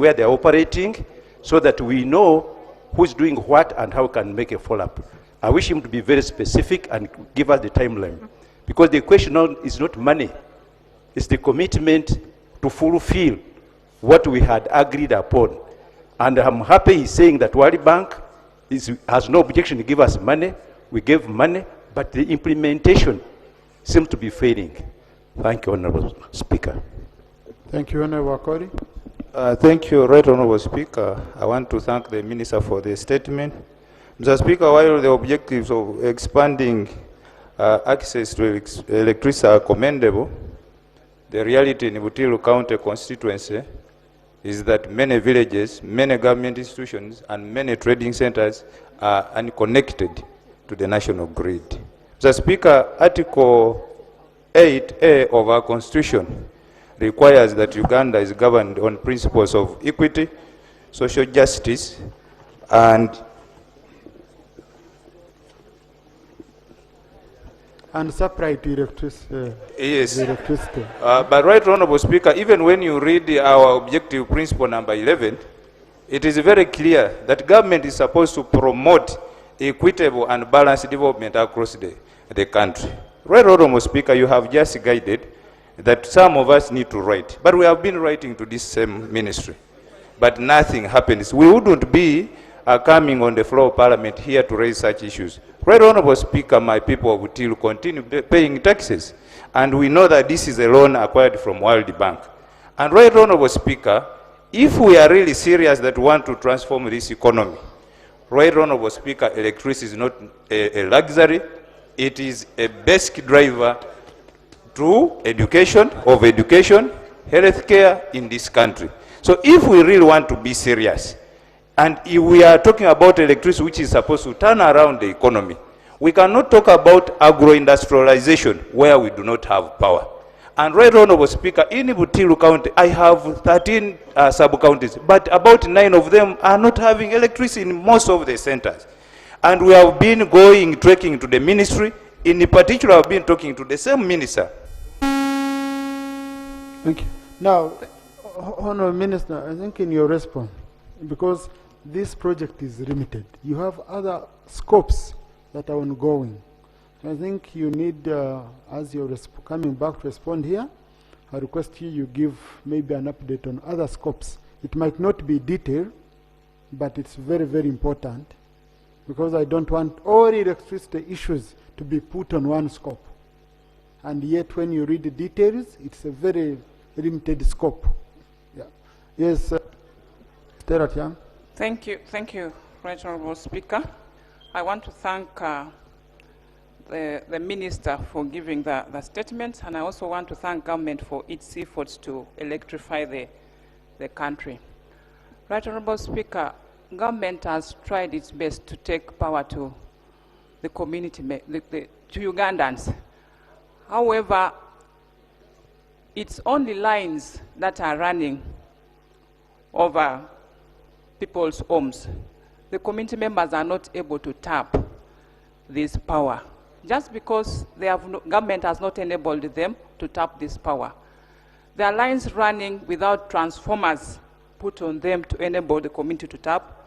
where they're operating so that we know who's doing what and how we can make a follow-up. I wish him to be very specific and give us the timeline. Because the question is not money. It's the commitment to fulfill what we had agreed upon. And I'm happy he's saying that World Bank has no objection to give us money. We gave money, but the implementation seems to be failing. Thank you, Honorable Speaker. Thank you, Honorable Wakoli. Thank you, Right Honorable Speaker. I want to thank the Minister for the statement. Mr. Speaker, while the objectives of expanding access to electricity are commendable, the reality in Butilu County constituency is that many villages, many government institutions, and many trading centers are unconnected to the national grid. Mr. Speaker, Article 8A of our Constitution requires that Uganda is governed on principles of equity, social justice, and supply to electricity. yes. Electricity. But Right Honorable Speaker, even when you read our objective principle number 11, it is very clear that government is supposed to promote equitable and balanced development across the country. Right Honorable Speaker, you have just guided that some of us need to write, but we have been writing to this same ministry, but nothing happens. We wouldn't be coming on the floor of Parliament here to raise such issues. Right Honorable Speaker, my people of Butilu continue paying taxes, and we know that this is a loan acquired from World Bank. And Right Honorable Speaker, if we are really serious that we want to transform this economy, Right Honorable Speaker, electricity is not a luxury, it is a basic driver to education, healthcare in this country. So if we really want to be serious, and if we are talking about electricity which is supposed to turn around the economy, we cannot talk about agro-industrialization where we do not have power. And Right Honorable Speaker, in Butilu County, I have 13 sub-counties, but about 9 of them are not having electricity in most of the centers. And we have been trekking to the ministry. In particular, I've been talking to the same minister. Thank you. Now, Honorable Minister, I think in your response, because this project is limited, you have other scopes that are ongoing. So I think you need, as you're coming back to respond here, I request you give maybe an update on other scopes. It might not be detailed, but it's very, very important, because I don't want all electricity issues to be put on one scope. And yet when you read the details, it's a very limited scope. Yeah. Yes, Terat Young. Thank you, Right Honorable Speaker. I want to thank the Minister for giving the statement, and I also want to thank government for its efforts to electrify the country. Right Honorable Speaker, government has tried its best to take power to the community, to Ugandans. However, it's only lines that are running over people's homes. The community members are not able to tap this power, just because government has not enabled them to tap this power. There are lines running without transformers put on them to enable the community to tap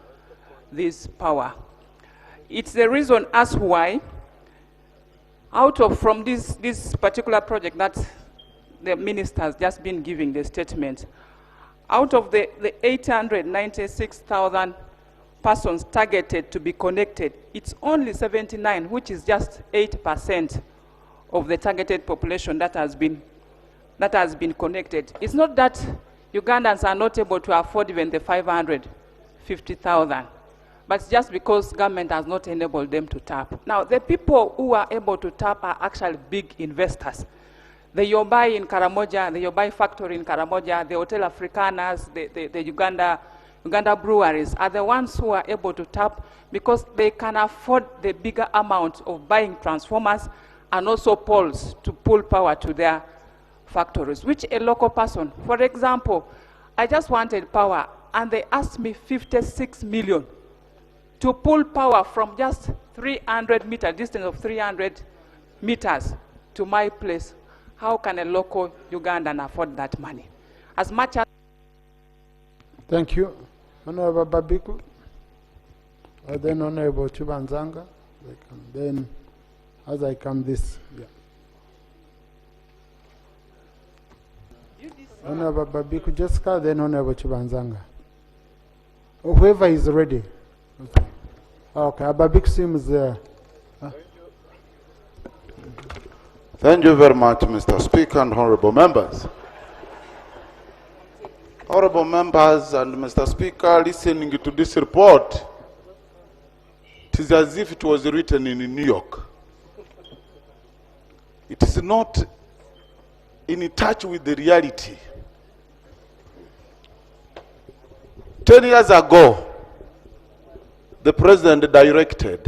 this power. It's the reason as why, from this particular project that the minister has just been giving the statement, out of the 896,000 persons targeted to be connected, it's only 79, which is just 8% of the targeted population that has been connected. It's not that Ugandans are not able to afford even the 550,000, but it's just because government has not enabled them to tap. Now, the people who are able to tap are actually big investors. The Yobai in Karamoja, the Yobai factory in Karamoja, the Hotel Africanas, the Uganda breweries are the ones who are able to tap because they can afford the bigger amount of buying transformers and also poles to pull power to their factories, which a local person, for example, I just wanted power and they asked me 56 million to pull power from just 300 meter distance of 300 meters to my place. How can a local Ugandan afford that money? As much as Thank you. Honorable Babiku. Then Honorable Chibanzanga. Then, as I come this, yeah. Honorable Babiku Jessica, then Honorable Chibanzanga. Whoever is ready. Okay, Babiku seems there. Thank you very much, Mr. Speaker and honorable members. Honorable members and Mr. Speaker, listening to this report, it is as if it was written in New York. It is not in touch with the reality. 10 years ago, the president directed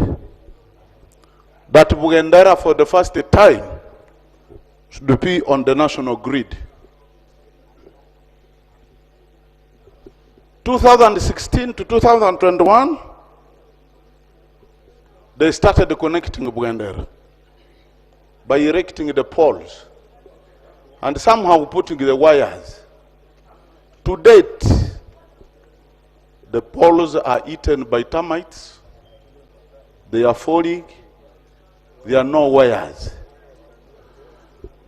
that Bugendera for the first time should be on the national grid. 2016 to 2021, they started connecting Bugendera by erecting the poles and somehow putting the wires. To date, the poles are eaten by termites, they are falling, there are no wires.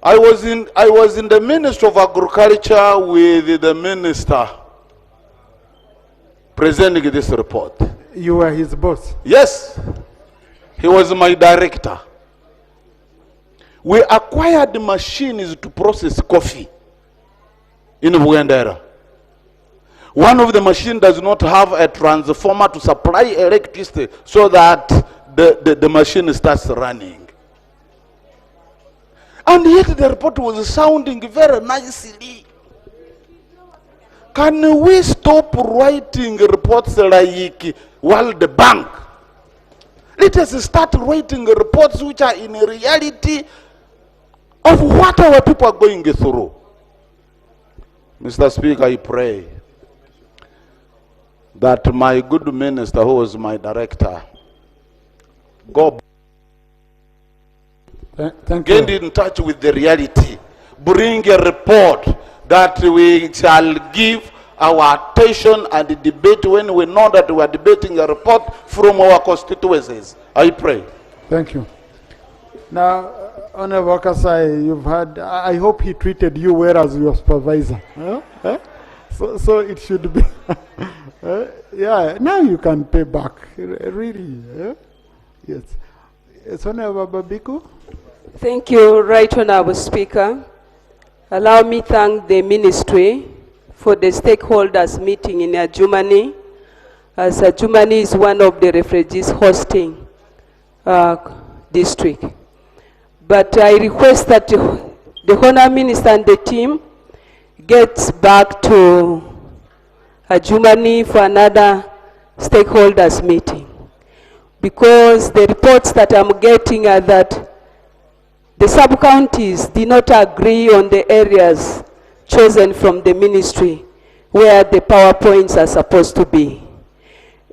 I was in the Ministry of Agriculture with the minister presenting this report. You were his boss? Yes, he was my director. We acquired machines to process coffee in Bugendera. One of the machines does not have a transformer to supply electricity so that the machine starts running. And yet the report was sounding very nicely. Can we stop writing reports like World Bank? Let us start writing reports which are in reality of what our people are going through. Mr. Speaker, I pray that my good minister, who was my director, get in touch with the reality, bring a report that we shall give our attention and debate when we know that we are debating a report from our constituencies. I pray. Thank you. Now, Honorable Kasai, you've had, I hope he treated you well as your supervisor. Huh? So it should be, yeah, now you can pay back, really. Yes. Yes, Honorable Babiku. Thank you, Right Honorable Speaker. Allow me to thank the ministry for the stakeholders meeting in Adjumani, as Adjumani is one of the refugees hosting district. But I request that the Honourable Minister and the team gets back to Adjumani for another stakeholders meeting, because the reports that I'm getting are that the sub-counties did not agree on the areas chosen from the ministry where the PowerPoints are supposed to be.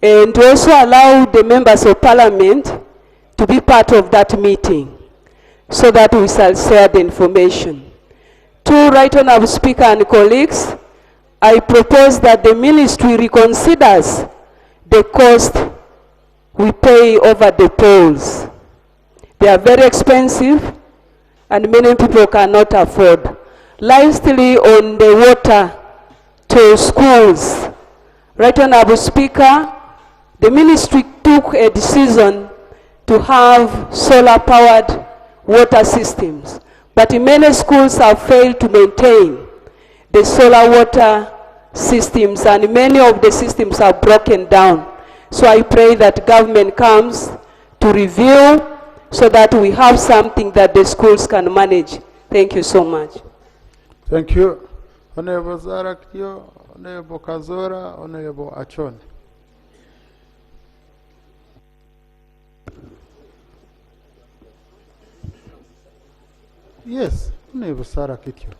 And to also allow the members of parliament to be part of that meeting so that we shall share the information. To Right Honourable Speaker and colleagues, I propose that the ministry reconsiders the cost we pay over the polls. They are very expensive and many people cannot afford. Lastly, on the water to schools, Right Honourable Speaker, the ministry took a decision to have solar-powered water systems, but many schools have failed to maintain the solar water systems, and many of the systems are broken down. So I pray that government comes to review so that we have something that the schools can manage. Thank you so much. Thank you. Honorable Zarakio, Honorable Kazora, Honorable Achon. Yes, Honorable Sarakitio.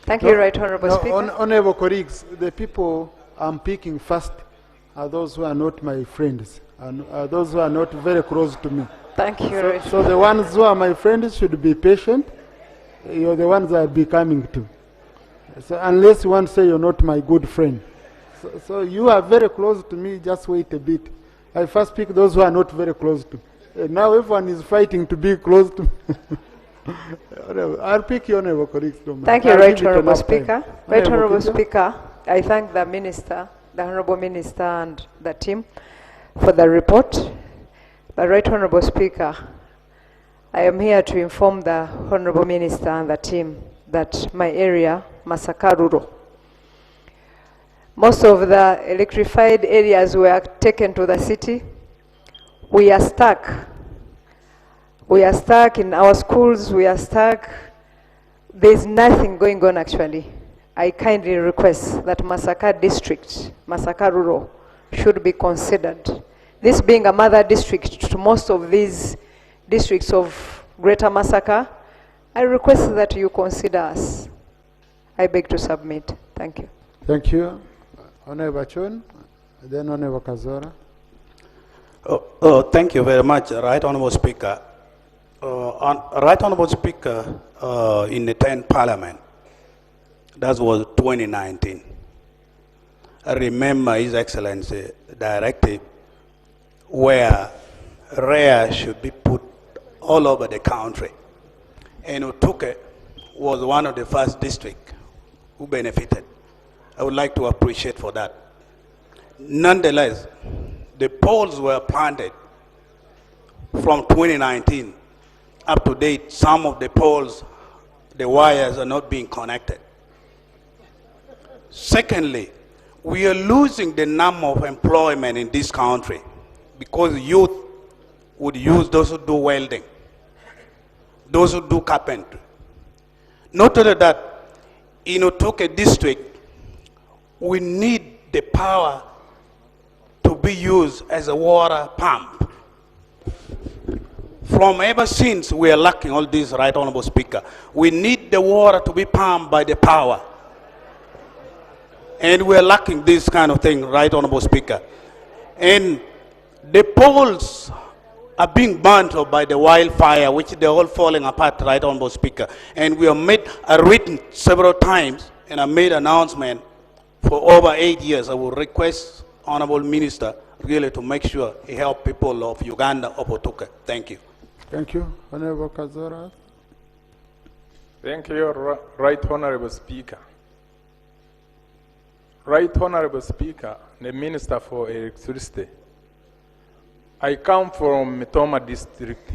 Thank you, Right Honourable Speaker. Honourable colleagues, the people I'm picking first are those who are not my friends, and those who are not very close to me. Thank you. So the ones who are my friends should be patient. You're the ones I'll be coming to. So unless you want to say you're not my good friend. So you are very close to me, just wait a bit. I first pick those who are not very close to me. Now everyone is fighting to be close to me. I'll pick your neighbor, colleagues. Thank you, Right Honourable Speaker. Right Honourable Speaker, I thank the Minister, the Honourable Minister and the team for the report. But Right Honourable Speaker, I am here to inform the Honourable Minister and the team that my area, Masaka Rural, most of the electrified areas were taken to the city. We are stuck. We are stuck in our schools. We are stuck. There's nothing going on actually. I kindly request that Masaka district, Masaka Rural, should be considered. This being a mother district to most of these districts of Greater Masaka, I request that you consider us. I beg to submit. Thank you. Thank you. Honorable Chun, then Honorable Kazora. Thank you very much, Right Honourable Speaker. Right Honourable Speaker, in the 10th Parliament, that was 2019. I remember His Excellency directive where REA should be put all over the country. And Utuke was one of the first districts who benefited. I would like to appreciate for that. Nonetheless, the poles were planted from 2019 up to date. Some of the poles, the wires are not being connected. Secondly, we are losing the number of employment in this country because youth would use those who do welding, those who do carpentry. Not only that, in Utuke district, we need the power to be used as a water pump. From ever since we are lacking all this, Right Honourable Speaker, we need the water to be pumped by the power. And we are lacking this kind of thing, Right Honourable Speaker. And the poles are being burnt up by the wildfire, which they're all falling apart, Right Honourable Speaker. And we have made a written several times, and I made an announcement for over 8 years. I will request Honourable Minister really to make sure he help people of Uganda, of Utuke. Thank you. Thank you. Honourable Kazora. Thank you, Right Honourable Speaker. Right Honourable Speaker, the Minister for Electricity. I come from Mitoma district.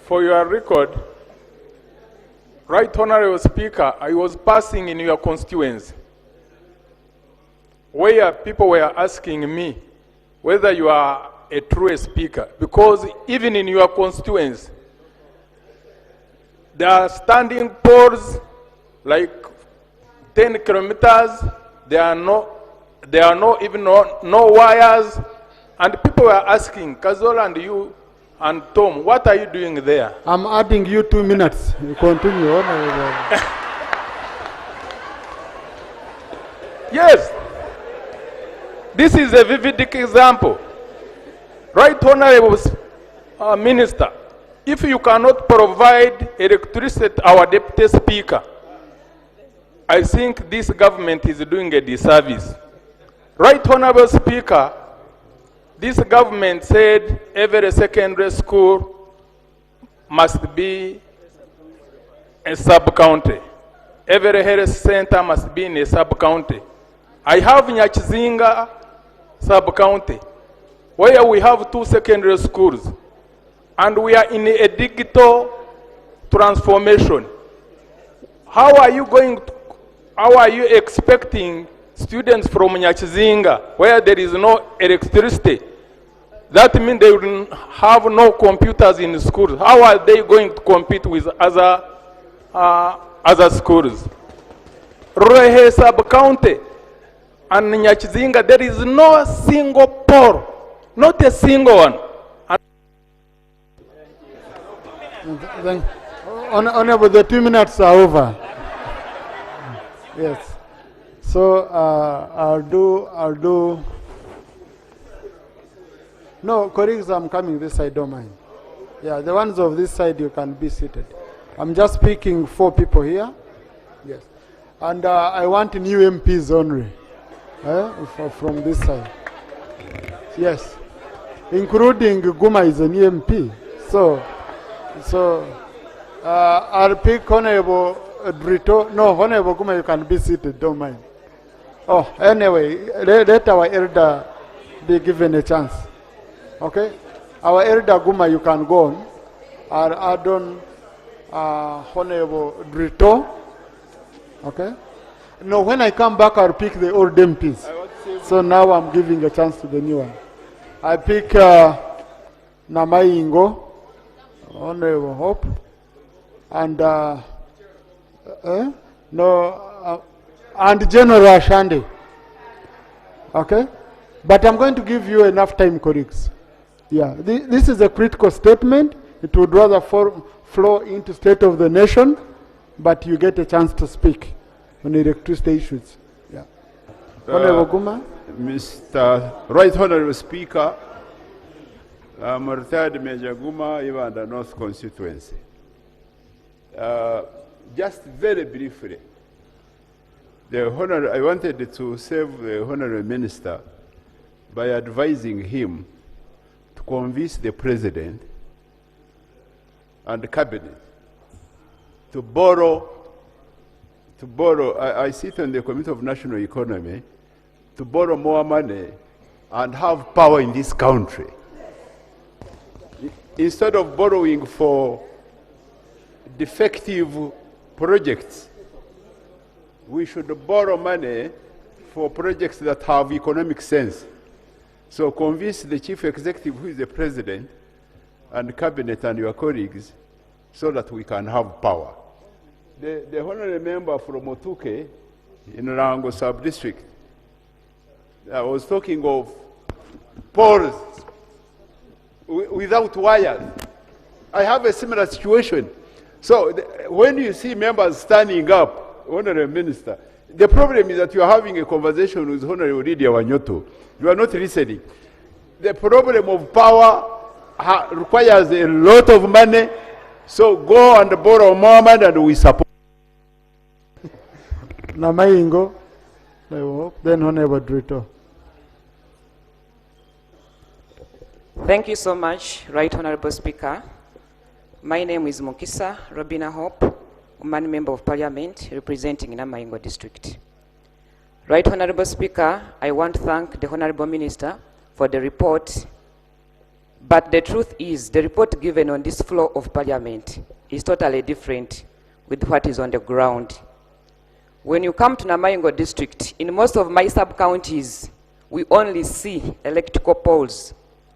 For your record, Right Honourable Speaker, I was passing in your constituency where people were asking me whether you are a true speaker, because even in your constituency, there are standing poles like 10 kilometers, there are no wires, and people were asking, Kazola and you and Tom, what are you doing there? I'm adding you 2 minutes. You continue. Yes. This is a vivid example. Right Honourable Minister, if you cannot provide electricity to our Deputy Speaker, I think this government is doing a disservice. Right Honourable Speaker, this government said every secondary school must be a sub-county. Every health center must be in a sub-county. I have Nyachizinga sub-county, where we have 2 secondary schools, and we are in a digital transformation. How are you expecting students from Nyachizinga, where there is no electricity? That means they will have no computers in schools. How are they going to compete with other schools? Ruehe sub-county and Nyachizinga, there is no single pole, not a single one. Honourable, the 2 minutes are over. Yes. So I'll do No, colleagues, I'm coming this side, don't mind. Yeah, the ones of this side, you can be seated. I'm just picking 4 people here. Yes. And I want new MPs only from this side. Yes. Including Guma is an MP. So I'll pick Honorable Drito. No, Honorable Guma, you can be seated, don't mind. Oh, anyway, let our elder be given a chance. Okay? Our elder Guma, you can go on. I'll add on Honorable Drito. Okay? No, when I come back, I'll pick the old MPs. So now I'm giving a chance to the new one. I pick Namaingo, Honorable Hope, and and General Ashande. Okay? But I'm going to give you enough time, colleagues. Yeah, this is a critical statement. It would rather flow into State of the Nation, but you get a chance to speak on electricity issues. Yeah. Honorable Guma. Mr. Right Honorable Speaker, I'm retired Major Guma, Ivanda North constituency. Just very briefly, I wanted to serve the Honorable Minister by advising him to convince the President and the Cabinet to borrow, I sit on the Committee of National Economy, to borrow more money and have power in this country. Instead of borrowing for defective projects, we should borrow money for projects that have economic sense. So convince the Chief Executive, who is the President, and Cabinet and your colleagues, so that we can have power. The honorable member from Otuke in Rango Sub-District, I was talking of poles without wires. I have a similar situation. So when you see members standing up, Honorable Minister, the problem is that you are having a conversation with Honorable Lydia Wanyoto. You are not listening. The problem of power requires a lot of money, so go and borrow more money and we support. Namaingo, then Honorable Drito. Thank you so much, Right Honorable Speaker. My name is Mukisa Robina Hope, Woman Member of Parliament representing Namaingo District. Right Honorable Speaker, I want to thank the Honorable Minister for the report, but the truth is the report given on this floor of Parliament is totally different with what is on the ground. When you come to Namaingo District, in most of my sub-counties, we only see electrical poles,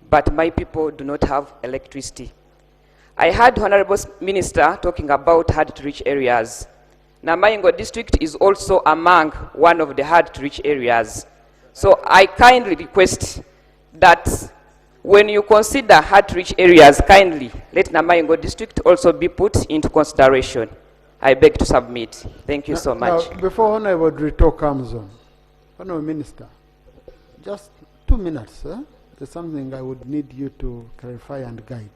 but my people do not have electricity. I heard Honorable Minister talking about hard-to-reach areas. Namaingo District is also among one of the hard-to-reach areas. So I kindly request that when you consider hard-to-reach areas, kindly let Namaingo District also be put into consideration. I beg to submit. Thank you so much. Now, before Honorable Drito comes on, Honorable Minister, just 2 minutes. There's something I would need you to clarify and guide.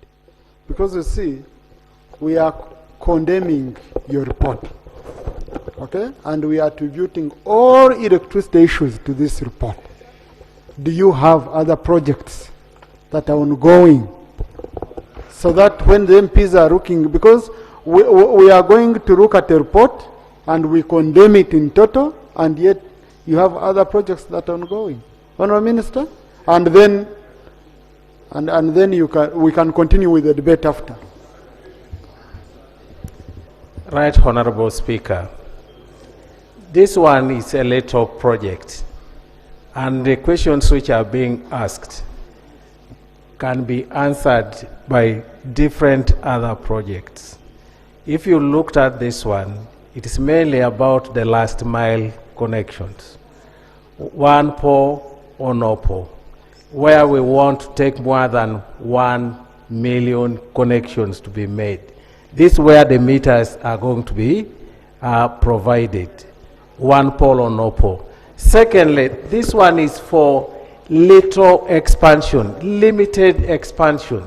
Because you see, we are condemning your report, okay? And we are attributing all electricity issues to this report. Do you have other projects that are ongoing? So that when the MPs are looking, because we are going to look at the report and we condemn it in total, and yet you have other projects that are ongoing. Honorable Minister? And then we can continue with the debate after. Right Honorable Speaker, this one is a little project, and the questions which are being asked can be answered by different other projects. If you looked at this one, it is mainly about the last mile connections. One pole or no pole, where we want to take more than 1 million connections to be made. This is where the meters are going to be provided. One pole or no pole. Secondly, this one is for little expansion, limited expansion.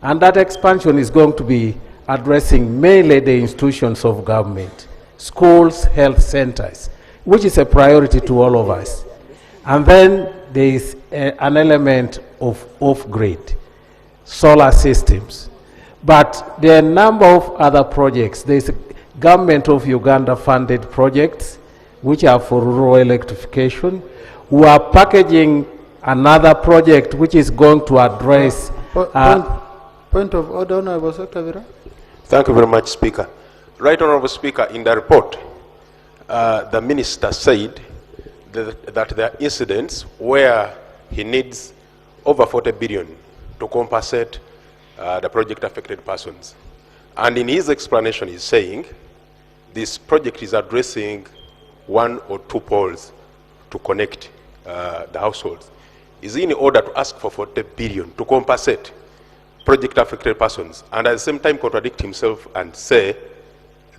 And that expansion is going to be addressing mainly the institutions of government, schools, health centers, which is a priority to all of us. And then there is an element of off-grid, solar systems. But there are a number of other projects. There is a government of Uganda funded projects, which are for rural electrification. We are packaging another project which is going to address... Point of order, Honorable Secretary. Thank you very much, Speaker. Right Honorable Speaker, in the report, the Minister said that there are incidents where he needs over 40 billion to compensate the project affected persons. And in his explanation, he's saying this project is addressing 1 or 2 poles to connect the households. Is he in order to ask for 40 billion to compensate project affected persons and at the same time contradict himself and say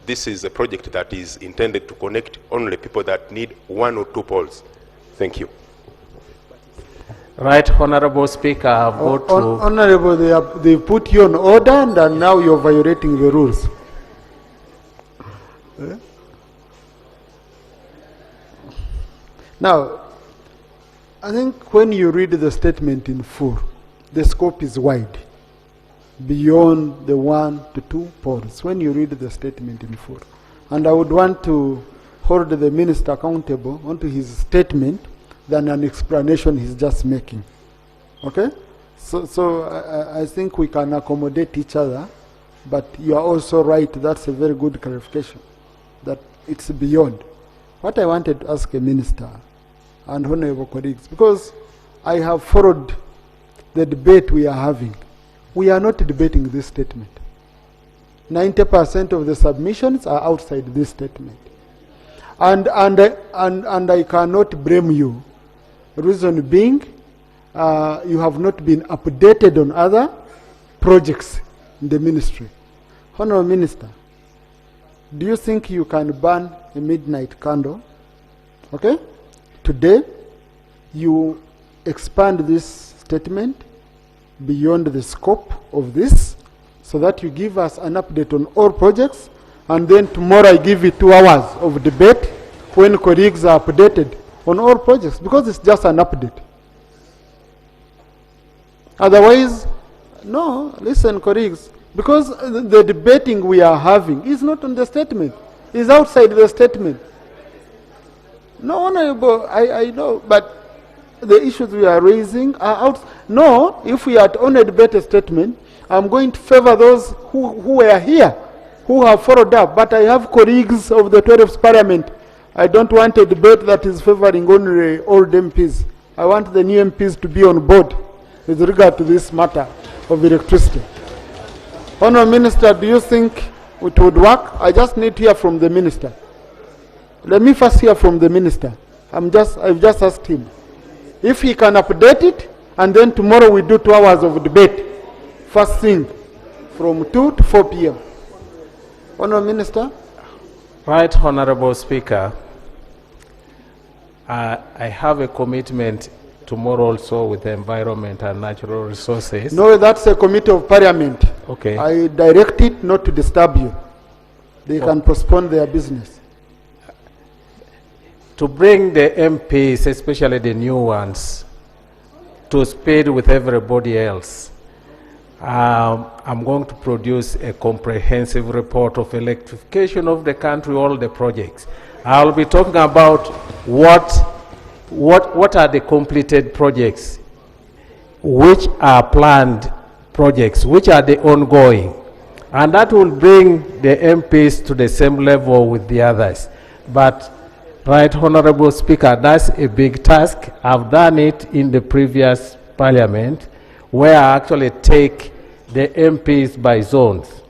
this is a project that is intended to connect only people that need 1 or 2 poles? Thank you. Right, Honorable Speaker, I've got to... Honorable, they put you on order and now you're violating the rules. Now, I think when you read the statement in full, the scope is wide, beyond the 1 to 2 poles, when you read the statement in full. And I would want to hold the Minister accountable onto his statement than an explanation he's just making. Okay? So I think we can accommodate each other, but you are also right, that's a very good clarification, that it's beyond. What I wanted to ask a minister and honorable colleagues, because I have followed the debate we are having, we are not debating this statement. 90% of the submissions are outside this statement. And I cannot blame you. Reason being, you have not been updated on other projects in the ministry. Honorable Minister, do you think you can burn a midnight candle? Okay? Today, you expand this statement beyond the scope of this so that you give us an update on all projects, and then tomorrow I give you 2 hours of debate when colleagues are updated on all projects, because it's just an update. Otherwise, no, listen, colleagues, because the debating we are having is not on the statement, it's outside the statement. No, Honorable, I know, but the issues we are raising are out. No, if we had on a debate statement, I'm going to favor those who were here, who have followed up, but I have colleagues of the 12th Parliament. I don't want a debate that is favoring only old MPs. I want the new MPs to be on board with regard to this matter of electricity. Honourable Minister, do you think it would work? I just need to hear from the Minister. Let me first hear from the Minister. I've just asked him. If he can update it, and then tomorrow we do 2 hours of debate. First thing, from 2 to 4 p.m. Honourable Minister. Right, Honorable Speaker. I have a commitment tomorrow also with the Environment and Natural Resources. No, that's a committee of Parliament. Okay. I direct it not to disturb you. They can postpone their business. To bring the MPs, especially the new ones, to speed with everybody else, I'm going to produce a comprehensive report of electrification of the country, all the projects. I'll be talking about what are the completed projects, which are planned projects, which are the ongoing. And that will bring the MPs to the same level with the others. But, right, Honorable Speaker, that's a big task. I've done it in the previous Parliament, where I actually take the MPs by zones.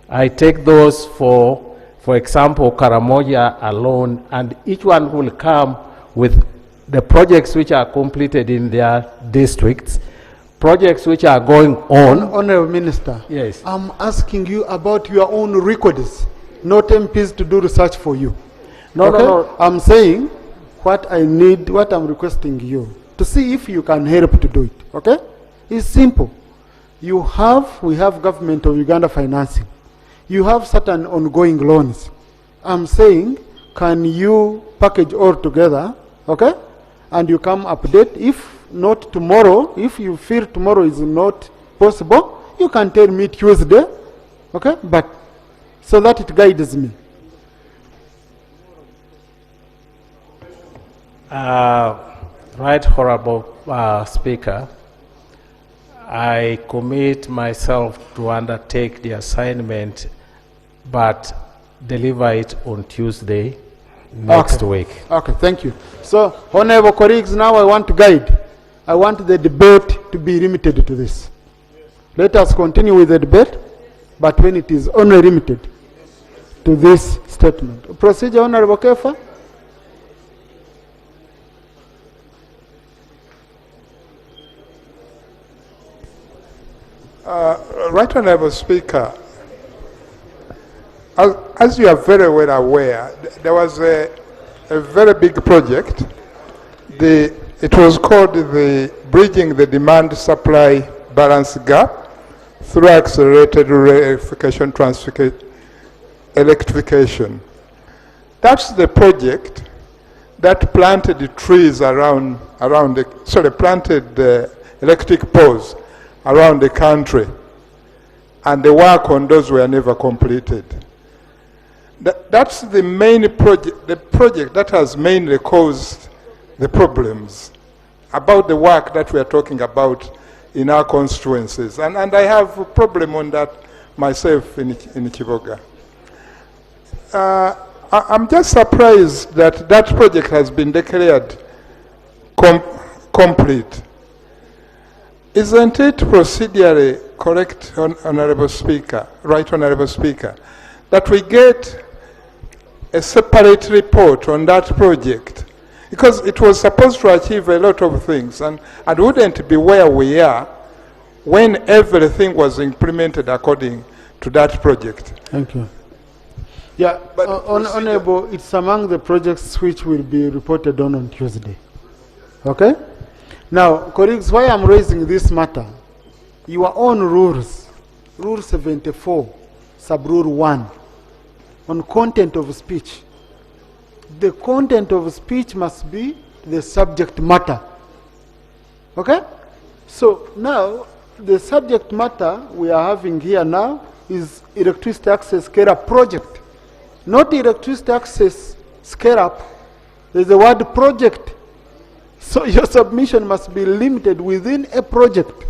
I take those for example, Karamoja alone, and each one will come with the projects which are completed in their districts, projects which are going on. Honourable Minister, yes. I'm asking you about your own records, not MPs to do research for you. No, okay? no. I'm saying what I need, what I'm requesting you to see if you can help to do it. Okay? It's simple. We have government of Uganda financing. You have certain ongoing loans. I'm saying, can you package all together, okay? And you come update. If not tomorrow, if you feel tomorrow is not possible, you can tell me Tuesday, okay? But so that it guides me. Right Honorable Speaker, I commit myself to undertake the assignment, but deliver it on Tuesday next week. Okay, thank you. So, honorable colleagues, now I want to guide. I want the debate to be limited to this. Let us continue with the debate, but when it is only limited to this statement. Procedure, Honorable Kefa. Right Honorable Speaker, as you are very well aware, there was a very big project. It was called the Bridging the Demand Supply Balance Gap through Accelerated Rural Electrification. That's the project that planted trees planted electric poles around the country, and the work on those were never completed. That's the main project, the project that has mainly caused the problems about the work that we are talking about in our constituencies. And I have a problem on that myself in Kivoga. I'm just surprised that that project has been declared complete. Isn't it procedurally correct, Honorable Speaker, Right Honorable Speaker, that we get a separate report on that project? Because it was supposed to achieve a lot of things, and wouldn't be where we are when everything was implemented according to that project. Thank you. Yeah, but Honorable, it's among the projects which will be reported on Tuesday. Okay? Now, colleagues, why I'm raising this matter, your own rules, Rule 74, Sub-Rule 1, on content of speech. The content of speech must be the subject matter. Okay? So now, the subject matter we are having here now is electricity access scale-up project. Not electricity access scale-up. There's the word project. So your submission must be limited within a project.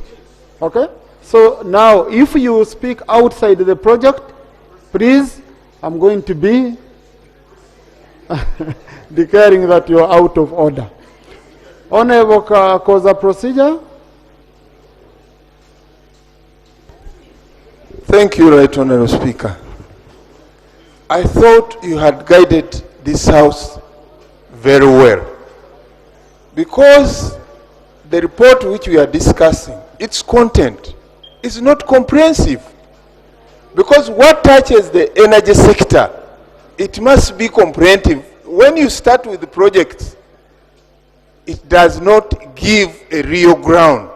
Okay? So now, if you speak outside the project, please, I'm going to be declaring that you're out of order. Honorable Koza, procedure. Thank you, Right Honorable Speaker. I thought you had guided this House very well, because the report which we are discussing, its content is not comprehensive. Because what touches the energy sector, it must be comprehensive. When you start with the projects, it does not give a real ground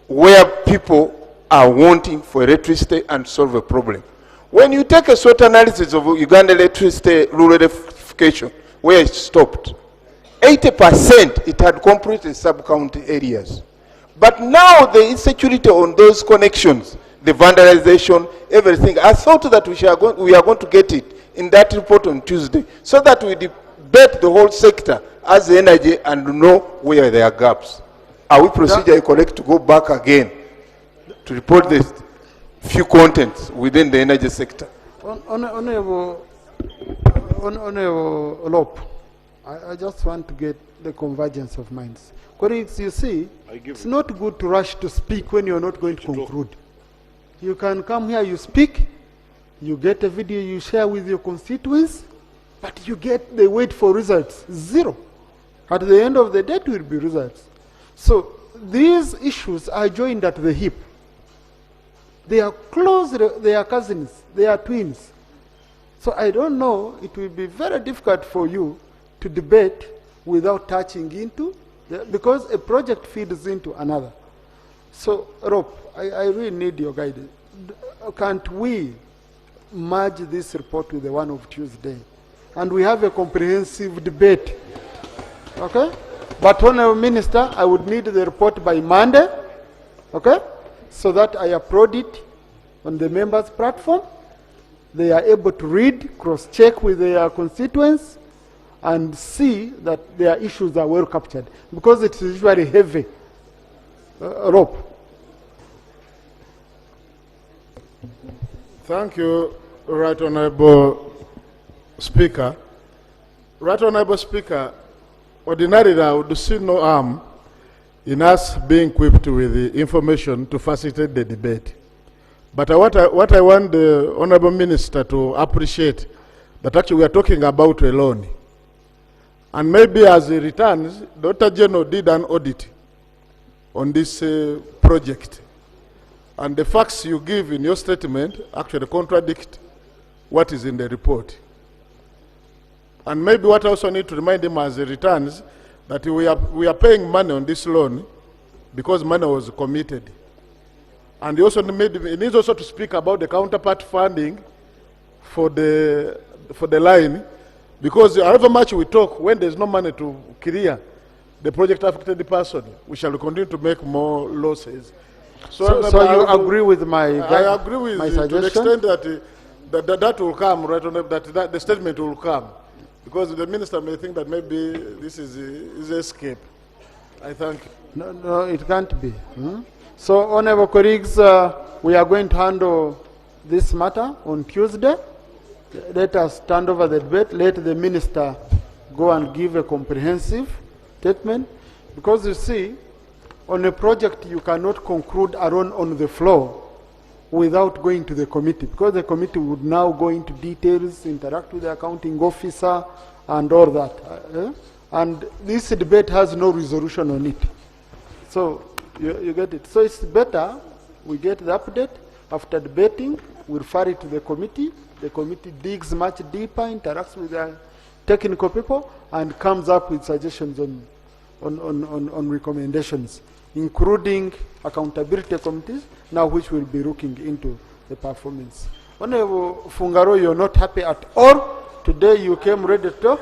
where people are wanting for electricity and solve a problem. When you take a SWOT analysis of Uganda electricity rural electrification, where it stopped, 80% it had completed sub-county areas. But now the insecurity on those connections, the vandalization, everything, I thought that we are going to get it in that report on Tuesday, so that we debate the whole sector as the energy and know where there are gaps. Are we procedurally correct to go back again to report this few contents within the energy sector? Honorable Lop, I just want to get the convergence of minds. Colleagues, you see, it's not good to rush to speak when you're not going to conclude. You can come here, you speak, you get a video you share with your constituents, but they wait for results. Zero. At the end of the day, it will be results. So these issues are joined at the hip. They are close, they are cousins, they are twins. So I don't know, it will be very difficult for you to debate without touching into Because a project feeds into another. So, Rob, I really need your guidance. Can't we merge this report with the one of Tuesday? And we have a comprehensive debate. Okay? But Honorable Minister, I would need the report by Monday. Okay? So that I upload it on the members' platform. They are able to read, cross-check with their constituents, and see that their issues are well captured. Because it is usually heavy. Rob. Thank you, Right Honorable Speaker. Right Honorable Speaker, ordinarily I would see no harm in us being equipped with the information to facilitate the debate. But what I want the Honorable Minister to appreciate, that actually we are talking about a loan. And maybe as he returns, Dr. General did an audit on this project. And the facts you give in your statement actually contradict what is in the report. And maybe what I also need to remind him as he returns, that we are paying money on this loan because money was committed. And he also needs also to speak about the counterpart funding for the line, because however much we talk, when there's no money to clear the project affected person, we shall continue to make more losses. So you agree with my I agree with my you to the suggestion? extent that that will come, right on that the statement will come. Because the minister may think that maybe this is escape. I thank you. No, it can't be. Hmm? So, honorable colleagues, we are going to handle this matter on Tuesday. Let us stand over the debate. Let the minister go and give a comprehensive statement. Because you see, on a project you cannot conclude alone on the floor without going to the committee, because the committee would now go into details, interact with the accounting officer, and all that. And this debate has no resolution on it. So, you get it. So it's better we get the update. After debating, we refer it to the committee. The committee digs much deeper, interacts with the technical people, and comes up with suggestions on recommendations, including accountability committees, now which will be looking into the performance. Honorable Fungaro, you're not happy at all. Today you came ready to talk.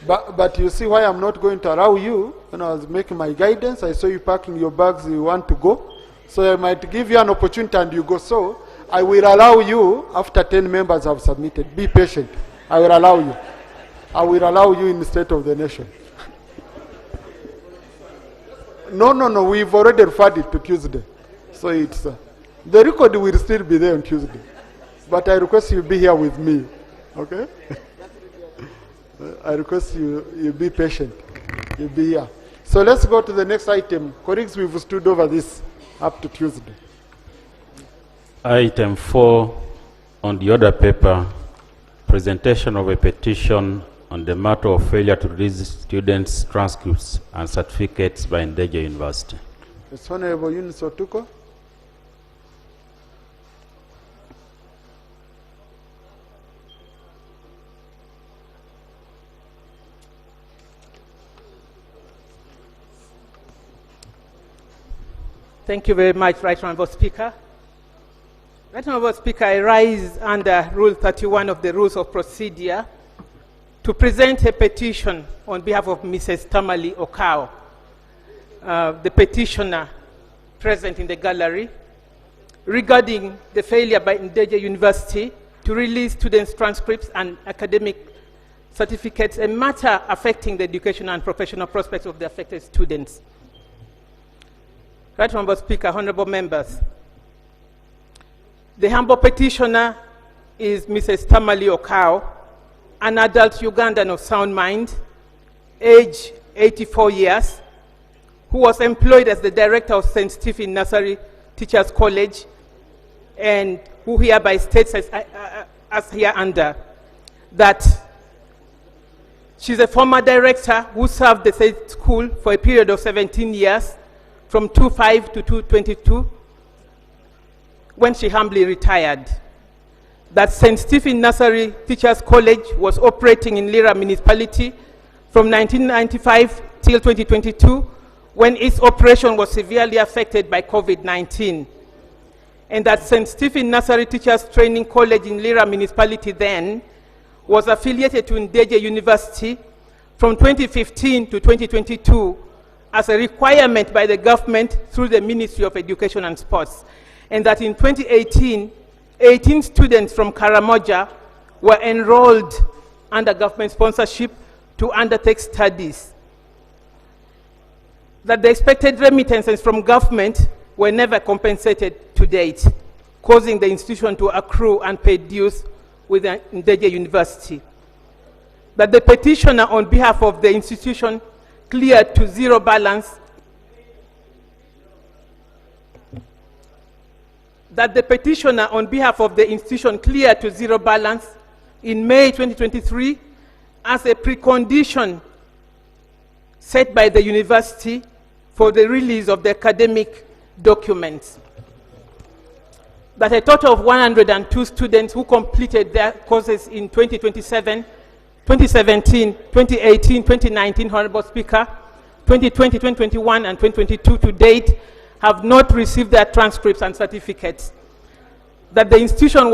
But you see why I'm not going to allow you. When I was making my guidance, I saw you packing your bags, you want to go. So I might give you an opportunity and you go. So I will allow you after 10 members have submitted. Be patient. I will allow you. I will allow you in the State of the Nation. No, we've already referred it to Tuesday. So it's, the record will still be there on Tuesday. But I request you be here with me. Okay? I request you be patient. You be here. So let's go to the next item. Colleagues, we've stood over this up to Tuesday. Item 4 on the order paper, presentation of a petition on the matter of failure to release students' transcripts and certificates by Ndeje University. It's Honorable Eunice Otuko. Thank you very much, Right Honourable Speaker. Right Honourable Speaker, I rise under Rule 31 of the Rules of Procedure to present a petition on behalf of Mrs. Tamali Okao, the petitioner present in the gallery, regarding the failure by Ndeje University to release students' transcripts and academic certificates, a matter affecting the educational and professional prospects of the affected students. Right Honourable Speaker, honourable members, the humble petitioner is Mrs. Tamali Okao, an adult Ugandan of sound mind, age 84 years, who was employed as the director of St. Stephen Nursery Teachers College, and who hereby states as hereunder that she's a former director who served the state school for a period of 17 years, from 2005 to 2022, when she humbly retired. That St. Stephen Nursery Teachers College was operating in Lira municipality from 1995 till 2022, when its operation was severely affected by COVID-19. And that St. Stephen Nursery Teachers Training College in Lira Municipality then was affiliated to Ndejje University from 2015 to 2022 as a requirement by the government through the Ministry of Education and Sports. And that in 2018, 18 students from Karamoja were enrolled under government sponsorship to undertake studies. That the expected remittances from government were never compensated to date, causing the institution to accrue unpaid dues with Ndejje University. That the petitioner on behalf of the institution cleared to zero balance. That the petitioner on behalf of the institution cleared to zero balance in May 2023 as a precondition set by the university for the release of the academic documents. That a total of 102 students who completed their courses in 2017, 2018, 2019, Honorable Speaker, 2020, 2021, and 2022 to date have not received their transcripts and certificates. That the institution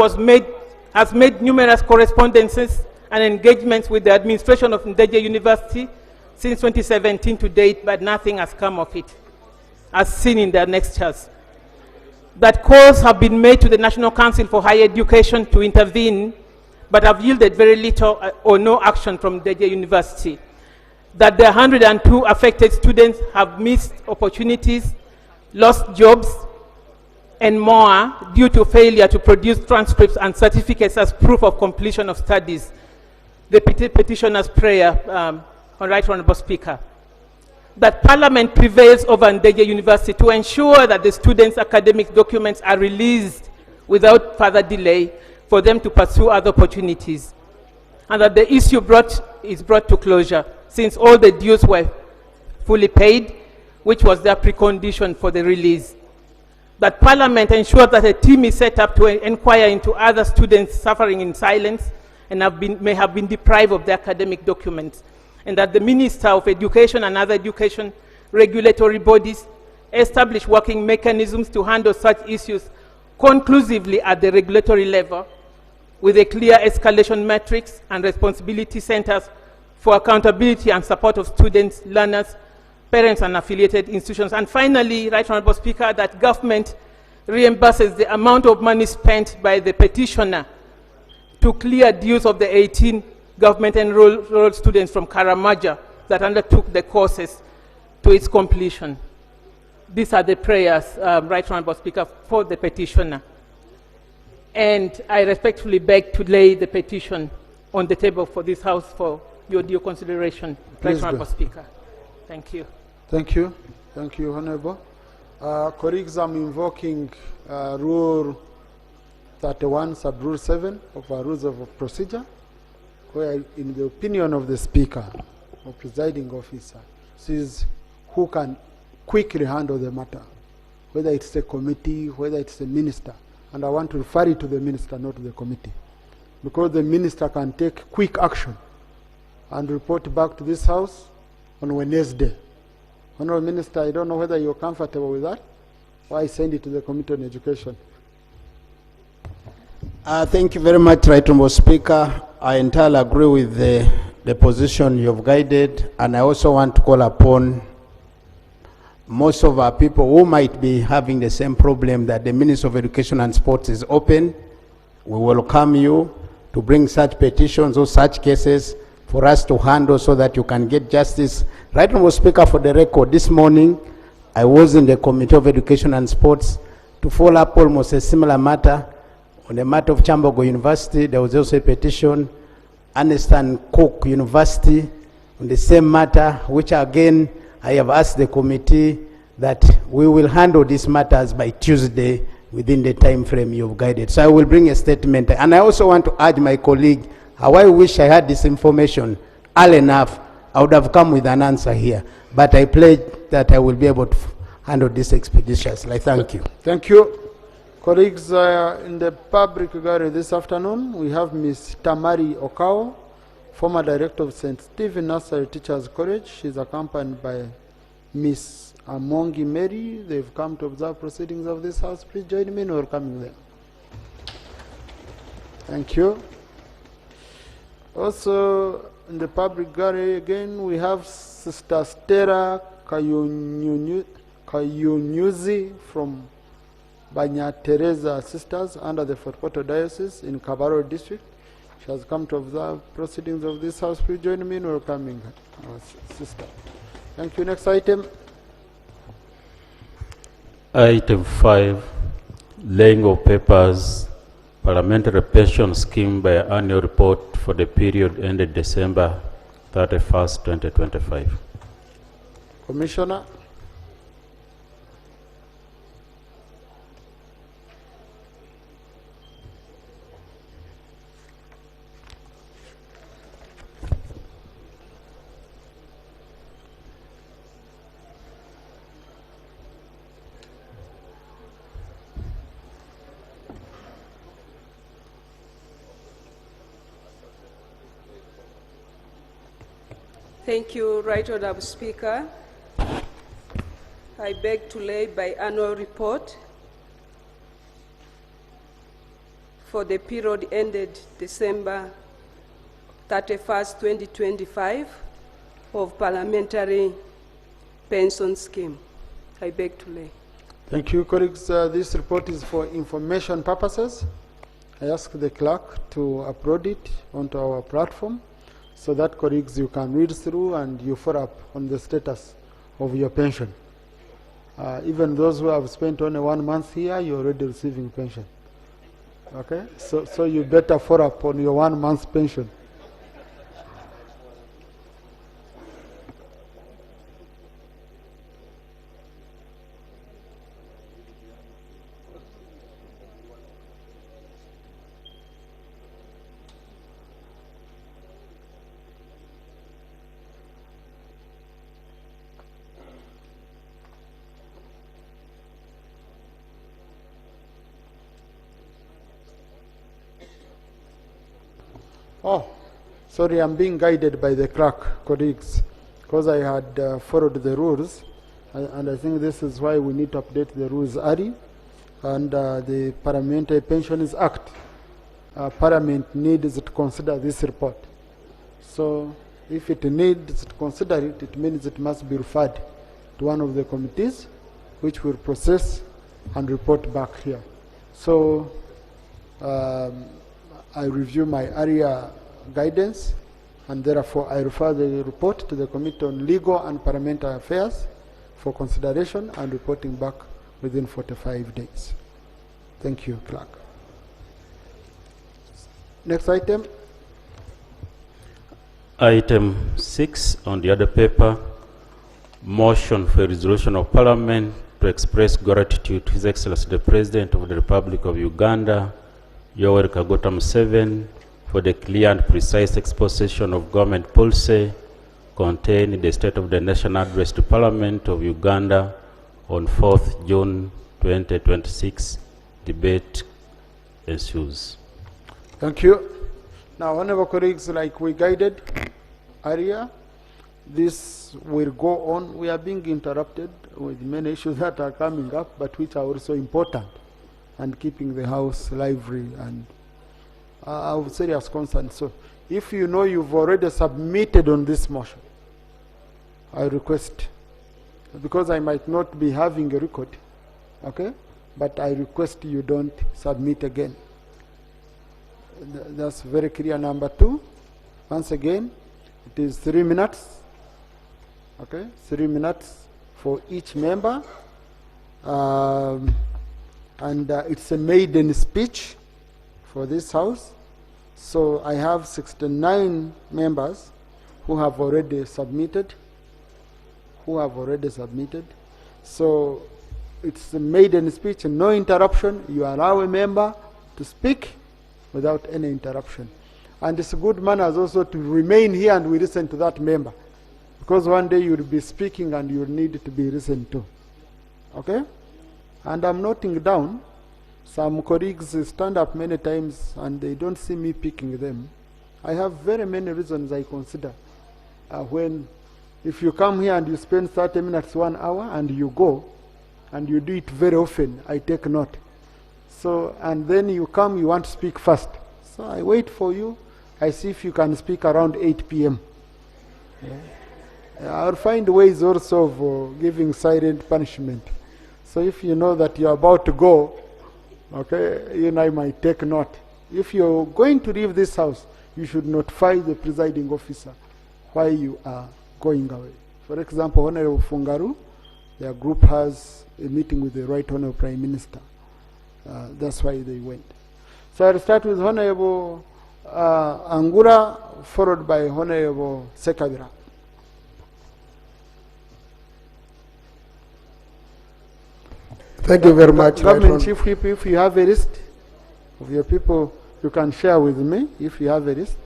has made numerous correspondences and engagements with the administration of Ndejje University since 2017 to date, but nothing has come of it, as seen in the annexures. That calls have been made to the National Council for Higher Education to intervene, but have yielded very little or no action from Ndejje University. That the 102 affected students have missed opportunities, lost jobs, and more due to failure to produce transcripts and certificates as proof of completion of studies. The petitioner's prayer, Right Honorable Speaker. That Parliament prevails over Ndejje University to ensure that the students' academic documents are released without further delay for them to pursue other opportunities. And that the issue is brought to closure since all the dues were fully paid, which was their precondition for the release. That Parliament ensures that a team is set up to inquire into other students suffering in silence and may have been deprived of their academic documents. And that the Minister of Education and other education regulatory bodies establish working mechanisms to handle such issues conclusively at the regulatory level with a clear escalation matrix and responsibility centers for accountability and support of students, learners, parents, and affiliated institutions. And finally, Right Honorable Speaker, that government reimburses the amount of money spent by the petitioner to clear dues of the 18 government-enrolled students from Karamaja that undertook the courses to its completion. These are the prayers, Right Honorable Speaker, for the petitioner. And I respectfully beg to lay the petition on the table for this House for your due consideration, Right Honorable Speaker. Thank you. Thank you. Thank you, Honorable. Colleagues, I'm invoking Rule 31, Sub-Rule 7 of our Rules of Procedure, where, in the opinion of the Speaker or presiding officer, sees who can quickly handle the matter, whether it's a committee, whether it's a minister. And I want to refer it to the minister, not to the committee, because the minister can take quick action and report back to this House on Wednesday. Honorable Minister, I don't know whether you're comfortable with that, or I send it to the Committee on Education. Thank you very much, Right Honorable Speaker. I entirely agree with the position you've guided, and I also want to call upon most of our people who might be having the same problem that the Ministry of Education and Sports is open. We welcome you to bring such petitions or such cases for us to handle so that you can get justice. Right Honorable Speaker, for the record, this morning I was in the Committee of Education and Sports to follow up almost a similar matter. On the matter of Chambogo University, there was also a petition. Aniston Cook University, on the same matter, which again, I have asked the committee that we will handle these matters by Tuesday within the time frame you've guided. So I will bring a statement. And I also want to urge my colleague, how I wish I had this information early enough, I would have come with an answer here. But I pledge that I will be able to handle this expeditiously. Thank you. Thank you. Colleagues, in the public gallery this afternoon, we have Ms. Tamari Okao former director of St. Stephen Nursery Teachers College. She's accompanied by Miss Amongi Mary. They've come to observe proceedings of this house. Please join me in welcoming them. Thank you. Also, in the public gallery again, we have Sister Stella Kayunyuzi from Banya Teresa Sisters under the Fort Portal Diocese in Kabaro District. She has come to observe proceedings of this house. Please join me in welcoming our sister. Thank you. Next item. Item 5, laying of papers, Parliamentary Pension Scheme by annual report for the period ended December 31st, 2025. Commissioner. Thank you, Right Honorable Speaker. I beg to lay by annual report for the period ended December 31st, 2025 of Parliamentary Pension Scheme. I beg to lay. Thank you, colleagues. This report is for information purposes. I ask the clerk to upload it onto our platform so that, colleagues, you can read through and you follow up on the status of your pension. Even those who have spent only 1 month here, you're already receiving pension. Okay? So you better follow up on your 1 month pension. Oh, sorry, I'm being guided by the clerk, colleagues, because I had followed the rules, and I think this is why we need to update the rules early. And the Parliamentary Pensions Act, Parliament needs to consider this report. So if it needs to consider it, it means it must be referred to one of the committees, which will process and report back here. So I review my area guidance, and therefore I refer the report to the Committee on Legal and Parliamentary Affairs for consideration and reporting back within 45 days. Thank you, clerk. Next item. Item 6 on the other paper, motion for a resolution of Parliament to express gratitude to His Excellency the President of the Republic of Uganda, Yoweri Kaguta Museveni, for the clear and precise exposition of government policy contained in the State of the Nation Address to Parliament of Uganda on 4th June 2026. Debate ensues. Thank you. Now, honorable colleagues, like we guided earlier, this will go on. We are being interrupted with many issues that are coming up, but which are also important and keeping the House lively and of serious concern. So if you know you've already submitted on this motion, I request, because I might not be having a record, okay, but I request you don't submit again. That's very clear. Number 2, once again, it is 3 minutes, okay, 3 minutes for each member, and it's a maiden speech for this House. So I have 69 members who have already submitted. So it's a maiden speech, no interruption. You allow a member to speak without any interruption. And it's good manners also to remain here and we listen to that member, because one day you'll be speaking and you'll need to be listened to. Okay? And I'm noting down, some colleagues stand up many times and they don't see me picking them. I have very many reasons I consider if you come here and you spend 30 minutes, 1 hour, and you go, and you do it very often, I take note. So, and then you come, you want to speak fast. So I wait for you. I see if you can speak around 8 p.m. I'll find ways also of giving silent punishment. So if you know that you're about to go, okay, you know, I might take note. If you're going to leave this house, you should notify the presiding officer why you are going away. For example, Honorable Fungaru, their group has a meeting with the Right Honorable Prime Minister. That's why they went. So I'll start with Honorable Angura, followed by Honorable Sekabira. Thank you very much. Government Chief Whip, if you have a list of your people, you can share with me if you have a list.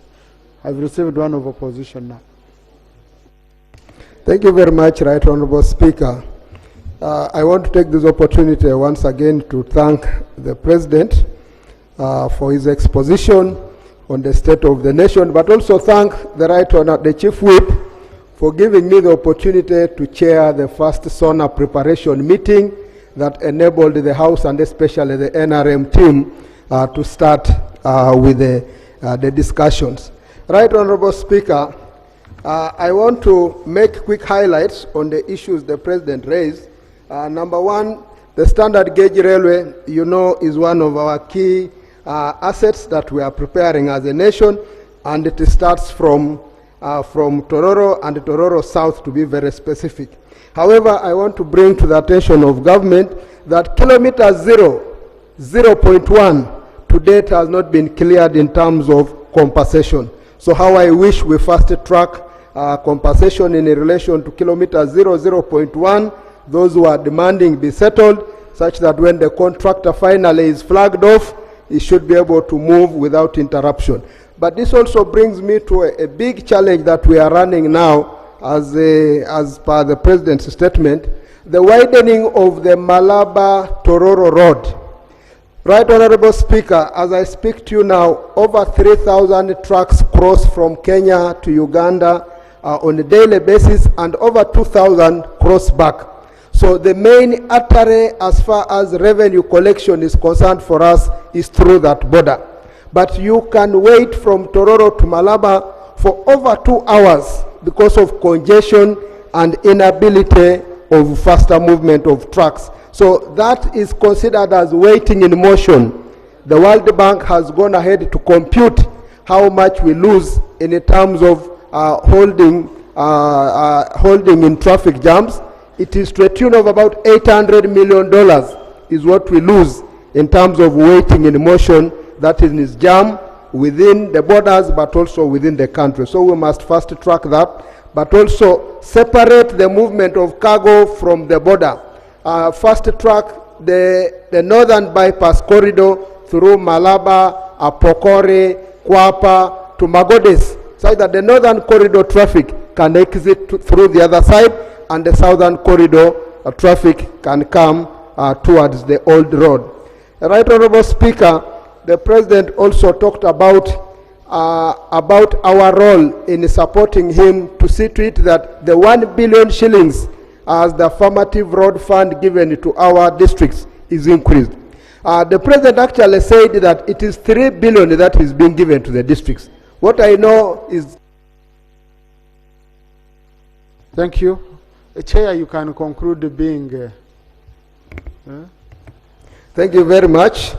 I've received one of opposition now. Thank you very much, Right Honorable Speaker. I want to take this opportunity once again to thank the President for his exposition on the state of the nation, but also thank the Right Honorable the Chief Whip for giving me the opportunity to chair the first SONA preparation meeting that enabled the House and especially the NRM team to start with the discussions. Right Honorable Speaker, I want to make quick highlights on the issues the President raised. Number one, the standard gauge railway, you know, is one of our key assets that we are preparing as a nation, and it starts from Tororo and Tororo South, to be very specific. However, I want to bring to the attention of government that kilometer 0.1 to date has not been cleared in terms of compensation. So how I wish we fast track compensation in relation to kilometer 0.1, those who are demanding be settled, such that when the contractor finally is flagged off, he should be able to move without interruption. But this also brings me to a big challenge that we are running now, as per the President's statement, the widening of the Malaba-Tororo Road. Right Honorable Speaker, as I speak to you now, over 3,000 trucks cross from Kenya to Uganda on a daily basis, and over 2,000 cross back. So the main artery as far as revenue collection is concerned for us is through that border. But you can wait from Tororo to Malaba for over 2 hours because of congestion and inability of faster movement of trucks. So that is considered as waiting in motion. The World Bank has gone ahead to compute how much we lose in terms of holding in traffic jams. It is to a tune of about $800 million is what we lose in terms of waiting in motion, that is jam within the borders but also within the country. So we must fast track that, but also separate the movement of cargo from the border. Fast track the northern bypass corridor through Malaba, Apokore, Kwapa to Magodes, so that the northern corridor traffic can exit through the other side, and the southern corridor traffic can come towards the old road. Right Honorable Speaker, the President also talked about our role in supporting him to see to it that the 1 billion shillings as the affirmative road fund given to our districts is increased. The President actually said that it is 3 billion that is being given to the districts. What I know is... Thank you. Chair, you can conclude being... Thank you very much.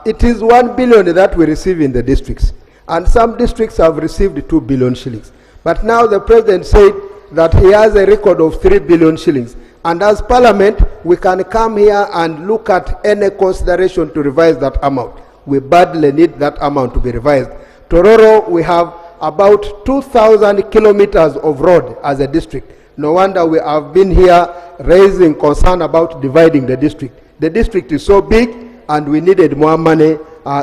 It is 1 billion that we receive in the districts, and some districts have received 2 billion shillings. But now the President said that he has a record of 3 billion shillings. And as Parliament, we can come here and look at any consideration to revise that amount. We badly need that amount to be revised. Tororo, we have about 2,000 kilometers of road as a district. No wonder we have been here raising concern about dividing the district. The district is so big, and we needed more money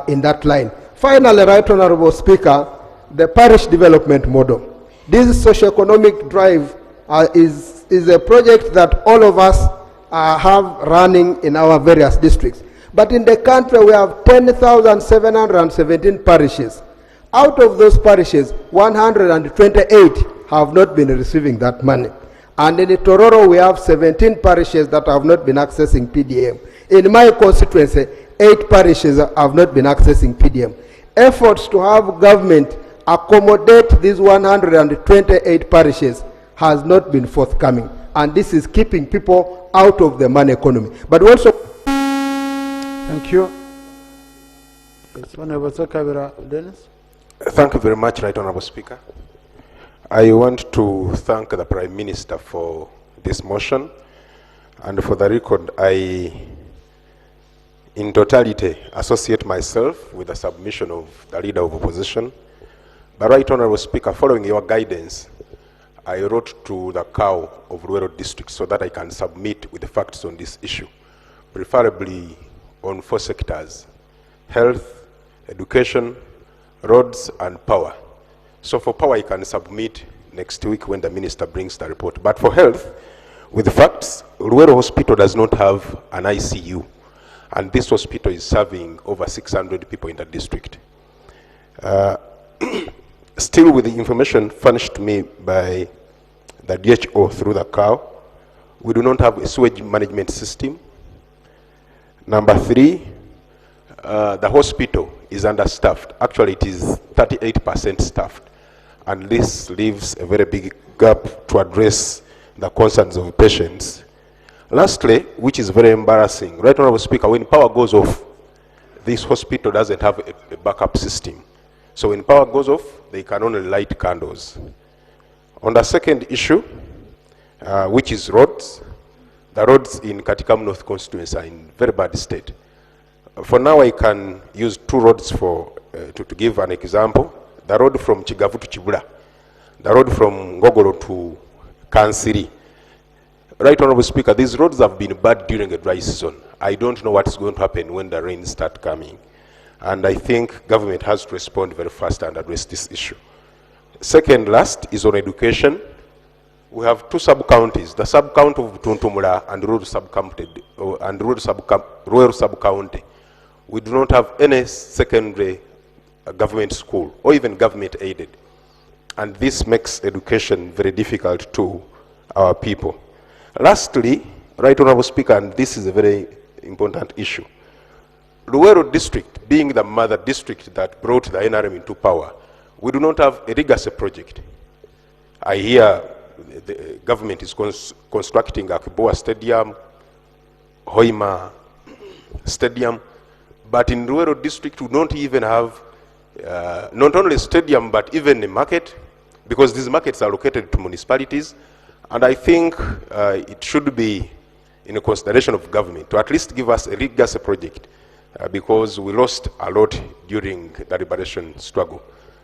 in that line. Finally, Right Honorable Speaker, the parish development model. This socio-economic drive is a project that all of us have running in our various districts. But in the country, we have 10,717 parishes. Out of those parishes, 128 have not been receiving that money. And in Tororo, we have 17 parishes that have not been accessing PDM. In my constituency, 8 parishes have not been accessing PDM. Efforts to have government accommodate these 128 parishes has not been forthcoming. And this is keeping people out of the money economy. But also... Thank you. Honorable Sakabira Dennis. Thank you very much, Right Honorable Speaker. I want to thank the Prime Minister for this motion, and for the record, I, in totality, associate myself with the submission of the Leader of Opposition. But Right Honorable Speaker, following your guidance, I wrote to the COW of Luero District so that I can submit with the facts on this issue, preferably on 4 sectors: health, education, roads, and power. So for power, I can submit next week when the minister brings the report. But for health, with the facts, Luero Hospital does not have an ICU, and this hospital is serving over 600 people in the district. Still, with the information furnished to me by the DHO through the COW, we do not have a sewage management system. Number 3, the hospital is understaffed. Actually, it is 38% staffed. And this leaves a very big gap to address the concerns of patients. Lastly, which is very embarrassing, Right Honorable Speaker, when power goes off, this hospital doesn't have a backup system. So when power goes off, they can only light candles. On the second issue, which is roads, the roads in Katikam North constituency are in very bad state. For now, I can use 2 roads to give an example. The road from Chigavu to Chibula, the road from Ngogoro to Kansiri. Right Honorable Speaker, these roads have been bad during a dry season. I don't know what is going to happen when the rains start coming. And I think government has to respond very fast and address this issue. Second last is on education. We have 2 sub-counties, the sub-county of Tuntumula and rural sub-county. We do not have any secondary government school or even government aided. And this makes education very difficult to our people. Lastly, Right Honorable Speaker, and this is a very important issue, Luero District, being the mother district that brought the NRM into power, we do not have a legacy project. I hear the government is constructing a Kiboa Stadium, Hoima Stadium, but in Luero District we don't even have not only a stadium but even a market, because these markets are located to municipalities, and I think it should be in a consideration of government to at least give us a legacy project because we lost a lot during the liberation struggle.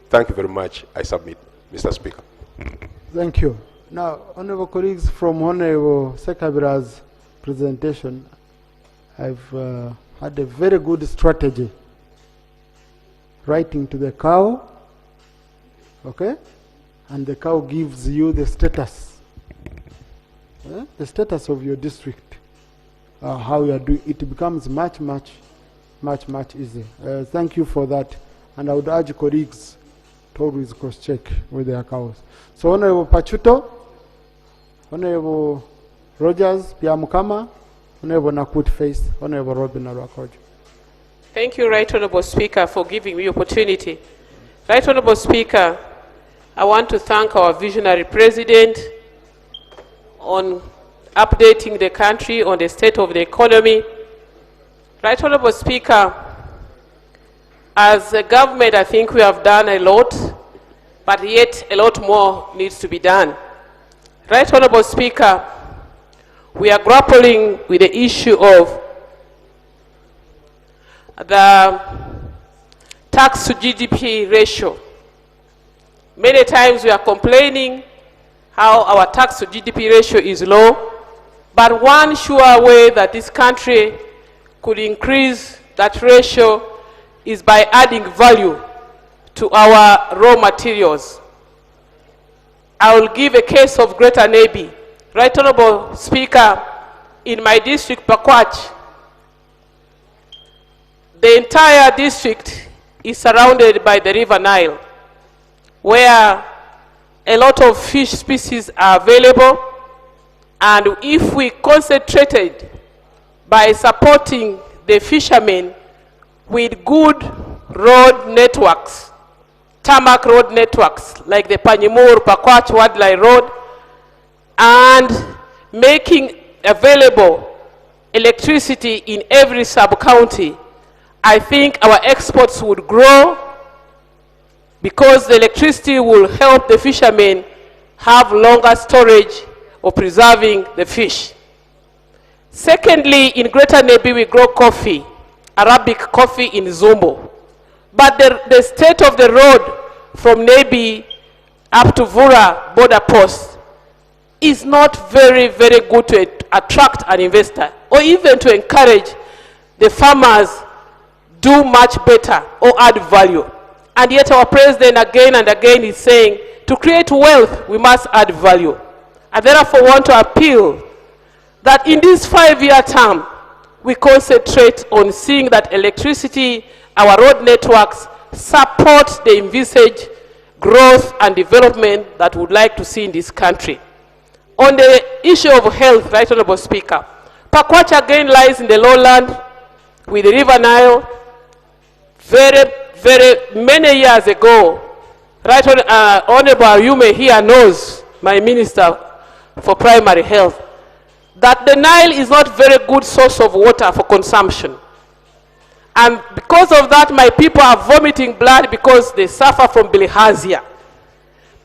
Thank you very much. I submit, Mr. Speaker. Thank you. Now, honorable colleagues, from Honorable Sekabira's presentation, I've had a very good strategy. Writing to the COW, okay? And the COW gives you the status. The status of your district, how you are doing. It becomes much easier. Thank you for that. And I would urge colleagues to always cross-check with their COWs. So Honorable Pachuto, Honorable Rogers, Piamukama, Honorable Nakut Face, Honorable Robin Arwakojo. Thank you, Right Honorable Speaker, for giving me opportunity. Right Honorable Speaker, I want to thank our visionary President on updating the country on the state of the economy. Right Honorable Speaker, as a government, I think we have done a lot, but yet a lot more needs to be done. Right Honorable Speaker, we are grappling with the issue of the tax to GDP ratio. Many times we are complaining how our tax to GDP ratio is low, but one sure way that this country could increase that ratio is by adding value to our raw materials. I will give a case of Greater Nebi. Right Honorable Speaker, in my district, Pakwach, the entire district is surrounded by the River Nile, where a lot of fish species are available. And if we concentrated by supporting the fishermen with good road networks, tarmac road networks, like the Panyimur, Pakwach, Wadlai Road, and making available electricity in every sub-county, I think our exports would grow, because the electricity will help the fishermen have longer storage of preserving the fish. Secondly, in Greater Nebi we grow coffee, Arabic coffee in Zumbo. But the state of the road from Nebi up to Vura border post is not very, very good to attract an investor, or even to encourage the farmers do much better or add value. And yet our president again and again is saying, to create wealth, we must add value. I therefore want to appeal that in this 5-year term, we concentrate on seeing that electricity, our road networks, support the envisaged growth and development that we would like to see in this country. On the issue of health, Right Honorable Speaker, Pakwach again lies in the lowland with the River Nile. Very many years ago, Right Honorable Ayume here knows, my Minister for Primary Health, that the Nile is not very good source of water for consumption. And because of that, my people are vomiting blood because they suffer from bilharzia.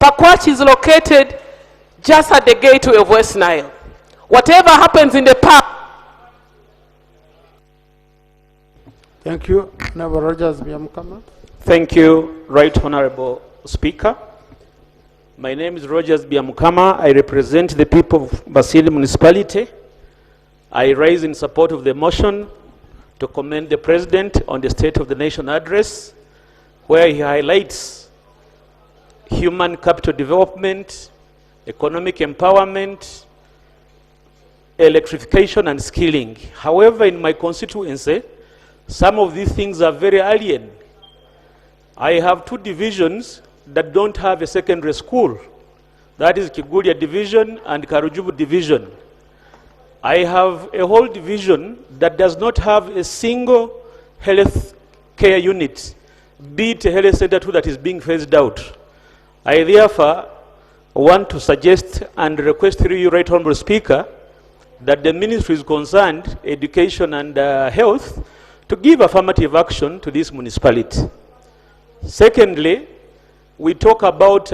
Pakwach is located just at the gateway of West Nile. Whatever happens in the park. Thank you. Honorable Rogers Biamukama. Thank you, Right Honorable Speaker. My name is Rogers Biamukama. I represent the people of Basili Municipality. I rise in support of the motion to commend the President on the State of the Nation address, where he highlights human capital development, economic empowerment, electrification and skilling. However, in my constituency, some of these things are very alien. I have 2 divisions that don't have a secondary school. That is Kigulia Division and Karujubu Division. I have a whole division that does not have a single health care unit, be it a health center too that is being phased out. I therefore want to suggest and request through you, Right Honorable Speaker, that the ministry is concerned, education and health, to give affirmative action to this municipality. Secondly, we talk about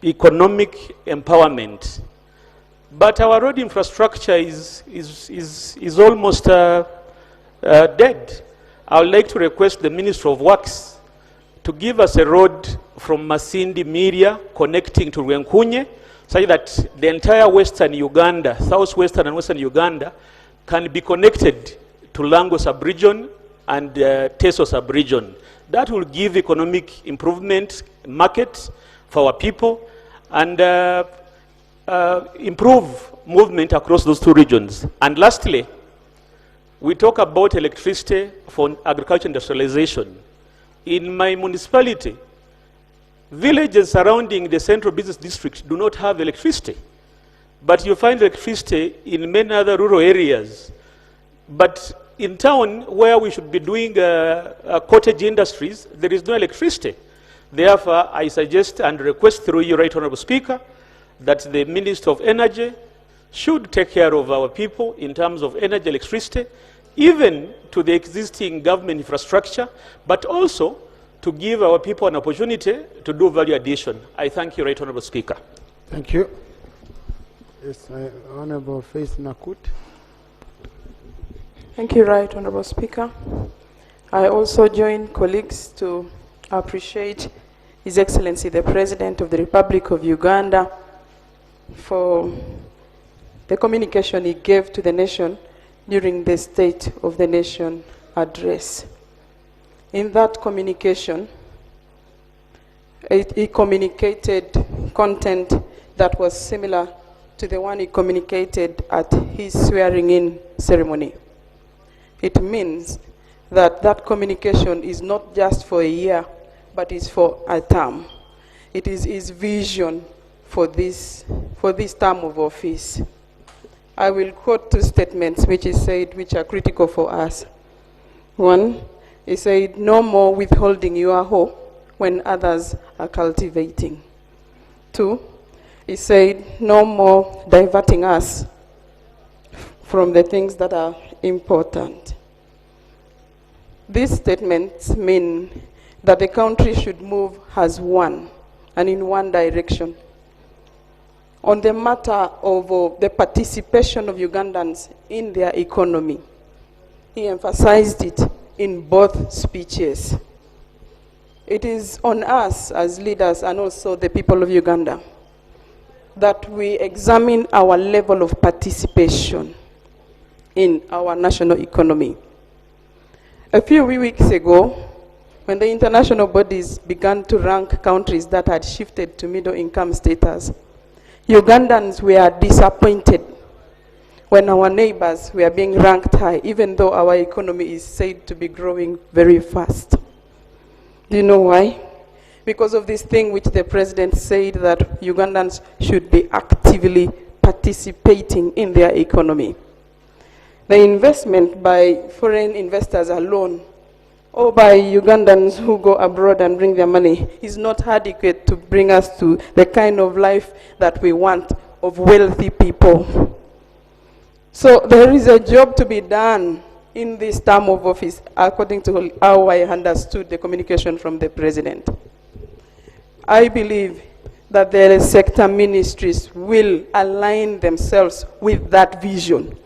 economic empowerment. But our road infrastructure is almost dead. I would like to request the Minister of Works to give us a road from Masindi, Miria, connecting to Rwenkunye, such that the entire western Uganda, southwestern and western Uganda, can be connected to Lango sub-region and Teso sub-region. That will give economic improvement, market for our people, and improve movement across those 2 regions. And lastly, we talk about electricity for agriculture industrialization. In my municipality, villages surrounding the central business district do not have electricity. But you find electricity in many other rural areas. But in town, where we should be doing cottage industries, there is no electricity. Therefore, I suggest and request through you, Right Honorable Speaker, that the Minister of Energy should take care of our people in terms of energy, electricity, even to the existing government infrastructure, but also to give our people an opportunity to do value addition. I thank you, Right Honorable Speaker. Thank you. Yes, Honorable Faith Nakut. Thank you, Right Honorable Speaker. I also join colleagues to appreciate His Excellency the President of the Republic of Uganda for the communication he gave to the nation during the State of the Nation address. In that communication, he communicated content that was similar to the one he communicated at his swearing-in ceremony. It means that that communication is not just for a year, but is for a term. It is his vision for this term of office. I will quote two statements which are critical for us. One, he said, no more withholding your hope when others are cultivating. Two, he said, no more diverting us from the things that are important. These statements mean that the country should move as one and in one direction. On the matter of the participation of Ugandans in their economy, he emphasized it in both speeches. It is on us as leaders and also the people of Uganda that we examine our level of participation in our national economy. A few weeks ago, when the international bodies began to rank countries that had shifted to middle income status, Ugandans were disappointed when our neighbors were being ranked high, even though our economy is said to be growing very fast. Do you know why? Because of this thing which the president said that Ugandans should be actively participating in their economy. The investment by foreign investors alone, or by Ugandans who go abroad and bring their money, is not adequate to bring us to the kind of life that we want of wealthy people. So there is a job to be done in this term of office, according to how I understood the communication from the president. I believe that the sector ministries will align themselves with that vision.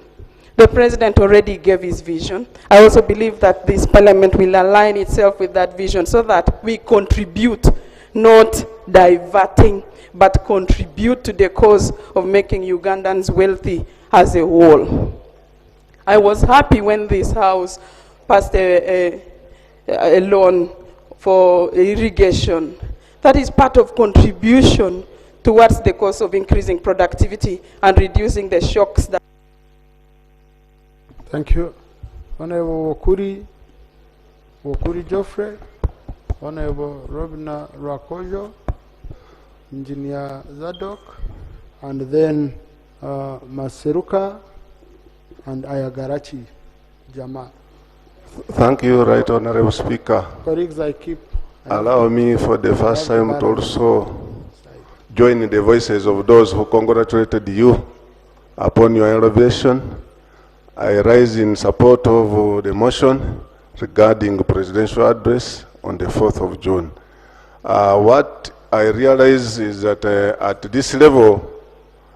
The president already gave his vision. I also believe that this parliament will align itself with that vision so that we contribute, not diverting, but contribute to the cause of making Ugandans wealthy as a whole. I was happy when this House passed a loan for irrigation. That is part of contribution towards the cause of increasing productivity and reducing the shocks that. Thank you. Honorable Wokuri Geoffrey, Honorable Robina Rakojo, Engineer Zadok, and then Maseruka and Ayagarachi Jamal. Thank you, Right Honorable Speaker. Colleagues, Allow me for the first time to also join in the voices of those who congratulated you upon your elevation. I rise in support of the motion regarding presidential address on the 4th of June. What I realize is that at this level,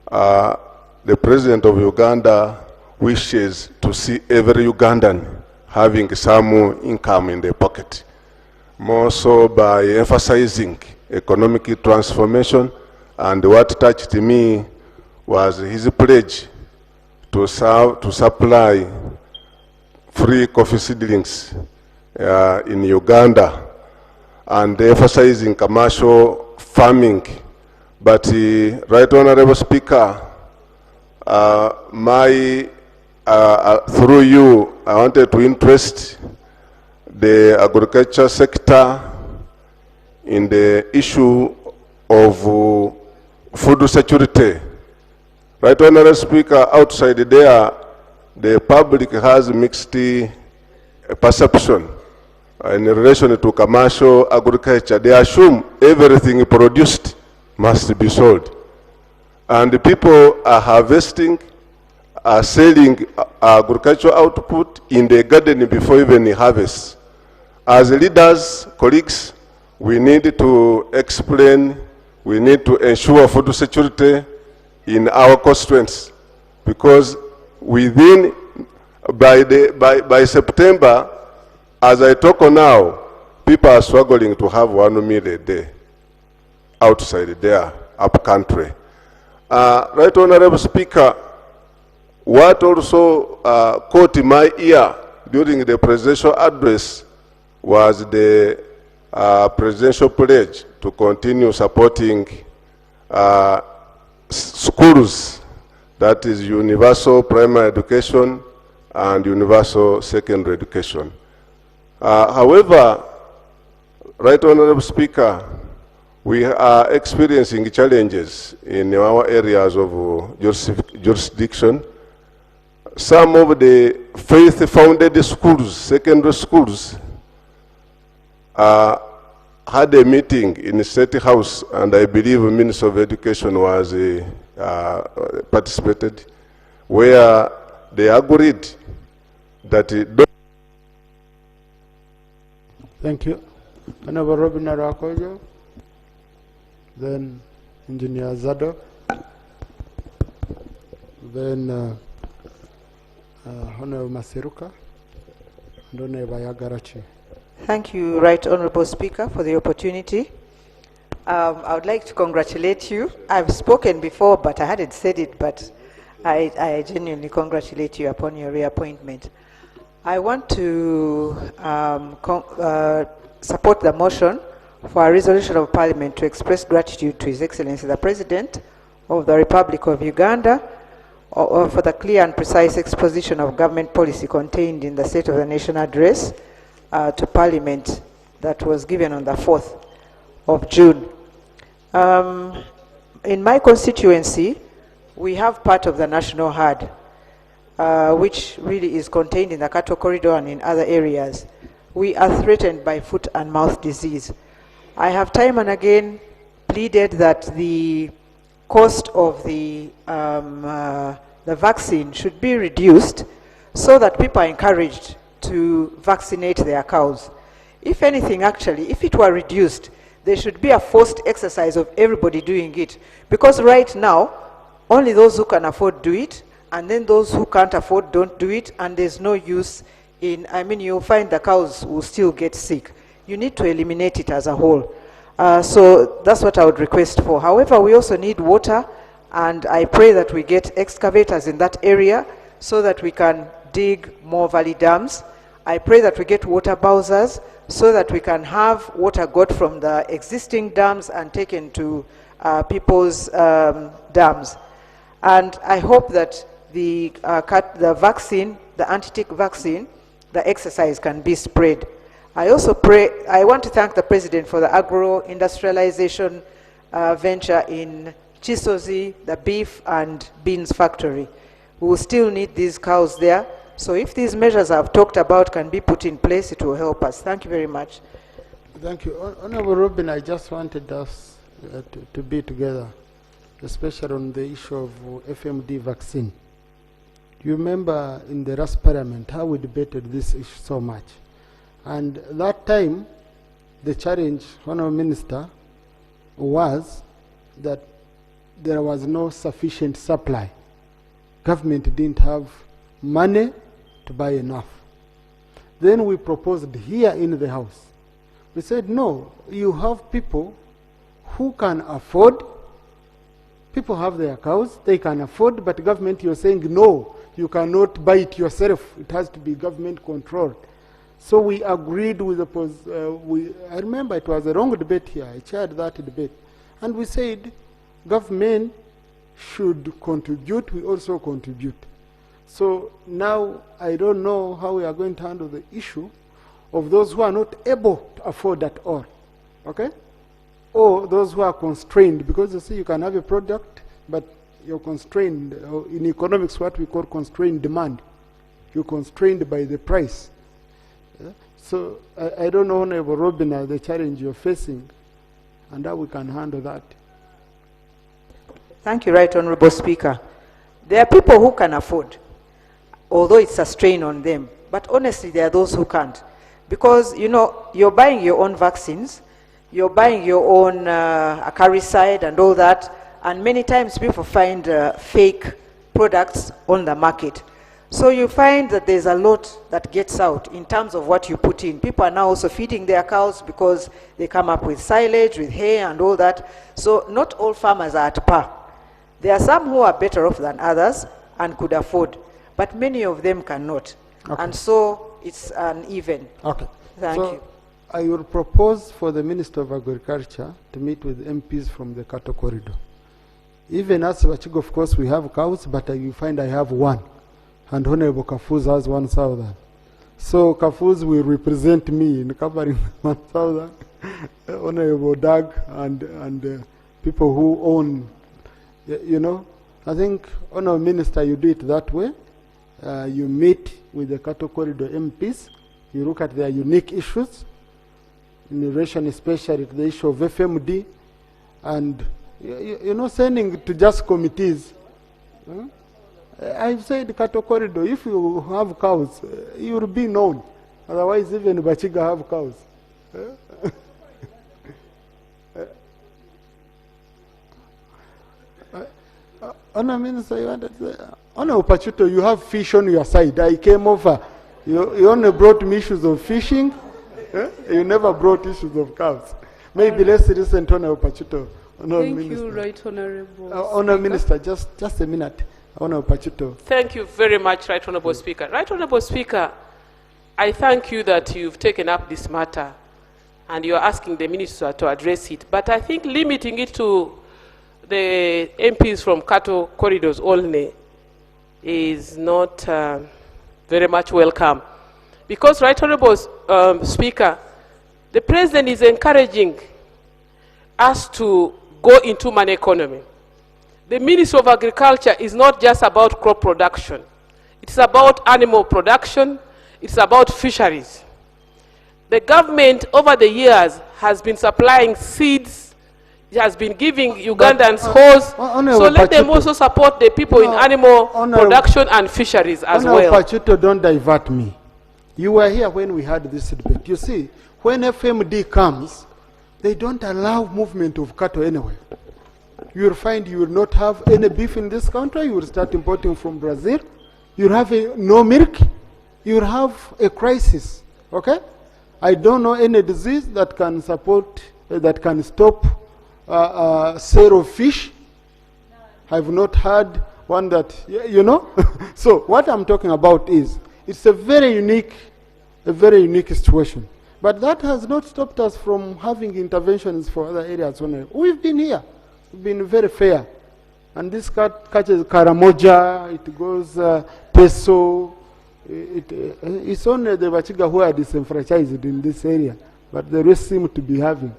the President of Uganda wishes to see every Ugandan having some income in their pocket, more so by emphasizing economic transformation. And what touched me was his pledge to supply free coffee seedlings in Uganda, and emphasizing commercial farming. But Right Honorable Speaker, through you, I wanted to interest the agriculture sector in the issue of food security. Right Honorable Speaker, outside there, the public has mixed perception in relation to commercial agriculture. They assume everything produced must be sold. And the people are harvesting, are selling agricultural output in the garden before even harvest. As leaders, colleagues, we need to explain, we need to ensure food security in our constituents, because by September, as I talk now, people are struggling to have 1 meal a day outside there, up country. Right Honorable Speaker, what also caught my ear during the presidential address was the presidential pledge to continue supporting schools, that is universal primary education and universal secondary education. However, Right Honorable Speaker, we are experiencing challenges in our areas of jurisdiction. Some of the faith-founded schools, secondary schools, had a meeting in the State House, and I believe the Minister of Education was participated, where they agreed that Thank you. Honorable Robin Arakojo, then Engineer Zado, then Honorable Maseruka, and Honorable Yagarachi. Thank you, Right Honorable Speaker, for the opportunity. I would like to congratulate you. I've spoken before, but I hadn't said it, but I genuinely congratulate you upon your reappointment. I want to support the motion for a resolution of Parliament to express gratitude to His Excellency the President of the Republic of Uganda for the clear and precise exposition of government policy contained in the State of the Nation address to Parliament that was given on the 4th of June. In my constituency, we have part of the National Herd, which really is contained in the cattle corridor and in other areas. We are threatened by foot and mouth disease. I have time and again pleaded that the cost of the vaccine should be reduced so that people are encouraged to vaccinate their cows. If anything, actually, if it were reduced, there should be a forced exercise of everybody doing it. Because right now, only those who can afford do it, and then those who can't afford don't do it, and there's no use in, you'll find the cows will still get sick. You need to eliminate it as a whole. So that's what I would request for. However, we also need water, and I pray that we get excavators in that area so that we can dig more valley dams. I pray that we get water bowsers so that we can have water got from the existing dams and taken to people's dams. And I hope that the vaccine, the anti-tick vaccine, the exercise can be spread. I also I want to thank the President for the agro-industrialization venture in Chisozi, the beef and beans factory. We will still need these cows there. So if these measures I've talked about can be put in place, it will help us. Thank you very much. Thank you. Honorable Robin, I just wanted us to be together, especially on the issue of FMD vaccine. Do you remember in the last parliament how we debated this issue so much? And that time, the challenge, Honorable Minister, was that there was no sufficient supply. Government didn't have money to buy enough. Then we proposed here in the House. We said, no, you have people who can afford. People have their cows, they can afford, but government, you're saying, no, you cannot buy it yourself. It has to be government controlled. So we agreed with the, I remember it was a long debate here. I chaired that debate. And we said, government should contribute, we also contribute. So now I don't know how we are going to handle the issue of those who are not able to afford at all, okay? Or those who are constrained, because you see you can have a product, but you're constrained, in economics what we call constrained demand. You're constrained by the price. Yeah? So I don't know, Honorable Robin, the challenge you're facing, and how we can handle that. Thank you, Right Honorable Speaker. There are people who can afford, although it's a strain on them. But honestly, there are those who can't. Because, you know, you're buying your own vaccines, you're buying your own acaricide and all that, and many times people find fake products on the market. So you find that there's a lot that gets out in terms of what you put in. People are now also feeding their cows because they come up with silage, with hay and all that. So not all farmers are at par. There are some who are better off than others and could afford, but many of them cannot. Okay. And so it's uneven. Okay. Thank you. I will propose for the Minister of Agriculture to meet with MPs from the cattle corridor. Even as Wachig, of course, we have cows, but you find I have one. And Honorable Kafuza has 1,000. So Kafuz will represent me in covering 1,000. Honorable Doug and people who own, you know. I think, Honorable Minister, you do it that way. You meet with the Cattle Corridor MPs. You look at their unique issues, in relation especially to the issue of FMD, and you know, sending to just committees. I've said Cattle Corridor, if you have cows, you will be known. Otherwise, even Bachiga have cows. Honourable Minister, you wanted to say, Honourable Pachuto, you have fish on your side. I came over. You only brought me issues of fishing. You never brought issues of cows. Maybe let's listen to Honourable Pachuto. Thank you, Right Honourable Honourable Minister, just a minute. Honourable Pachuto. Thank you very much, Right Honourable Speaker. Right Honourable Speaker, I thank you that you've taken up this matter and you're asking the Minister to address it. But I think limiting it to the MPs from cattle corridors only is not very much welcome. Because, Right Honourable Speaker, the President is encouraging us to go into money economy. The Ministry of Agriculture is not just about crop production. It's about animal production. It's about fisheries. The government over the years has been supplying seeds. It has been giving Ugandans hose. So let them also support the people in animal production and fisheries as well. Pachuto, don't divert me. You were here when we had this debate. You see, when FMD comes, they don't allow movement of cattle anywhere. You will find you will not have any beef in this country. You will start importing from Brazil. You will have no milk. You will have a crisis. Okay? I don't know any disease that can support, that can stop sale of fish. I've not had one that, you know. So what I'm talking about is, it's a very unique situation. But that has not stopped us from having interventions for other areas. We've been here. We've been very fair. And this catches Karamoja, it goes Teso. It's only the Bachiga who are disenfranchised in this area. But the rest seem to be having.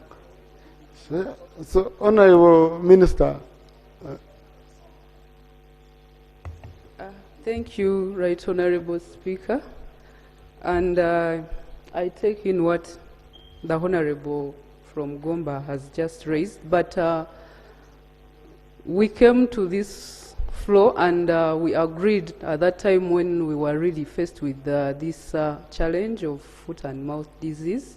So Honourable Minister. Thank you, Right Honourable Speaker. And I take in what the Honourable from Gomba has just raised. But we came to this floor and we agreed at that time when we were really faced with this challenge of foot and mouth disease.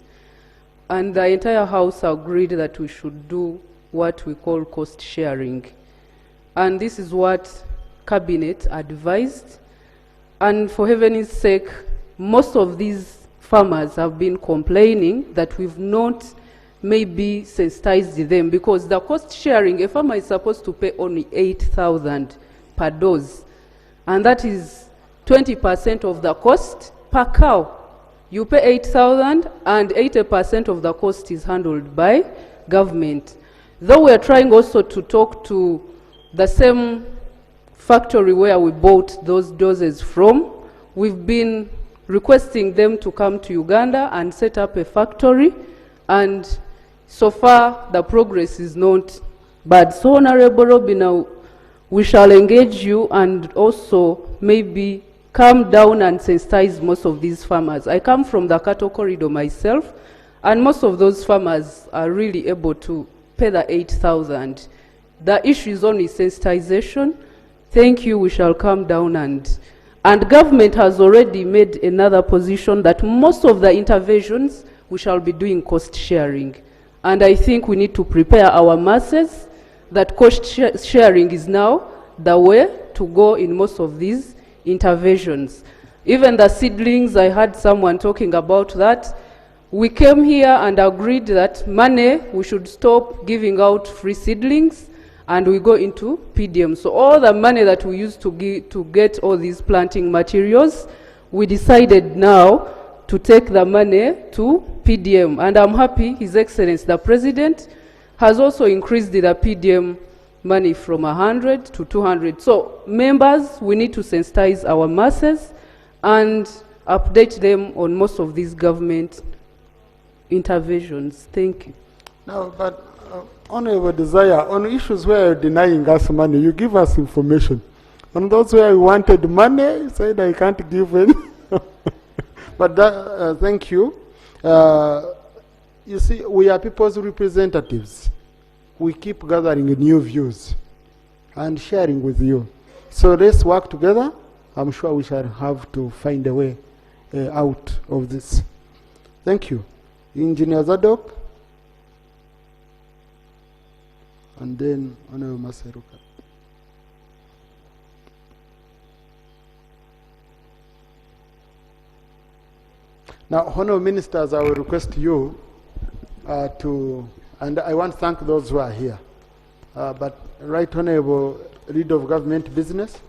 And the entire House agreed that we should do what we call cost sharing. And this is what Cabinet advised. And for heaven's sake, most of these farmers have been complaining that we've not maybe sensitized them, because the cost sharing, a farmer is supposed to pay only 8,000 per dose. And that is 20% of the cost per cow. You pay 8,000 and 80% of the cost is handled by government. Though we are trying also to talk to the same factory where we bought those doses from, we've been requesting them to come to Uganda and set up a factory, and so far the progress is not bad. So Honourable Robina, we shall engage you and also maybe come down and sensitize most of these farmers. I come from the cattle corridor myself, and most of those farmers are really able to pay the 8,000. The issue is only sensitization. Thank you, we shall come down and government has already made another position that most of the interventions we shall be doing cost sharing. And I think we need to prepare our masses that cost sharing is now the way to go in most of these interventions. Even the seedlings, I heard someone talking about that. We came here and agreed that money, we should stop giving out free seedlings and we go into PDM. So all the money that we used to get all these planting materials, we decided now to take the money to PDM. And I'm happy His Excellency the President has also increased the PDM money from 100 to 200. So members, we need to sensitize our masses, and update them on most of these government interventions. Thank you. No, but Honorable Desire, on issues where you're denying us money, you give us information. On those where you wanted money, you said I can't give any. But that, thank you. You see, we are people's representatives. We keep gathering new views and sharing with you. So let's work together. I'm sure we shall have to find a way out of this. Thank you. Engineer Zadok. And then Honorable Maseruka. Now, Honorable Ministers, I will request you and I want to thank those who are here. But Right Honorable Leader of Government Business,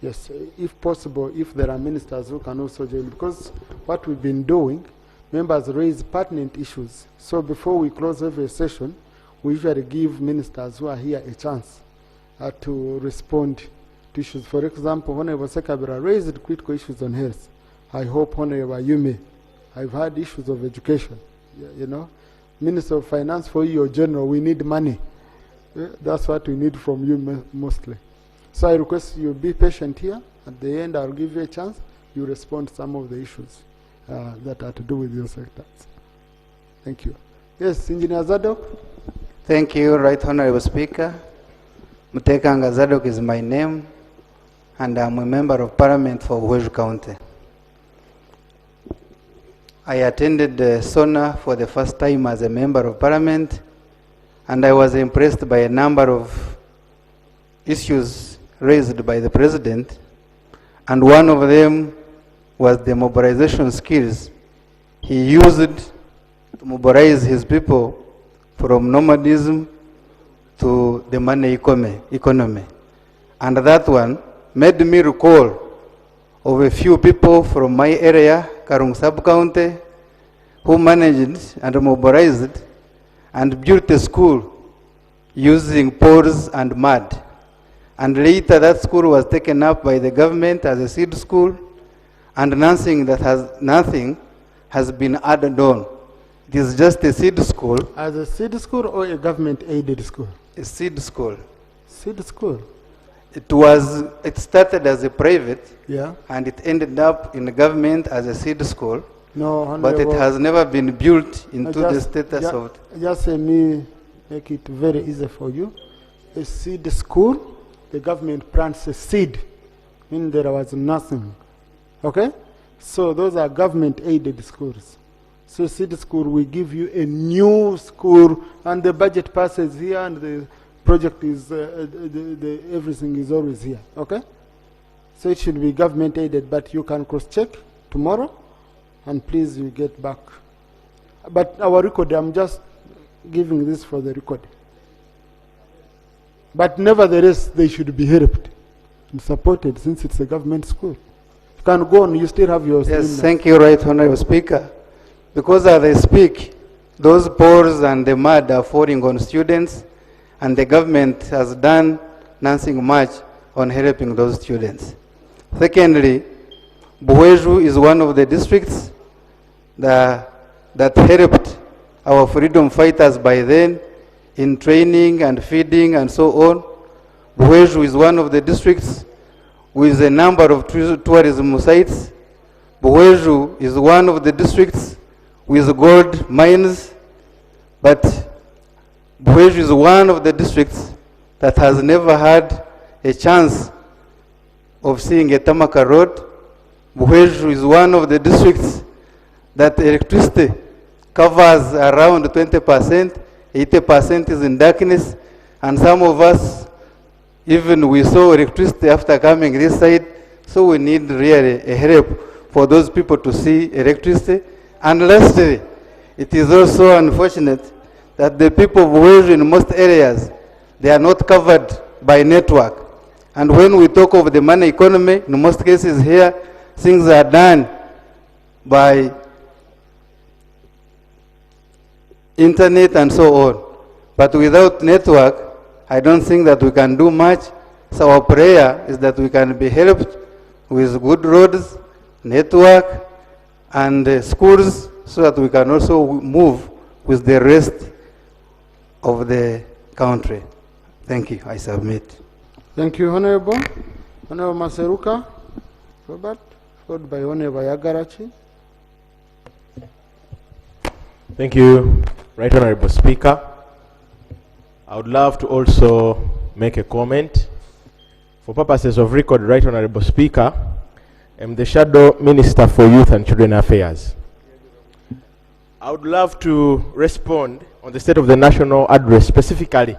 yes, if possible, if there are ministers who can also join, because what we've been doing, members raise pertinent issues. So before we close every session, we usually give ministers who are here a chance to respond to issues. For example, Honorable Sekabira raised critical issues on health. I hope Honorable Yume, I've had issues of education. You know, Minister of Finance, for your general, we need money. That's what we need from you mostly. So I request you be patient here. At the end, I'll give you a chance. You respond to some of the issues that are to do with your sectors. Thank you. Yes, Engineer Zadok. Thank you, Right Honorable Speaker. Mutekanga Zadok is my name, and I'm a member of Parliament for Buhweju County. I attended SONA for the first time as a member of Parliament, and I was impressed by a number of issues raised by the President, and one of them was the mobilization skills he used to mobilize his people from nomadism to the money economy. And that one made me recall of a few people from my area, Karung Sub-County, who managed and mobilized and built a school using poles and mud. And later that school was taken up by the government as a seed school, and nothing has been added on. It is just a seed school. As a seed school or a government-aided school? A seed school. Seed school. It started as a private, yeah, and it ended up in the government as a seed school. No, but it has never been built into the status of. Just let me make it very easy for you. A seed school, the government plants a seed, meaning there was nothing. Okay? So those are government-aided schools. So seed school, we give you a new school, and the budget passes here, and the project is, everything is always here. Okay? So it should be government-aided, but you can cross-check tomorrow, and please you get back. But our record, I'm just giving this for the record. But nevertheless, they should be helped and supported since it's a government school. You can go on, you still have your... Yes, thank you, Right Honorable Speaker. Because as I speak, those poles and the mud are falling on students, and the government has done nothing much on helping those students. Secondly, Buhweju is one of the districts that helped our freedom fighters by then in training and feeding and so on. Buhweju is one of the districts with a number of tourism sites. Buhweju is one of the districts with gold mines, but Buhweju is one of the districts that has never had a chance of seeing a Tamaka road. Buhweju is one of the districts that electricity covers around 20%, 80% is in darkness, and some of us, even we saw electricity after coming this side, so we need really a help for those people to see electricity. And lastly, it is also unfortunate that the people of Buhweju in most areas, they are not covered by network. And when we talk of the money economy, in most cases here, things are done by internet and so on. But without network, I don't think that we can do much. So our prayer is that we can be helped with good roads, network, and schools, so that we can also move with the rest of the country. Thank you. I submit. Thank you, Honorable. Honorable Maseruka Robert, followed by Honorable Yagarachi. Thank you, Right Honorable Speaker. I would love to also make a comment. For purposes of record, Right Honorable Speaker, I'm the Shadow Minister for Youth and Children Affairs. I would love to respond on the State of the National Address, specifically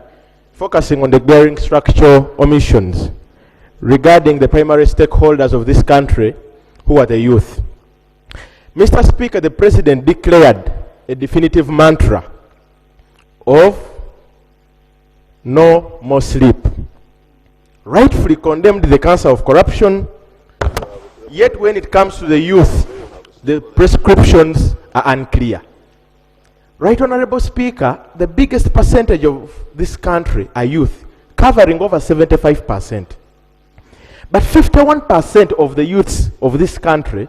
focusing on the glaring structural omissions regarding the primary stakeholders of this country, who are the youth. Mr. Speaker, the President declared a definitive mantra of no more sleep. Rightfully condemned the cancer of corruption, yet when it comes to the youth, the prescriptions are unclear. Right Honorable Speaker, the biggest percentage of this country are youth, covering over 75%. But 51% of the youths of this country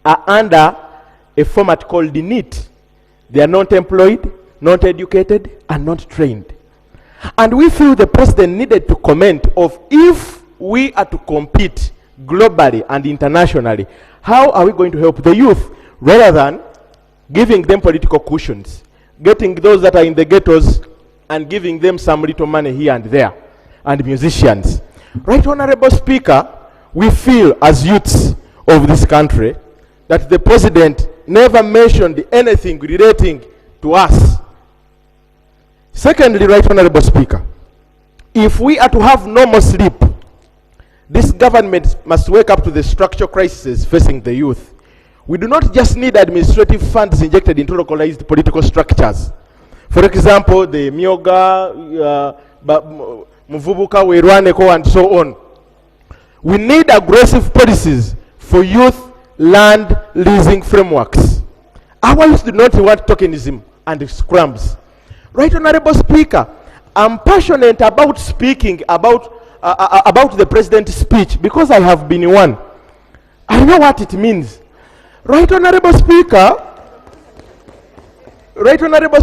are under a format called the NEET. They are not employed, not educated, and not trained. And we feel the President needed to comment of, if we are to compete globally and internationally, how are we going to help the youth, rather than giving them political cushions, getting those that are in the ghettos and giving them some little money here and there, and musicians. Right Honorable Speaker, we feel as youths of this country that the President never mentioned anything relating to us. Secondly, Right Honorable Speaker, if we are to have no more sleep, this government must wake up to the structural crises facing the youth. We do not just need administrative funds injected into localized political structures. For example, the Myoga, Muvubuka, Werwaneko, and so on. We need aggressive policies for youth land leasing frameworks. Our youth do not want tokenism and scrums. Right Honorable Speaker, I'm passionate about speaking about the President's speech because I have been one. I know what it means. Right Honorable Speaker, Right Honorable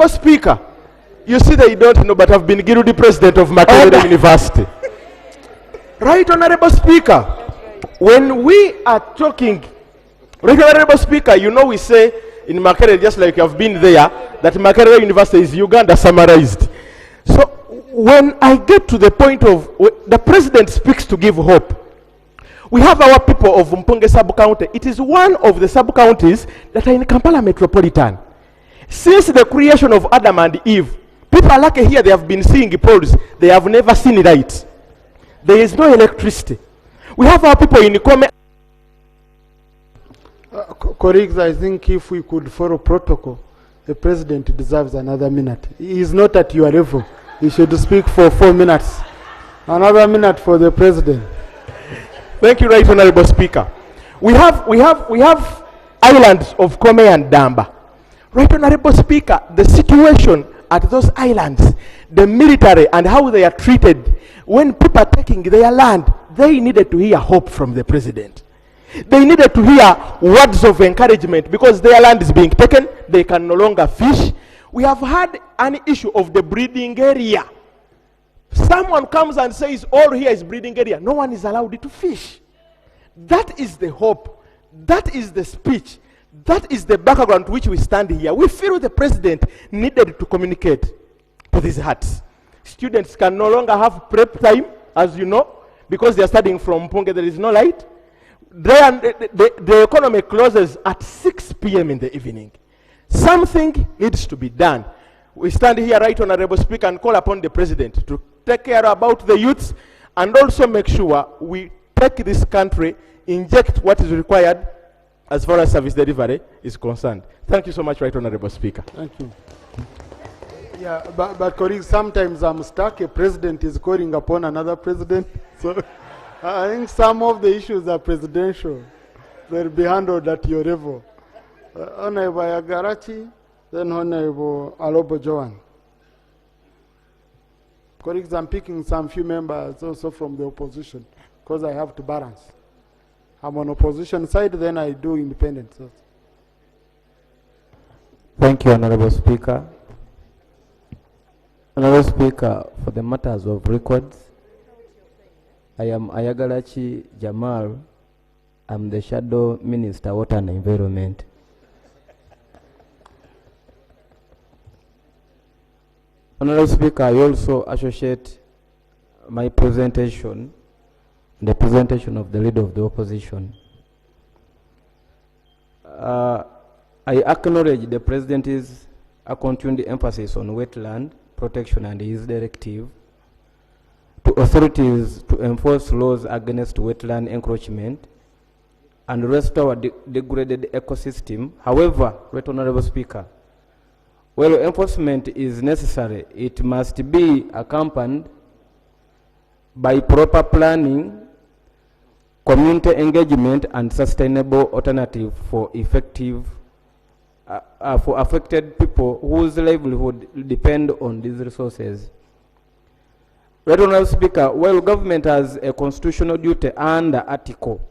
Speaker, you see that you don't know, but I've been Girudi President of Makerere University. Right Honorable Speaker, when we are talking, Right Honorable Speaker, you know we say in Makerere, just like I've been there, that Makerere University is Uganda summarized. So when I get to the point of, the President speaks to give hope. We have our people of Mpunge sub-county. It is one of the sub-counties that are in Kampala Metropolitan. Since the creation of Adam and Eve, people are lucky here, they have been seeing poles. They have never seen light. There is no electricity. We have our people in Ikome. Colleagues, I think if we could follow protocol, the President deserves another minute. He is not at your level. He should speak for 4 minutes. Another minute for the President. Thank you, Right Honorable Speaker. We have islands of Kome and Damba. Right Honorable Speaker, the situation at those islands, the military and how they are treated, when people are taking their land, they needed to hear hope from the President. They needed to hear words of encouragement because their land is being taken, they can no longer fish. We have had an issue of the breeding area. Someone comes and says, all here is breeding area. No one is allowed to fish. That is the hope. That is the speech. That is the background to which we stand here. We feel the President needed to communicate to these hearts. Students can no longer have prep time, as you know, because they are studying from Mpunge, there is no light. The economy closes at 6 p.m. in the evening. Something needs to be done. We stand here, Right Honorable Speaker, and call upon the President to take care about the youths and also make sure we take this country, inject what is required as far as service delivery is concerned. Thank you so much, Right Honorable Speaker. Thank you. Yeah, but colleagues, sometimes I'm stuck. A president is calling upon another president. So I think some of the issues are presidential. They'll be handled at your level. Honorable Yagarachi, then Honorable Alobo Joan. Colleagues, I'm picking some few members also from the opposition because I have to balance. I'm on opposition side, then I do independent. So. Thank you, Honorable Speaker. Honorable Speaker, for the matters of records, I am Ayagalachi Jamal. I'm the Shadow Minister, Water and Environment. Honorable Speaker, I also associate my presentation, the presentation of the leader of the opposition. I acknowledge the President's continued emphasis on wetland protection and his directive to authorities to enforce laws against wetland encroachment and restore degraded ecosystem. However, Right Honorable Speaker, while enforcement is necessary, it must be accompanied by proper planning, community engagement, and sustainable alternative for for affected people whose livelihood depend on these resources. Right Honorable Speaker, while government has a constitutional duty under Article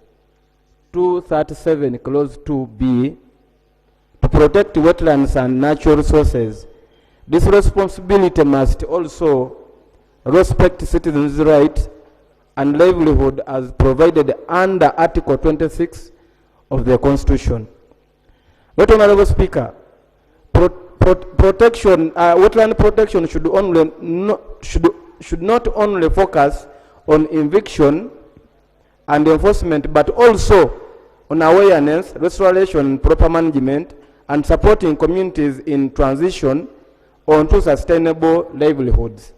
237, Clause 2B, to protect wetlands and natural resources, this responsibility must also respect citizens' rights and livelihood as provided under Article 26 of the Constitution. Right Honorable Speaker, wetland protection should not only focus on eviction and enforcement, but also on awareness, restoration, proper management, and supporting communities in transition onto sustainable livelihoods.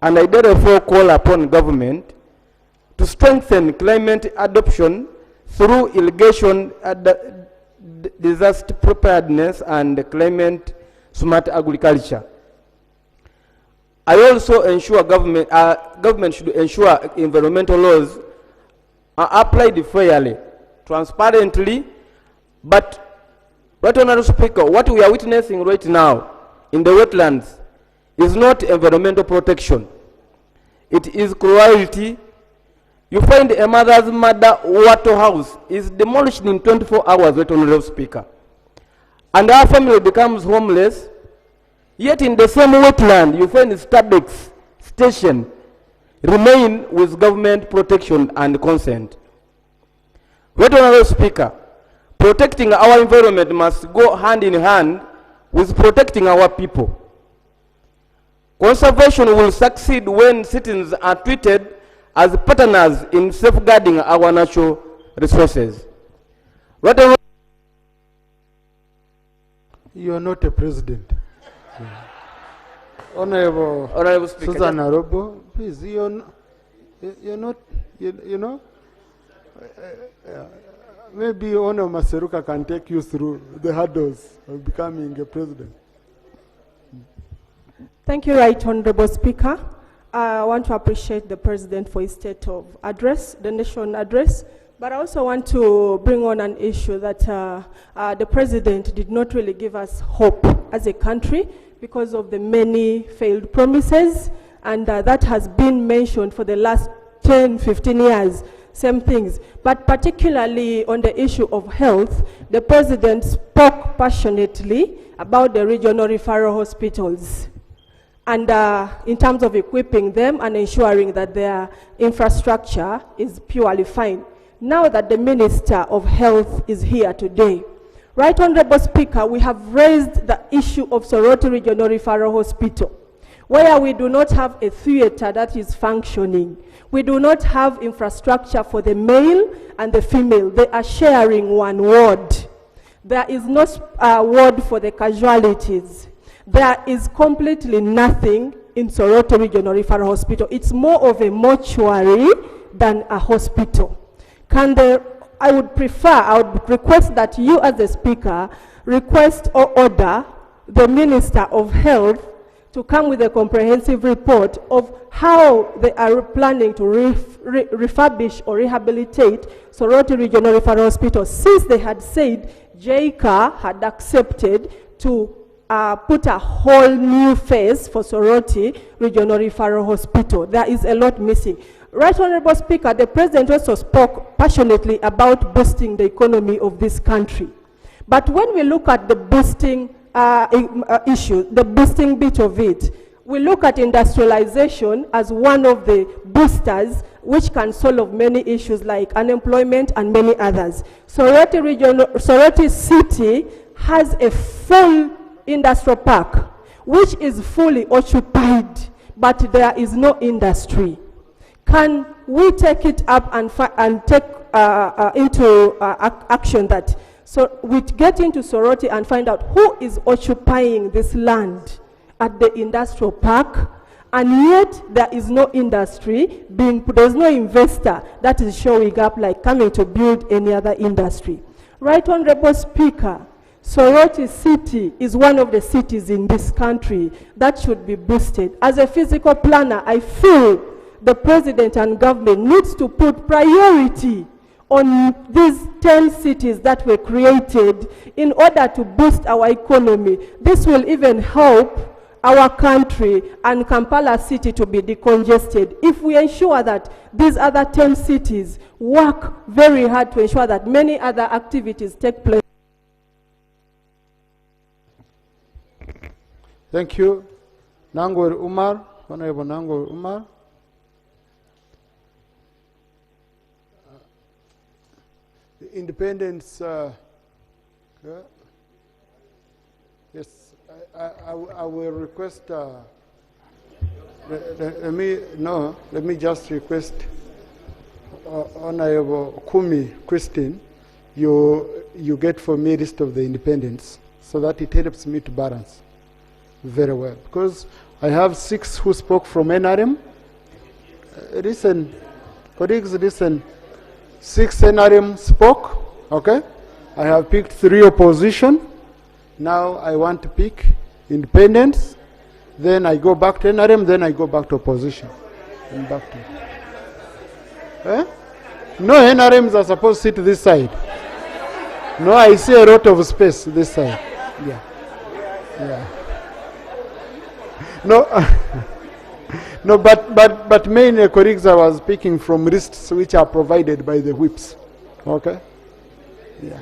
And I therefore call upon government to strengthen climate adoption through irrigation, disaster preparedness, and climate smart agriculture. I also ensure government should ensure environmental laws are applied fairly, transparently, but Right Honorable Speaker, what we are witnessing right now in the wetlands is not environmental protection. It is cruelty. You find a mother's mother water house is demolished in 24 hours, Right Honorable Speaker. And our family becomes homeless. Yet in the same wetland, you find Starbucks station remain with government protection and consent. Right Honorable Speaker, protecting our environment must go hand in hand with protecting our people. Conservation will succeed when citizens are treated as partners in safeguarding our natural resources. Right. You are not a president. Honorable Speaker, Susan Arobo, please, you're not, you know, maybe Honor Maseruka can take you through the hurdles of becoming a president. Thank you, Right Honorable Speaker. I want to appreciate the President for his state of address, the nation address, but I also want to bring on an issue that the President did not really give us hope as a country because of the many failed promises, and that has been mentioned for the last 10, 15 years, same things. But particularly on the issue of health, the President spoke passionately about the regional referral hospitals, and in terms of equipping them and ensuring that their infrastructure is purely fine. Now that the Minister of Health is here today, Right Honorable Speaker, we have raised the issue of Soroti Regional Referral Hospital, where we do not have a theater that is functioning. We do not have infrastructure for the male and the female. They are sharing one ward. There is no ward for the casualties. There is completely nothing in Soroti Regional Referral Hospital. It's more of a mortuary than a hospital. I would request that you as the Speaker request or order the Minister of Health to come with a comprehensive report of how they are planning to refurbish or rehabilitate Soroti Regional Referral Hospital, since they had said JICA had accepted to put a whole new face for Soroti Regional Referral Hospital. There is a lot missing. Right Honorable Speaker, the President also spoke passionately about boosting the economy of this country. But when we look at the boosting issue, the boosting bit of it, we look at industrialization as one of the boosters which can solve many issues like unemployment and many others. Soroti City has a full industrial park which is fully occupied, but there is no industry. Can we take it up and take into action that, so we get into Soroti and find out who is occupying this land at the industrial park, and yet there is no industry there's no investor that is showing up like coming to build any other industry. Right Honorable Speaker, Soroti City is one of the cities in this country that should be boosted. As a physical planner, I feel the President and government needs to put priority on these 10 cities that were created in order to boost our economy. This will even help our country and Kampala City to be decongested if we ensure that these other 10 cities work very hard to ensure that many other activities take place. Thank you. Nangor Umar, Honorable Nangor Umar. The independence, yes, I will request, let me just request Honorable Kumi Christine, you get for me list of the independents so that it helps me to balance very well. Because I have 6 who spoke from NRM. Listen, colleagues, listen. 6 NRM spoke, okay? I have picked 3 opposition. Now I want to pick independents. Then I go back to NRM, then I go back to opposition. And back to... Eh? No, NRMs are supposed to sit this side. No, I see a lot of space this side. Yeah. Yeah. No, no, but mainly, colleagues, I was speaking from lists which are provided by the whips. Okay? Yeah.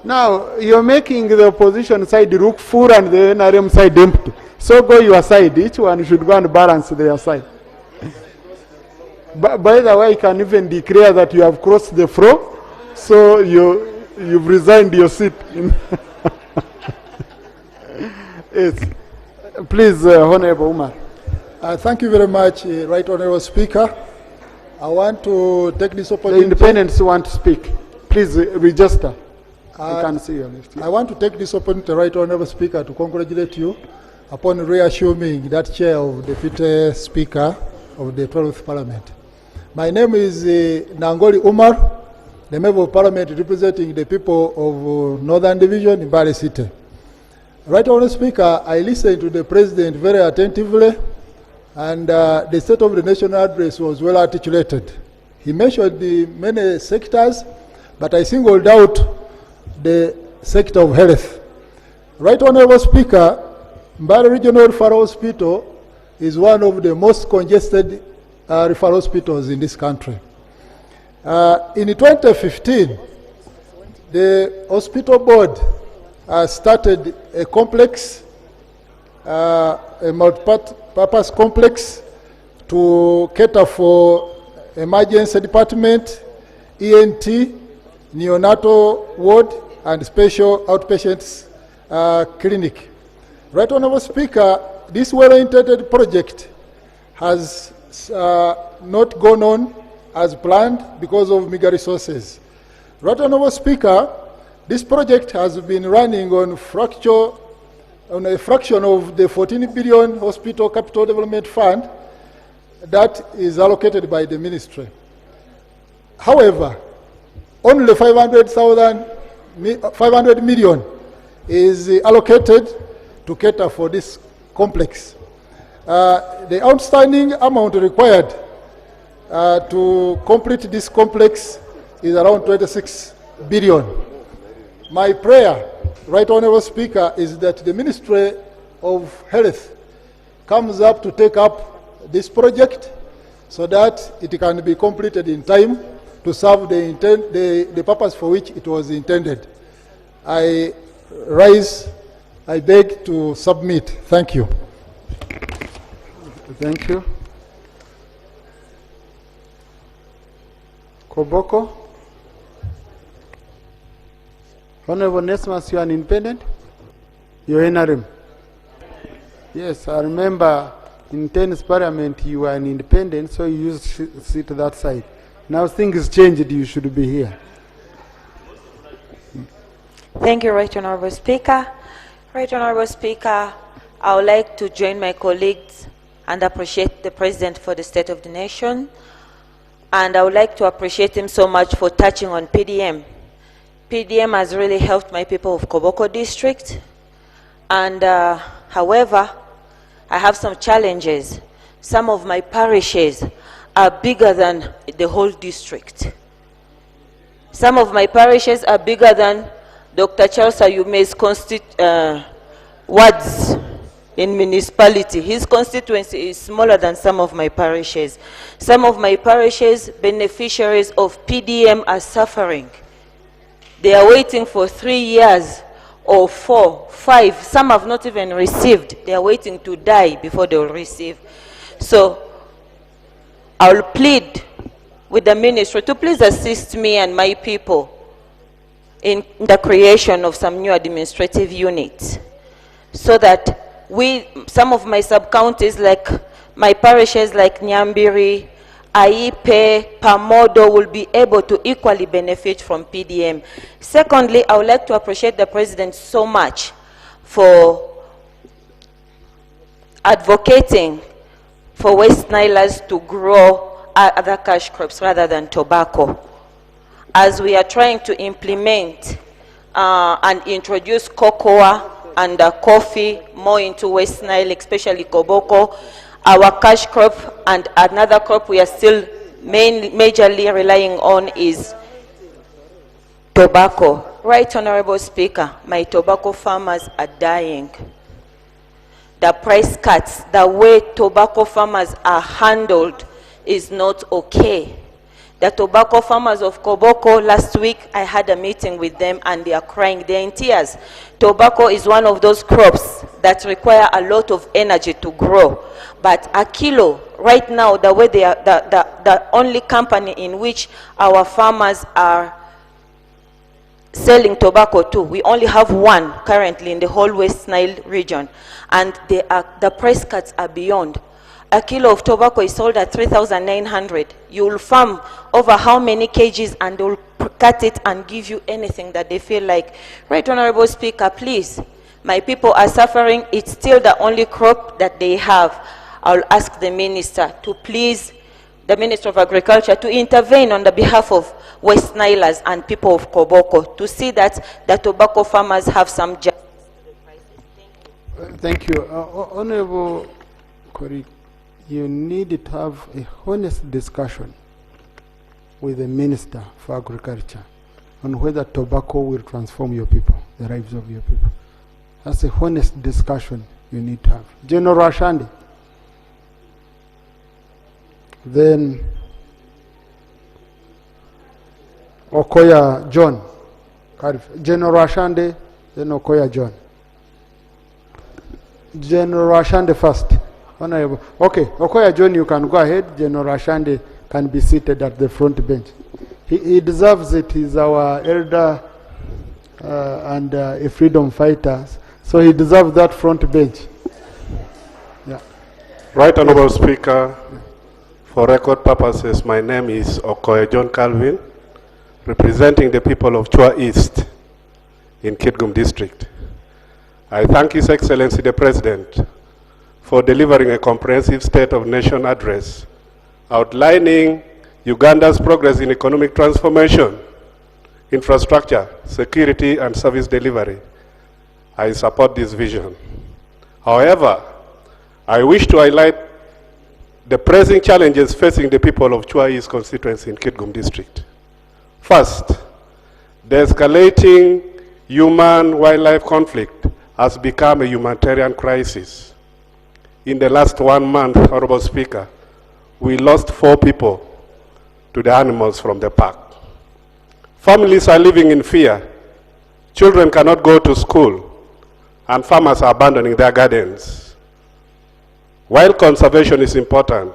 Now, you're making the opposition side look full and the NRM side empty. So go your side. Each one should go and balance their side. By the way, you can even declare that you have crossed the floor, so you've resigned your seat. Yes. Please, Honorable Umar. Thank you very much, Right Honorable Speaker. I want to take this opportunity. The independents want to speak. Please register. I can see your list. I want to take this opportunity, Right Honorable Speaker, to congratulate you upon reassuming that chair of Deputy Speaker of the 12th Parliament. My name is Nangoli Umar, the Member of Parliament representing the people of Northern Division in Mbale City. Right Honorable Speaker, I listened to the President very attentively, and the State of the Nation address was well articulated. He mentioned the many sectors, but I singled out the sector of health. Right Honorable Speaker, Mbale Regional Referral Hospital is one of the most congested referral hospitals in this country. In 2015, the hospital board started a complex, a multi-purpose complex to cater for emergency department, ENT, neonatal ward, and special outpatients clinic. Right Honorable Speaker, this well-intended project has not gone on as planned because of meager resources. Right Honorable Speaker, this project has been running on a fraction of the 14 billion Hospital Capital Development Fund that is allocated by the ministry. However, only 500 million is allocated to cater for this complex. The outstanding amount required to complete this complex is around 26 billion. My prayer, Right Honorable Speaker, is that the Ministry of Health comes up to take up this project so that it can be completed in time to serve the purpose for which it was intended. I beg to submit. Thank you. Thank you. Koboko? Honorable Nesmas, you are an independent? You're NRM? Yes, I remember in tennis parliament you were an independent, so you used to sit that side. Now things changed, you should be here. Thank you, Right Honorable Speaker. Right Honorable Speaker, I would like to join my colleagues and appreciate the President for the State of the Nation. And I would like to appreciate him so much for touching on PDM. PDM has really helped my people of Koboko district. And however, I have some challenges. Some of my parishes are bigger than the whole district. Some of my parishes are bigger than Dr. Charles Ayume's wards in municipality. His constituency is smaller than some of my parishes. Some of my parishes, beneficiaries of PDM, are suffering. They are waiting for 3 years or 4, 5. Some have not even received. They are waiting to die before they will receive. So I will plead with the ministry to please assist me and my people in the creation of some new administrative units, so that some of my sub-counties, like my parishes like Nyambiri, Aipe, Pamodo, will be able to equally benefit from PDM. Secondly, I would like to appreciate the President so much for advocating for West Nilers to grow other cash crops rather than tobacco. As we are trying to implement and introduce cocoa and coffee more into West Nile, especially Koboko, our cash crop and another crop we are still majorly relying on is tobacco. Right, Honorable Speaker, my tobacco farmers are dying. The price cuts, the way tobacco farmers are handled is not okay. The tobacco farmers of Koboko, last week I had a meeting with them and they are crying, they're in tears. Tobacco is one of those crops that require a lot of energy to grow. But Akilo, right now, the way they are, the only company in which our farmers are selling tobacco to, we only have one currently in the whole West Nile region. And the price cuts are beyond. A kilo of tobacco is sold at 3,900. You will farm over how many kgs and they will cut it and give you anything that they feel like. Right, Honorable Speaker, please. My people are suffering. It's still the only crop that they have. I'll ask the Minister to please, the Minister of Agriculture, to intervene on the behalf of West Nilers and people of Koboko to see that the tobacco farmers have some justice. Thank you. Honorable Korik, you need to have a honest discussion with the Minister for Agriculture on whether tobacco will transform your people, the lives of your people. That's a honest discussion you need to have. General Rashandi. Then Okoya John. General Rashandi, then Okoya John. General Rashandi first. Honorable. Okay, Okoya John, you can go ahead. General Rashandi can be seated at the front bench. He deserves it. He's our elder and a freedom fighter. So he deserves that front bench. Yeah. Right, Honorable Speaker. For record purposes, my name is Okoya John Calvin, representing the people of Chua East in Kitgum District. I thank His Excellency the President for delivering a comprehensive State of Nation address outlining Uganda's progress in economic transformation, infrastructure, security, and service delivery. I support this vision. However, I wish to highlight the pressing challenges facing the people of Chua East constituency in Kitgum District. First, the escalating human-wildlife conflict has become a humanitarian crisis. In the last 1 month, Honorable Speaker, we lost 4 people to the animals from the park. Families are living in fear. Children cannot go to school, and farmers are abandoning their gardens. While conservation is important,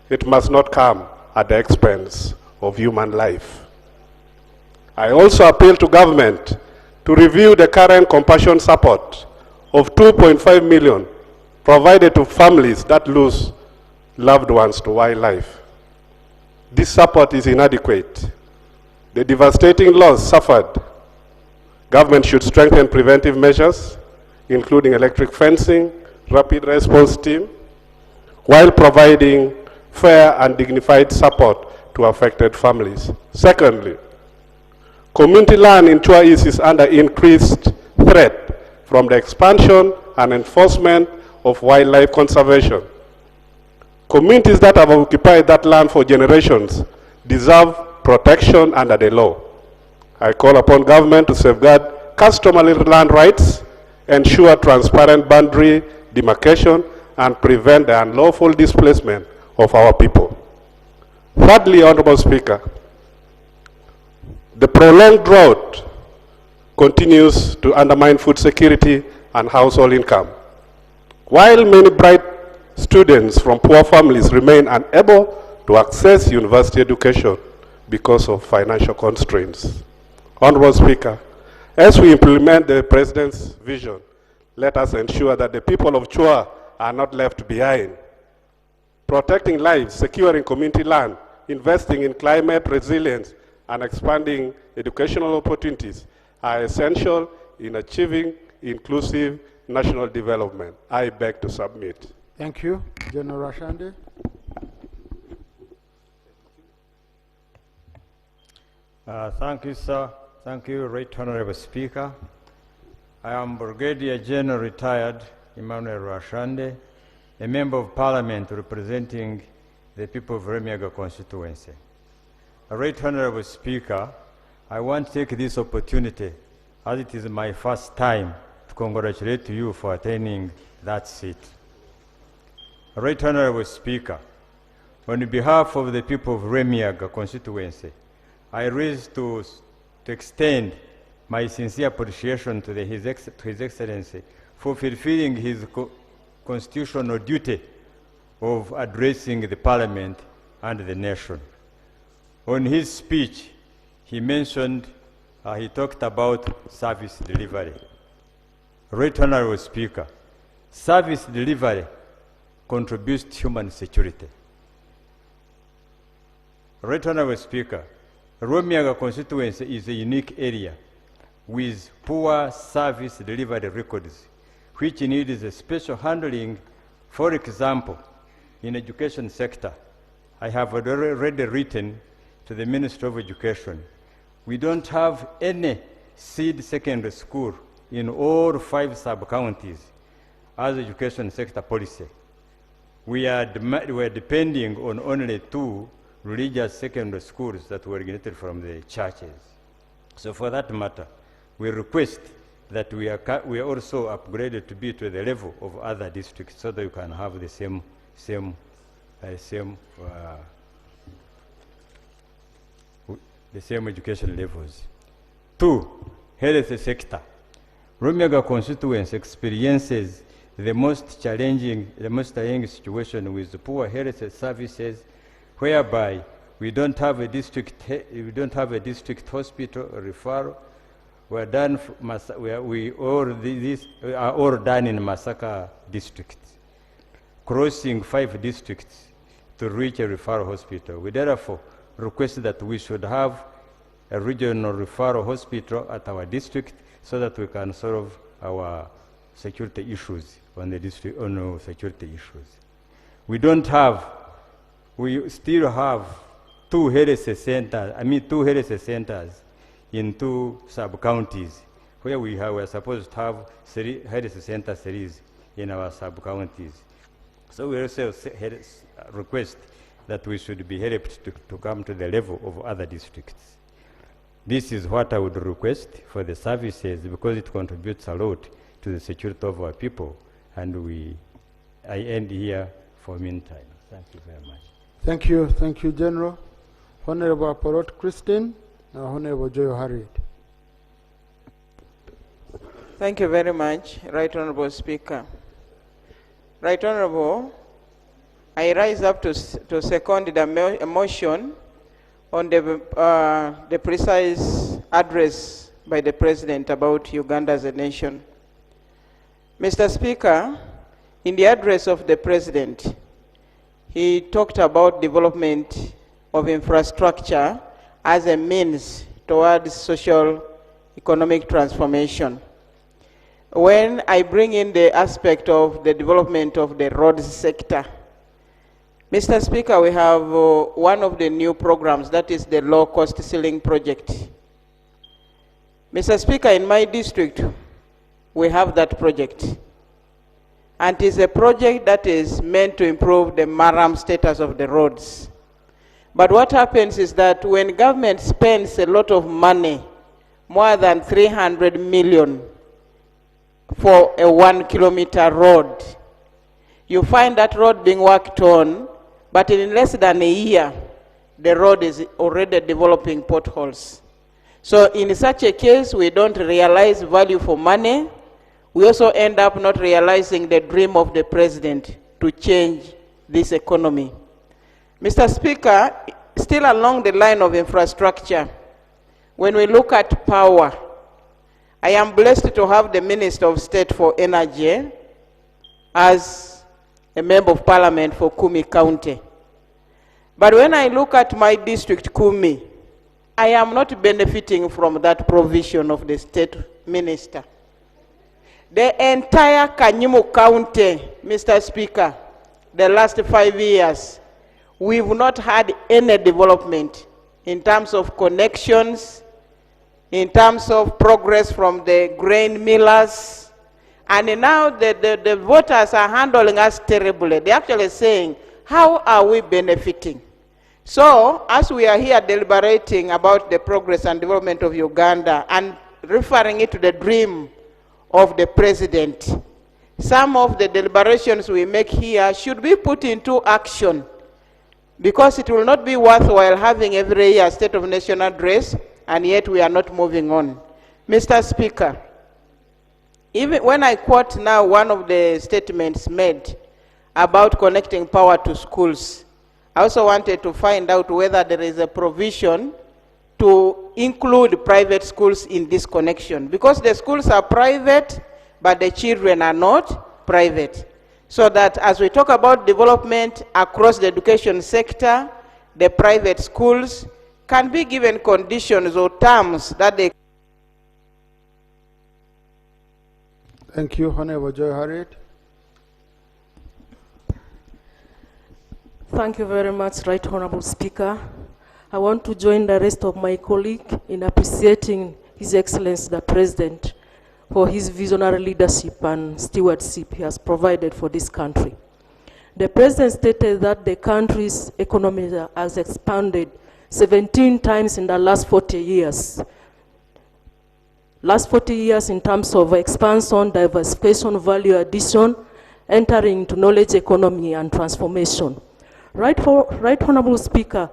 it must not come at the expense of human life. I also appeal to government to review the current compassion support of 2.5 million provided to families that lose loved ones to wildlife. This support is inadequate. The devastating loss suffered. Government should strengthen preventive measures, including electric fencing, rapid response team, while providing fair and dignified support to affected families. Secondly, community land in Chua East is under increased threat from the expansion and enforcement of wildlife conservation. Communities that have occupied that land for generations deserve protection under the law. I call upon government to safeguard customary land rights, ensure transparent boundary demarcation, and prevent the unlawful displacement of our people. Thirdly, Honorable Speaker, the prolonged drought continues to undermine food security and household income. While many bright students from poor families remain unable to access university education because of financial constraints. Honorable Speaker, as we implement the President's vision, let us ensure that the people of Chua are not left behind. Protecting lives, securing community land, investing in climate resilience, and expanding educational opportunities are essential in achieving inclusive national development. I beg to submit. Thank you. General Rashande. Thank you, sir. Thank you, Right Honorable Speaker. I am Brigadier General Retired Emmanuel Rashande, a Member of Parliament representing the people of Remiaga constituency. Right Honorable Speaker, I want to take this opportunity, as it is my first time, to congratulate you for attaining that seat. Right Honorable Speaker, on behalf of the people of Remiaga constituency, I raise to extend my sincere appreciation to His Excellency for fulfilling his constitutional duty of addressing the Parliament and the nation. On his speech, he mentioned, he talked about service delivery. Right Honorable Speaker, service delivery contributes to human security. Right Honorable Speaker, Remiaga constituency is a unique area with poor service delivery records, which needs a special handling. For example, in education sector, I have already written to the Ministry of Education. We don't have any seed secondary school in all 5 sub-counties as education sector policy. We are depending on only 2 religious secondary schools that were originated from the churches. So for that matter, we request that we are also upgraded to be to the level of other districts so that you can have the same education levels. 2, health sector. Remiaga constituency experiences the most challenging situation with poor health services, whereby we don't have a district hospital referral. We are all done in Masaka district, crossing 5 districts to reach a referral hospital. We therefore request that we should have a regional referral hospital at our district so that we can solve our security issues on the district, security issues. We still have 2 health centers in 2 sub-counties, where we are supposed to have 3 health center series in our sub-counties. So we also request that we should be helped to come to the level of other districts. This is what I would request for the services, because it contributes a lot to the security of our people, and I end here for meantime. Thank you very much. Thank you, General. Honorable Apolot Christine, and Honorable Joy Harriet. Thank you very much, Right Honorable Speaker. Right Honorable, I rise up to second the motion on the precise address by the President about Uganda as a nation. Mr. Speaker, in the address of the President, he talked about development of infrastructure as a means towards social economic transformation. When I bring in the aspect of the development of the roads sector, Mr. Speaker, we have one of the new programs, that is the low-cost ceiling project. Mr. Speaker, in my district, we have that project. And it is a project that is meant to improve the maram status of the roads. But what happens is that when government spends a lot of money, more than 300 million for a 1 kilometer road, you find that road being worked on, but in less than a year, the road is already developing potholes. So in such a case, we don't realize value for money. We also end up not realizing the dream of the President to change this economy. Mr. Speaker, still along the line of infrastructure, when we look at power, I am blessed to have the Minister of State for Energy as a Member of Parliament for Kumi County. But when I look at my district, Kumi, I am not benefiting from that provision of the State Minister. The entire Kanyumu County, Mr. Speaker, the last 5 years, we've not had any development in terms of connections, in terms of progress from the grain millers, and now the voters are handling us terribly. They're actually saying, how are we benefiting? So, as we are here deliberating about the progress and development of Uganda and referring it to the dream of the President, some of the deliberations we make here should be put into action, because it will not be worthwhile having every year a State of Nation address, and yet we are not moving on. Mr. Speaker, even when I quote now one of the statements made about connecting power to schools, I also wanted to find out whether there is a provision to include private schools in this connection, because the schools are private, but the children are not private. So that as we talk about development across the education sector, the private schools can be given conditions or terms that they... Thank you, Honorable Joy Harriet. Thank you very much, Right Honorable Speaker. I want to join the rest of my colleagues in appreciating His Excellency the President for his visionary leadership and stewardship he has provided for this country. The President stated that the country's economy has expanded 17 times in the last 40 years. Last 40 years in terms of expansion, diversification, value addition, entering into knowledge economy and transformation. Right Honorable Speaker,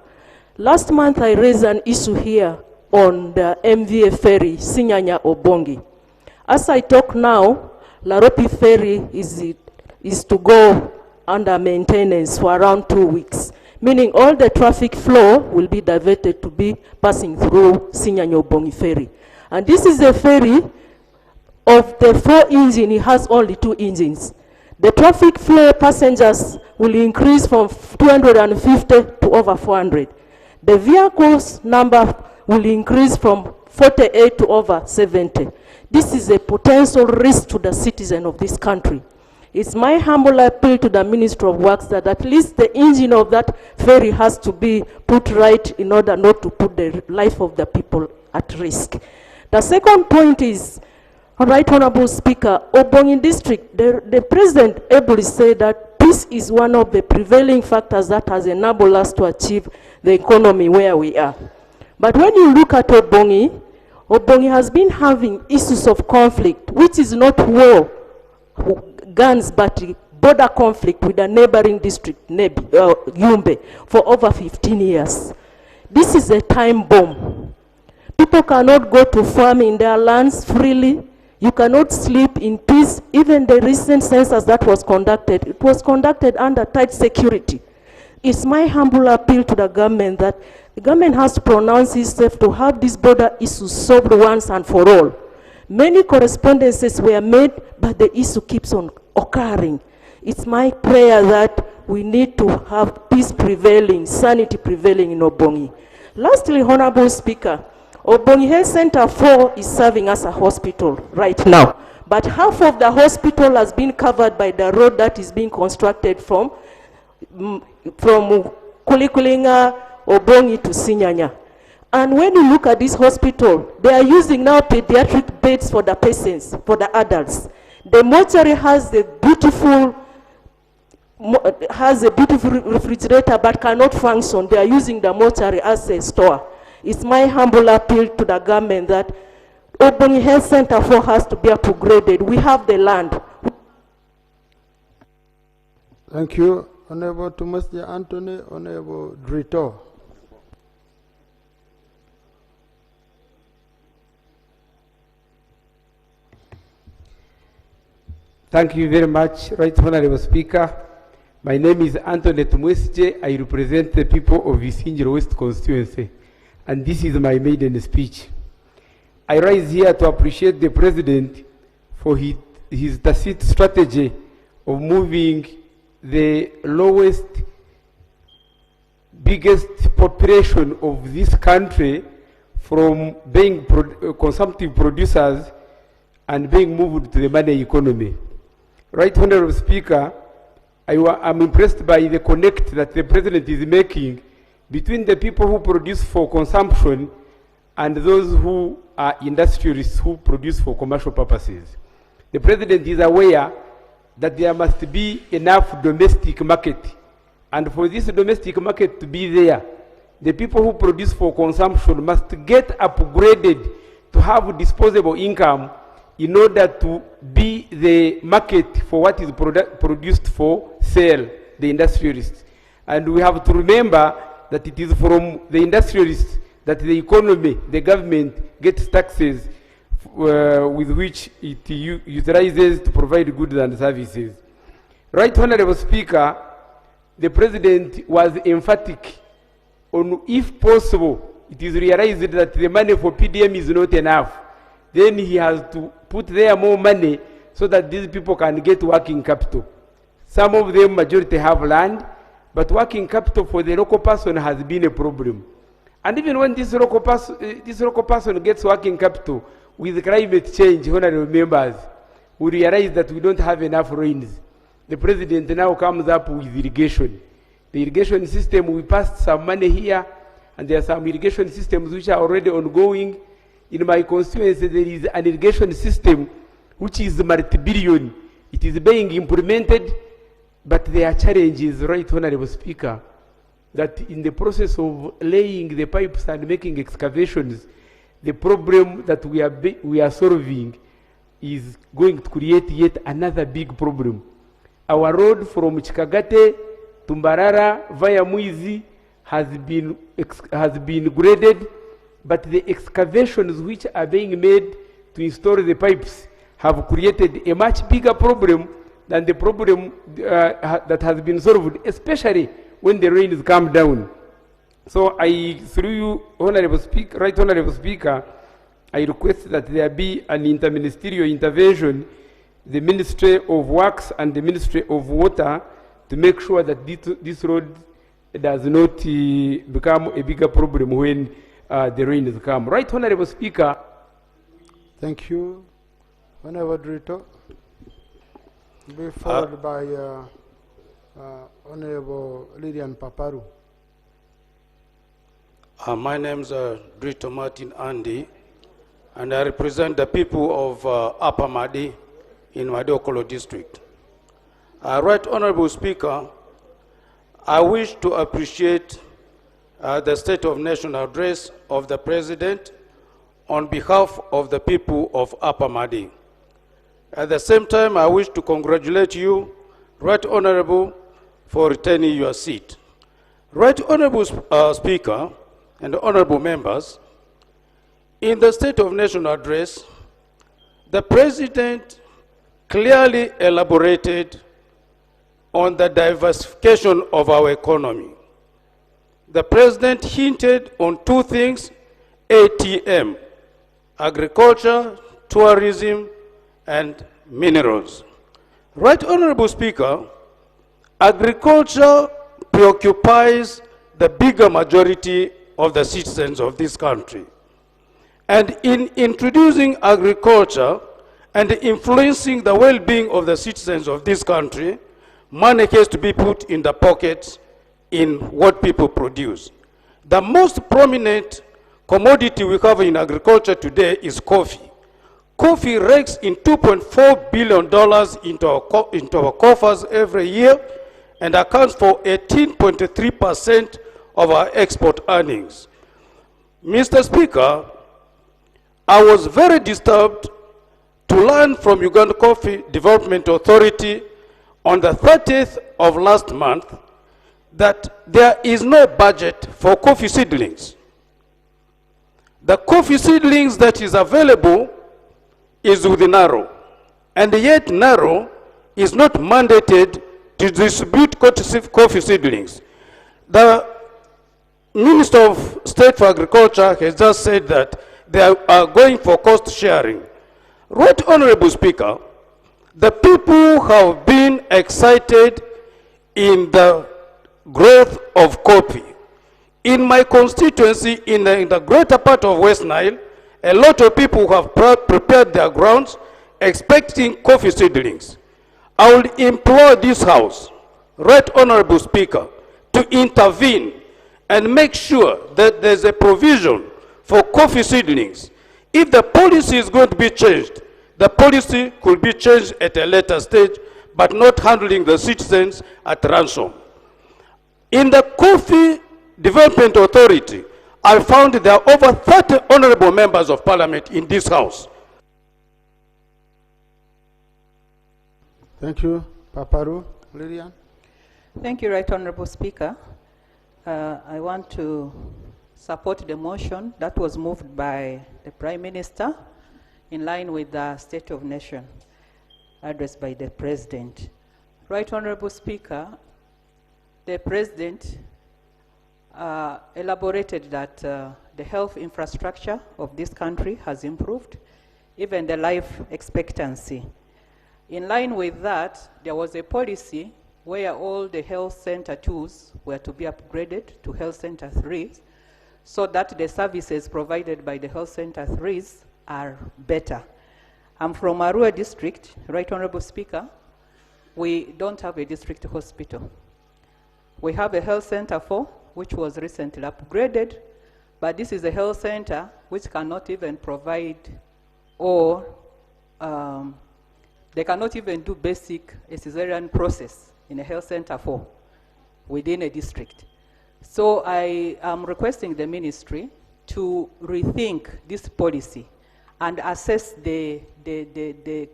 last month I raised an issue here on the MVA ferry, Sinyanya Obongi. As I talk now, Laropi ferry is to go under maintenance for around 2 weeks, meaning all the traffic flow will be diverted to be passing through Sinyanya Obongi ferry. And this is a ferry of the 4 engines, it has only 2 engines. The traffic flow passengers will increase from 250 to over 400. The vehicles number will increase from 48 to over 70. This is a potential risk to the citizen of this country. It's my humble appeal to the Minister of Works that at least the engine of that ferry has to be put right in order not to put the life of the people at risk. The second point is, Right Honorable Speaker, Obongi District, the President ably said that peace is one of the prevailing factors that has enabled us to achieve the economy where we are. But when you look at Obongi, Obongi has been having issues of conflict, which is not war, guns, but border conflict with a neighboring district, Yumbe, for over 15 years. This is a time bomb. People cannot go to farm in their lands freely. You cannot sleep in peace. Even the recent census that was conducted, it was conducted under tight security. It's my humble appeal to the government that the government has to pronounce itself to have this border issue solved once and for all. Many correspondences were made, but the issue keeps on occurring. It's my prayer that we need to have peace prevailing, sanity prevailing in Obongi. Lastly, Honorable Speaker, Obongi Health Center 4 is serving as a hospital right now, but half of the hospital has been covered by the road that is being constructed from Kulikulinga, Obongi to Sinyanya. And when you look at this hospital, they are using now pediatric beds for the patients, for the adults. The mortuary has a beautiful refrigerator but cannot function. They are using the mortuary as a store. It's my humble appeal to the government that Obongi Health Center 4 has to be upgraded. We have the land. Thank you, Honorable Thomas J. Anthony, Honorable Drito. Thank you very much, Right Honorable Speaker. My name is Anthony Tumwesje. I represent the people of Isinjiro West constituency, and this is my maiden speech. I rise here to appreciate the President for his tacit strategy of moving the lowest, biggest population of this country from being consumptive producers and being moved to the money economy. Right Honorable Speaker, I'm impressed by the connect that the President is making between the people who produce for consumption and those who are industrialists who produce for commercial purposes. The President is aware that there must be enough domestic market, and for this domestic market to be there, the people who produce for consumption must get upgraded to have disposable income in order to be the market for what is produced for sale, the industrialists. And we have to remember that it is from the industrialists that the economy, the government gets taxes with which it utilizes to provide goods and services. Right Honorable Speaker, the President was emphatic on, if possible, it is realized that the money for PDM is not enough, then he has to put there more money so that these people can get working capital. Some of them, majority, have land, but working capital for the local person has been a problem. And even when this local person gets working capital, with climate change, honorable members, we realize that we don't have enough rains. The President now comes up with irrigation. The irrigation system, we passed some money here, and there are some irrigation systems which are already ongoing. In my constituency, there is an irrigation system which is multi-billion. It is being implemented, but there are challenges, Right Honorable Speaker, that in the process of laying the pipes and making excavations, the problem that we are solving is going to create yet another big problem. Our road from Chikagate to Mbarara via Muizi has been graded, but the excavations which are being made to install the pipes have created a much bigger problem than the problem that has been solved, especially when the rains come down. So through you, Honorable Speaker, Right Honorable Speaker, I request that there be an interministerial intervention, the Ministry of Works and the Ministry of Water, to make sure that this road does not become a bigger problem when the rains come. Right Honorable Speaker. Thank you. Honorable Drito. Be followed by Honorable Lilian Paparu. My name is Drito Martin Andy, and I represent the people of Upper Madi in Madiokolo district. Right Honorable Speaker, I wish to appreciate the State of Nation address of the President on behalf of the people of Upper Madi. At the same time, I wish to congratulate you Right Honorable, for retaining your seat. Right Honorable Speaker and honorable members, in the State of Nation address, the President clearly elaborated on the diversification of our economy. The President hinted on two things: ATM, agriculture, tourism, and minerals. Right Honorable Speaker, agriculture preoccupies the bigger majority of the citizens of this country. And in introducing agriculture and influencing the well-being of the citizens of this country, money has to be put in the pockets in what people produce. The most prominent commodity we have in agriculture today is coffee. Coffee rakes in $2.4 billion into our coffers every year and accounts for 18.3% of our export earnings. Mr. Speaker, I was very disturbed to learn from Uganda Coffee Development Authority on the 30th of last month that there is no budget for coffee seedlings. The coffee seedlings that is available is with NARO, and yet NARO is not mandated to distribute coffee seedlings. The Minister of State for Agriculture has just said that they are going for cost sharing. Right Honorable Speaker, the people have been excited in the growth of coffee. In my constituency, in the greater part of West Nile, a lot of people have prepared their grounds expecting coffee seedlings. I will implore this House, Right Honorable Speaker, to intervene and make sure that there's a provision for coffee seedlings. If the policy is going to be changed, the policy could be changed at a later stage, but not handling the citizens at ransom. In the Coffee Development Authority, I found there are over 30 honorable members of parliament in this House. Thank you. Paparu, Lilian. Thank you, Right Honorable Speaker. I want to support the motion that was moved by the Prime Minister in line with the State of Nation addressed by the President. Right Honorable Speaker, the President elaborated that the health infrastructure of this country has improved, even the life expectancy. In line with that, there was a policy where all the health center 2s were to be upgraded to health center 3s, so that the services provided by the health center 3s are better. I'm from Arua district, Right Honorable Speaker. We don't have a district hospital. We have a health center 4, which was recently upgraded, but this is a health center which cannot even provide or they cannot even do basic cesarean process in a health center 4 within a district. So I am requesting the ministry to rethink this policy and assess the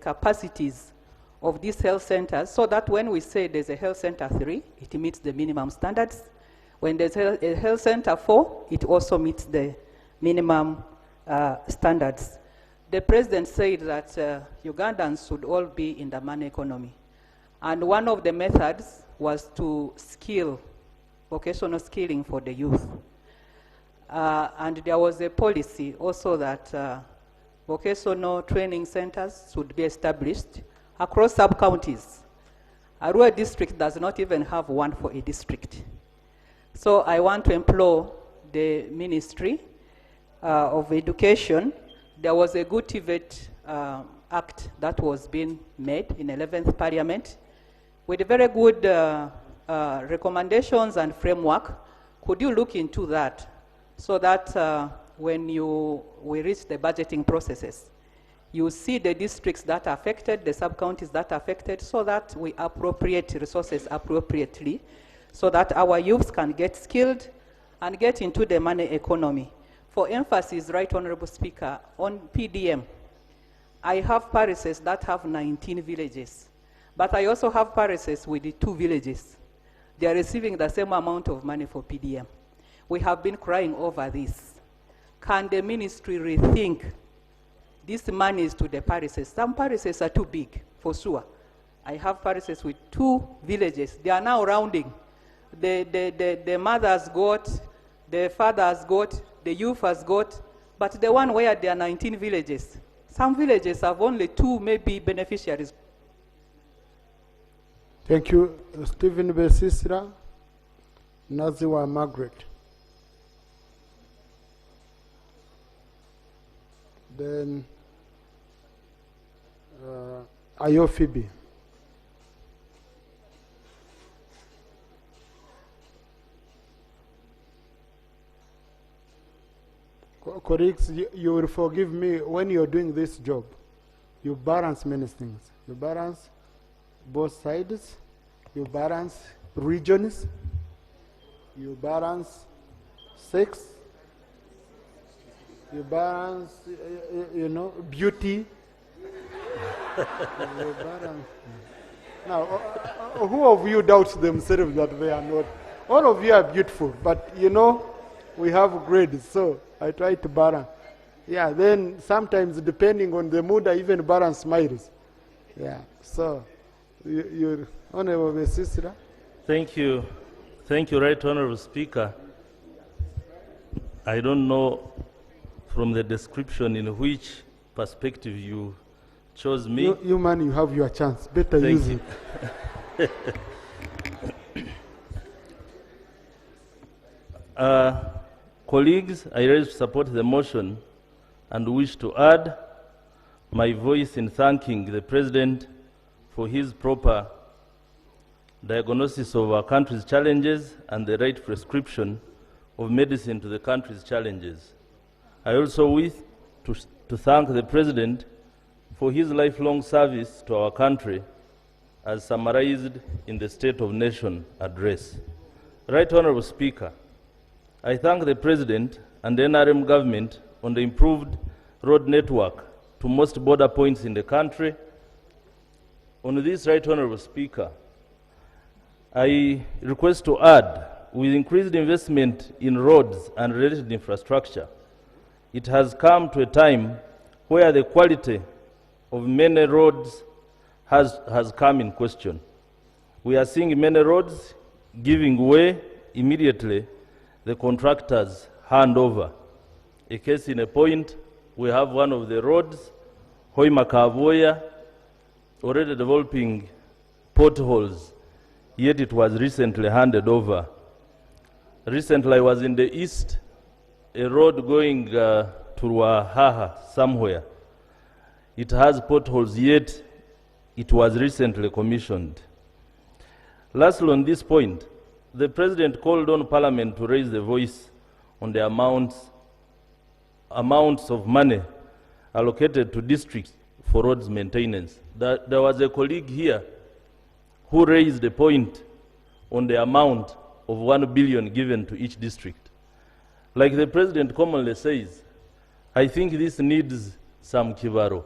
capacities of these health centers, so that when we say there's a health center 3, it meets the minimum standards. When there's a health center 4, it also meets the minimum standards. The President said that Ugandans should all be in the money economy. And one of the methods was to skill, vocational skilling for the youth. And there was a policy also that vocational training centers should be established across sub-counties. Arua district does not even have one for a district. So I want to implore the Ministry of Education. There was a good TVET Act that was being made in 11th Parliament with very good recommendations and framework. Could you look into that so that when we reach the budgeting processes, you see the districts that are affected, the sub-counties that are affected, so that we appropriate resources appropriately, so that our youths can get skilled and get into the money economy. For emphasis, Right Honorable Speaker, on PDM, I have parishes that have 19 villages, But I also have parishes with the 2 villages. They are receiving the same amount of money for PDM. We have been crying over this. Can the ministry rethink these monies to the parishes? Some parishes are too big, for sure. I have parishes with 2 villages. They are now rounding. The mother has got, the father has got, the youth has got, but the one where there are 19 villages, some villages have only 2 maybe beneficiaries. Thank you, Stephen Besisra, Naziwa Margaret. Then Ayo Phoebe. Colleagues, you will forgive me when you're doing this job. You balance many things. You balance both sides. You balance regions. You balance sex. You balance, beauty. You balance. Now, who of you doubts themselves that they are not? All of you are beautiful, but we have grades, so I try to balance. Yeah, then sometimes depending on the mood, I even balance smiles. Yeah, so you're Honorable Sister. Thank you. Thank you, Right Honorable Speaker. I don't know from the description in which perspective you chose me. You man, you have your chance. Better Thank use you. it. Colleagues, I raise to support the motion and wish to add my voice in thanking the President for his proper diagnosis of our country's challenges and the right prescription of medicine to the country's challenges. I also wish to thank the President for his lifelong service to our country as summarized in the State of Nation address. Right Honorable Speaker, I thank the President and the NRM government on the improved road network to most border points in the country. On this, Right Honorable Speaker, I request to add, with increased investment in roads and related infrastructure, it has come to a time where the quality of many roads has come in question. We are seeing many roads giving way immediately the contractors hand over. A case in a point, we have one of the roads, Hoima-Kavoya, already developing potholes, yet it was recently handed over. Recently I was in the east, a road going to Ruahaha somewhere. It has potholes, yet it was recently commissioned. Lastly, on this point, the President called on Parliament to raise the voice on the amounts of money allocated to districts for roads maintenance. There was a colleague here who raised a point on the amount of 1 billion given to each district. Like the President commonly says, I think this needs some kibaro.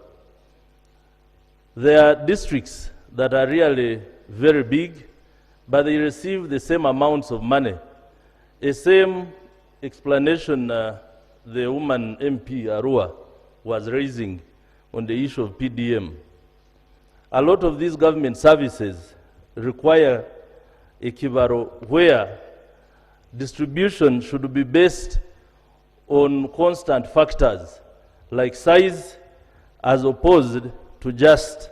There are districts that are really very big, but they receive the same amounts of money. The same explanation the woman MP Arua was raising on the issue of PDM. A lot of these government services require a kibaro where distribution should be based on constant factors like size as opposed to just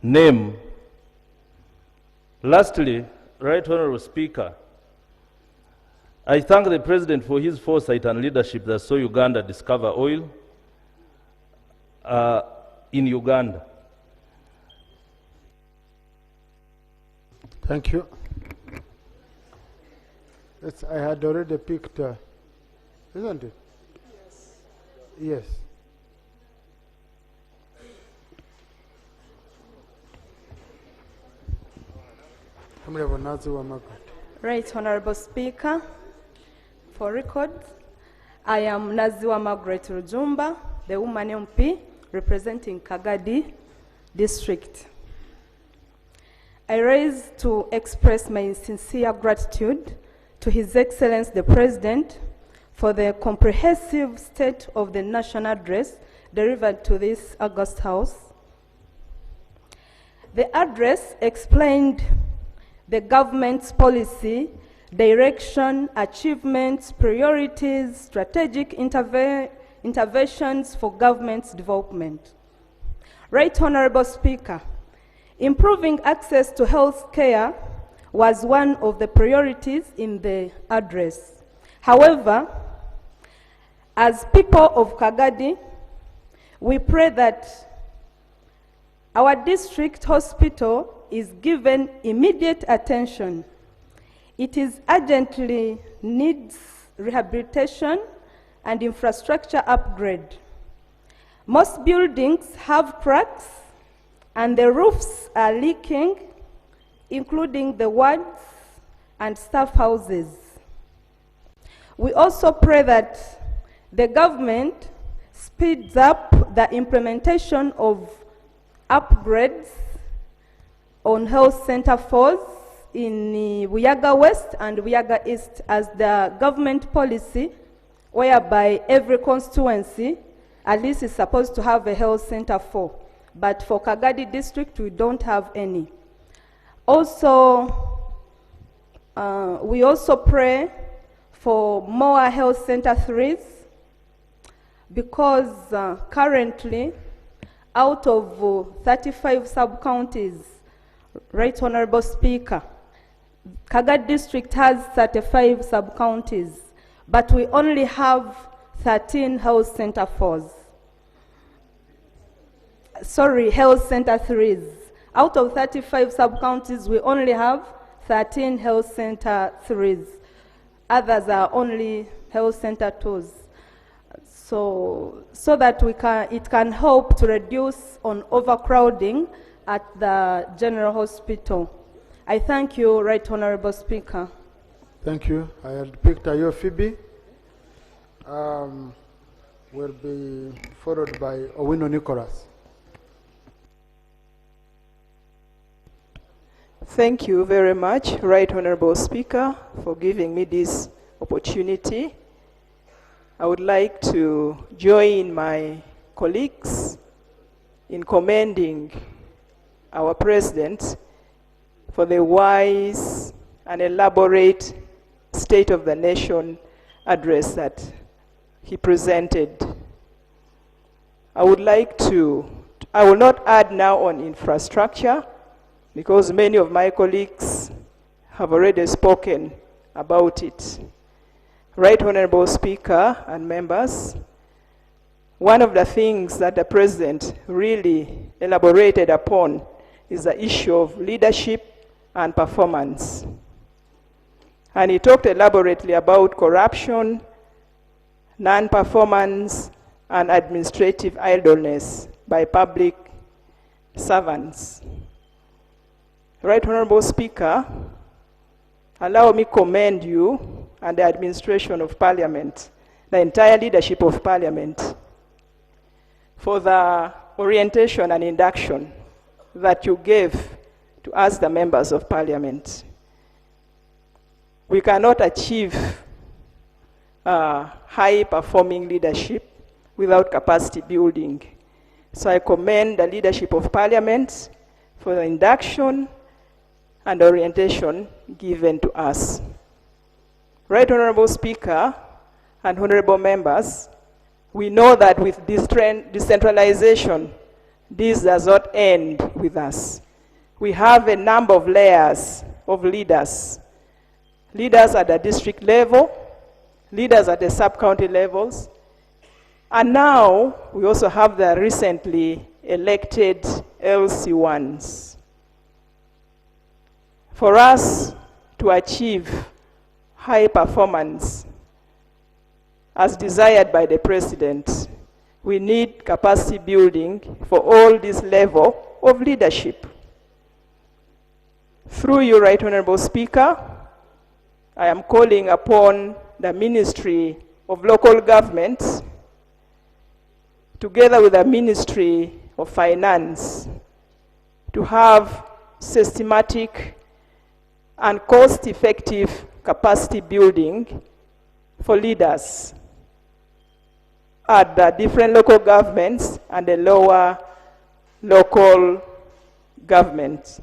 name. Lastly, Right Honorable Speaker, I thank the President for his foresight and leadership that saw Uganda discover oil in Uganda. Thank you. I had already picked, isn't it? Yes. Yes. Right, Honorable Speaker. For records, I am Naziwa Margaret Rujumba, the woman MP representing Kagadi District. I rise to express my sincere gratitude to His Excellency the President for the comprehensive State of the Nation address delivered to this August House. The address explained the government's policy, direction, achievements, priorities, strategic interventions for government's development. Right Honorable Speaker, improving access to health care was one of the priorities in the address. However, as people of Kagadi, we pray that our district hospital is given immediate attention. It is urgently needs rehabilitation and infrastructure upgrade. Most buildings have cracks and the roofs are leaking, including the wards and staff houses. We also pray that the government speeds up the implementation of upgrades on Health Center 4s in Buyaga West and Buyaga East as the government policy, whereby every constituency at least is supposed to have a Health Center 4. But for Kagadi district, we don't have any. Also, we also pray for more Health Center 3s because currently, out of 35 sub-counties, Right Honorable Speaker, Kagadi district has 35 sub-counties, but we only have 13 Health Center 4s. Sorry, Health Center 3s. Out of 35 sub-counties, we only have 13 Health Center 3s. Others are only Health Center 2s. So that it can help to reduce on overcrowding at the General Hospital. I thank you, Right Honorable Speaker. Thank you. I had picked Ayo Phoebe. Will be followed by Owino Nicholas. Thank you very much, Right Honorable Speaker, for giving me this opportunity. I would like to join my colleagues in commending our President for the wise and elaborate State of the Nation address that he presented. I will not add now on infrastructure because many of my colleagues have already spoken about it. Right Honorable Speaker and members, one of the things that the President really elaborated upon is the issue of leadership and performance. And he talked elaborately about corruption, non-performance, and administrative idleness by public servants. Right Honorable Speaker, allow me commend you and the administration of Parliament, the entire leadership of Parliament, for the orientation and induction that you gave to us, the members of Parliament. We cannot achieve high-performing leadership without capacity building. So I commend the leadership of Parliament for the induction and orientation given to us. Right Honorable Speaker and honorable members, we know that with this decentralization, this does not end with us. We have a number of layers of leaders. Leaders at the district level, leaders at the sub-county levels, and now we also have the recently elected LC1s. For us to achieve high performance as desired by the President, we need capacity building for all this level of leadership. Through you, Right Honorable Speaker, I am calling upon the Ministry of Local Government, together with the Ministry of Finance, to have systematic, and cost-effective capacity building for leaders at the different local governments and the lower local governments.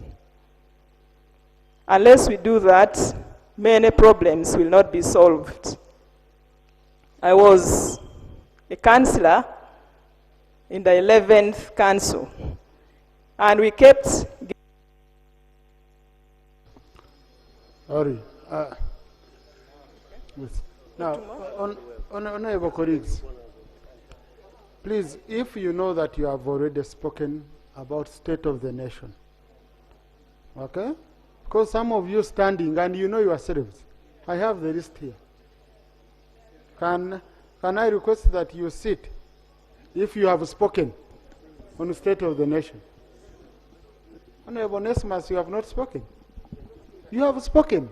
Unless we do that, many problems will not be solved. I was a councillor in the 11th council, and we kept... Sorry. Now, honorable colleagues, please, if you know that you have already spoken about state of the nation, okay? Because some of you standing and you know yourselves, I have the list here. Can I request that you sit if you have spoken on the state of the nation? Honorable Nesmas, you have not spoken. You have spoken.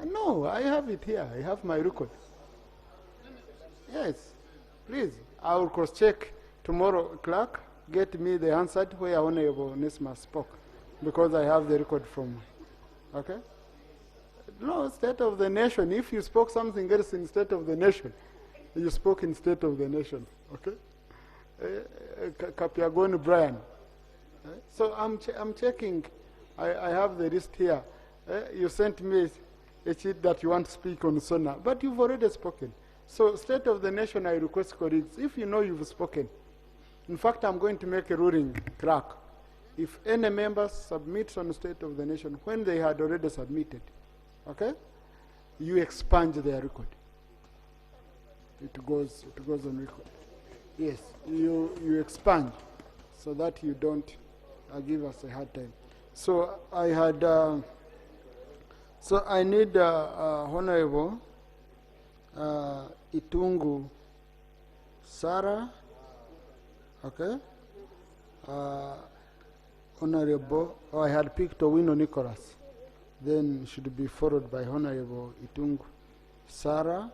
No, I have it here. I have my record. Yes, please. I will cross-check tomorrow, clerk. Get me the answer where Honorable Nesma spoke, because I have the record from. Okay. No, state of the nation. If you spoke something else in state of the nation, you spoke in state of the nation. Okay. Kapiagoni Brian. So I'm checking. I have the list here. You sent me a sheet that you want to speak on SONA, but you've already spoken. So state of the nation, I request colleagues, if you know you've spoken. In fact, I'm going to make a ruling, clerk. If any members submit on state of the nation when they had already submitted, okay, you expunge their record. It goes on record. Yes, you expunge so that you don't give us a hard time. So I had, so I need Honorable Itungu Sarah, okay? Honorable, I had picked Owino Nicholas. Then should be followed by Honorable Itungu Sarah.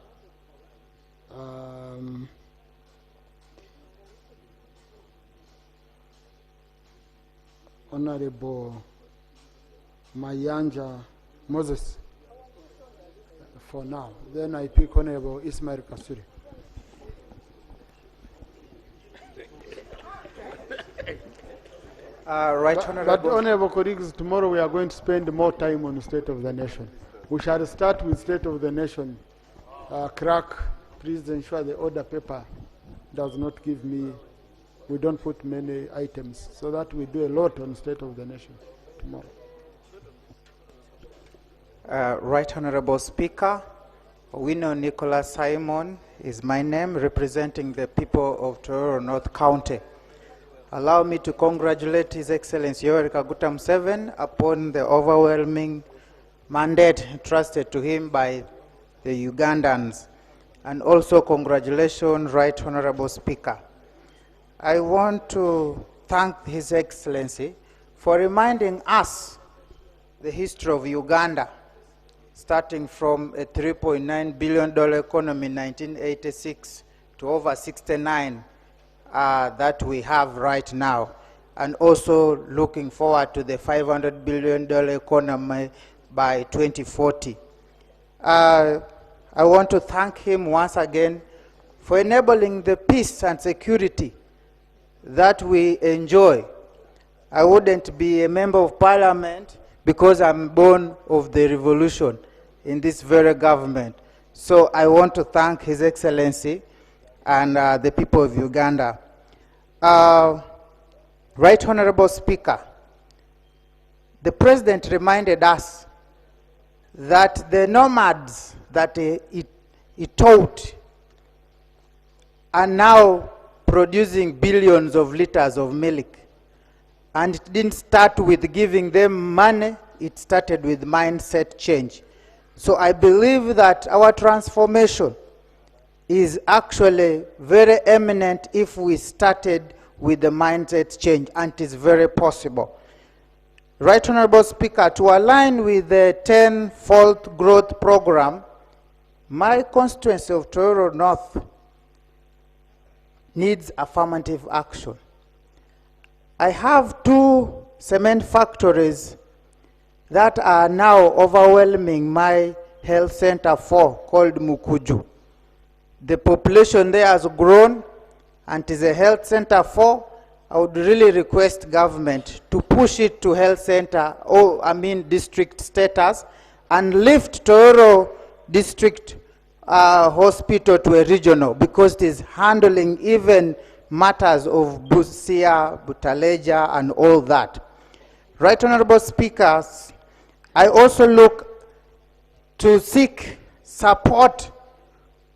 Honorable Mayanja Moses for now. Then I pick Honorable Ismail Kasuri. But honorable colleagues, tomorrow we are going to spend more time on the state of the nation. We shall start with state of the nation. Clerk, please ensure the order paper does not give me, we don't put many items, so that we do a lot on state of the nation tomorrow. Right Honorable Speaker, Owino Nicholas Simon is my name, representing the people of Tororo North County. Allow me to congratulate His Excellency Yoweri Kaguta Museveni upon the overwhelming mandate entrusted to him by the Ugandans. And also congratulations, Right Honorable Speaker. I want to thank His Excellency for reminding us the history of Uganda, starting from a $3.9 billion economy in 1986 to over 69 that we have right now, and also looking forward to the $500 billion economy by 2040. I want to thank him once again for enabling the peace and security that we enjoy. I wouldn't be a member of parliament because I'm born of the revolution in this very government. So I want to thank His Excellency and the people of Uganda. Right Honorable Speaker, the President reminded us that the nomads that he taught are now producing billions of liters of milk. And it didn't start with giving them money, it started with mindset change. So I believe that our transformation is actually very eminent if we started with the mindset change, and it is very possible. Right Honorable Speaker, to align with the 10-fold growth program, my constituency of Tororo North needs affirmative action. I have two cement factories that are now overwhelming my health center 4 called Mukuju. The population there has grown and it is a health center 4. I would really request government to push it to health center, district status, and lift Tororo district hospital to a regional, because it is handling even matters of Busia, Butaleja, and all that. Right Honorable Speakers, I also look to seek support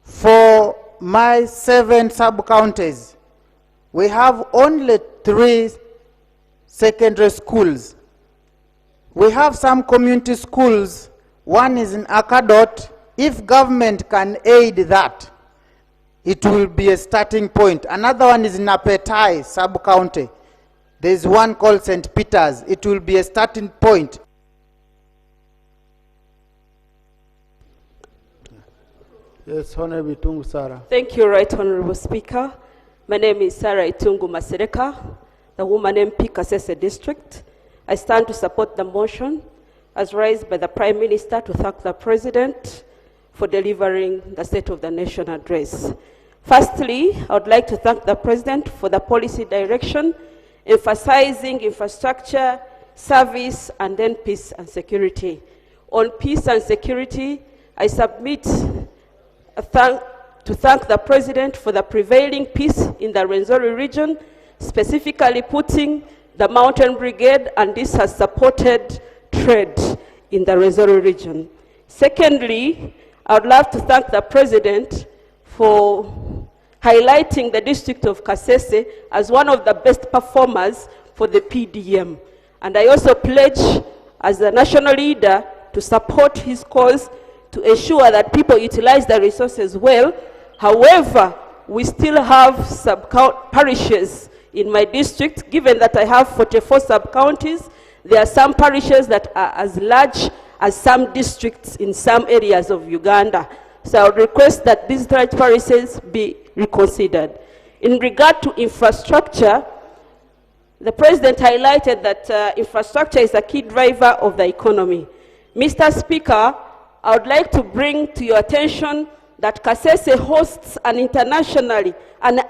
for my 7 sub-counties. We have only 3 secondary schools. We have some community schools. One is in Akadot. If government can aid that, it will be a starting point. Another one is in Apetai sub-county. There is one called St. Peter's. It will be a starting point. Yes, Honorable Itungu Sarah. Thank you, Right Honorable Speaker. My name is Sarah Itungu Masereka, the woman MP Kasese District. I stand to support the motion as raised by the Prime Minister to thank the President for delivering the State of the Nation address. Firstly, I would like to thank the President for the policy direction, emphasizing infrastructure, service, and then peace and security. On peace and security, I submit to thank the President for the prevailing peace in the Rwenzori region, specifically putting the Mountain Brigade, and this has supported trade in the Rwenzori region. Secondly, I would love to thank the President for highlighting the district of Kasese as one of the best performers for the PDM. And I also pledge as the national leader to support his cause to ensure that people utilize the resources well. However, we still have sub-parishes in my district. Given that I have 44 sub-counties, there are some parishes that are as large as some districts in some areas of Uganda. So I would request that these large parishes be reconsidered. In regard to infrastructure, the President highlighted that infrastructure is a key driver of the economy. Mr. Speaker, I would like to bring to your attention that Kasese hosts an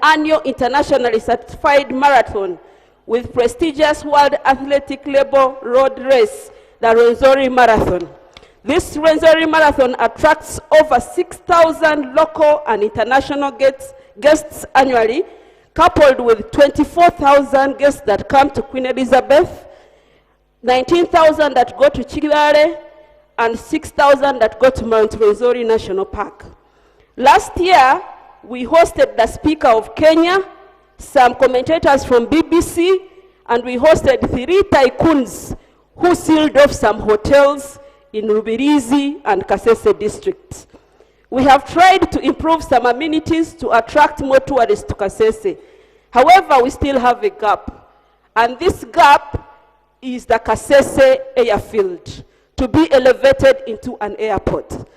annual internationally certified marathon with prestigious World Athletic Label road race, the Rwenzori Marathon. This Rwenzori Marathon attracts over 6,000 local and international guests annually, coupled with 24,000 guests that come to Queen Elizabeth, 19,000 that go to Chilare, and 6,000 that go to Mount Rwenzori National Park. Last year, we hosted the Speaker of Kenya, some commentators from BBC, and we hosted 3 tycoons who sealed off some hotels in Rubirizi and Kasese districts. We have tried to improve some amenities to attract more tourists to Kasese. However, we still have a gap. And this gap is the Kasese airfield, to be elevated into an airport.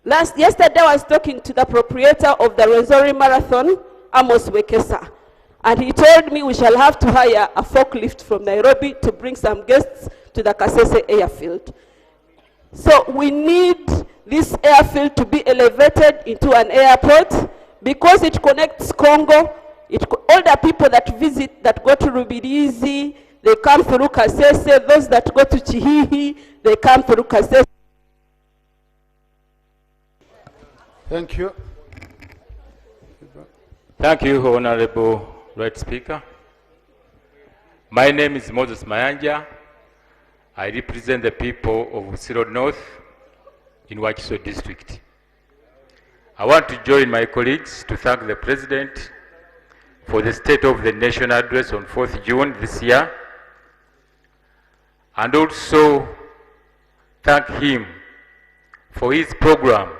Yesterday I was talking to the proprietor of the Rwenzori Marathon, Amos Wekesa, and he told me we shall have to hire a forklift from Nairobi to bring some guests to the Kasese airfield. So we need this airfield to be elevated into an airport because it connects Congo. All the people that visit, that go to Rubirizi, they come through Kasese. Those that go to Chihihi, they come through Kasese. Thank you. Thank you, Honorable Right Speaker. My name is Moses Mayanja. I represent the people of Siro North in Wakiso District. I want to join my colleagues to thank the President for the State of the Nation address on 4th June this year, and also thank him for his program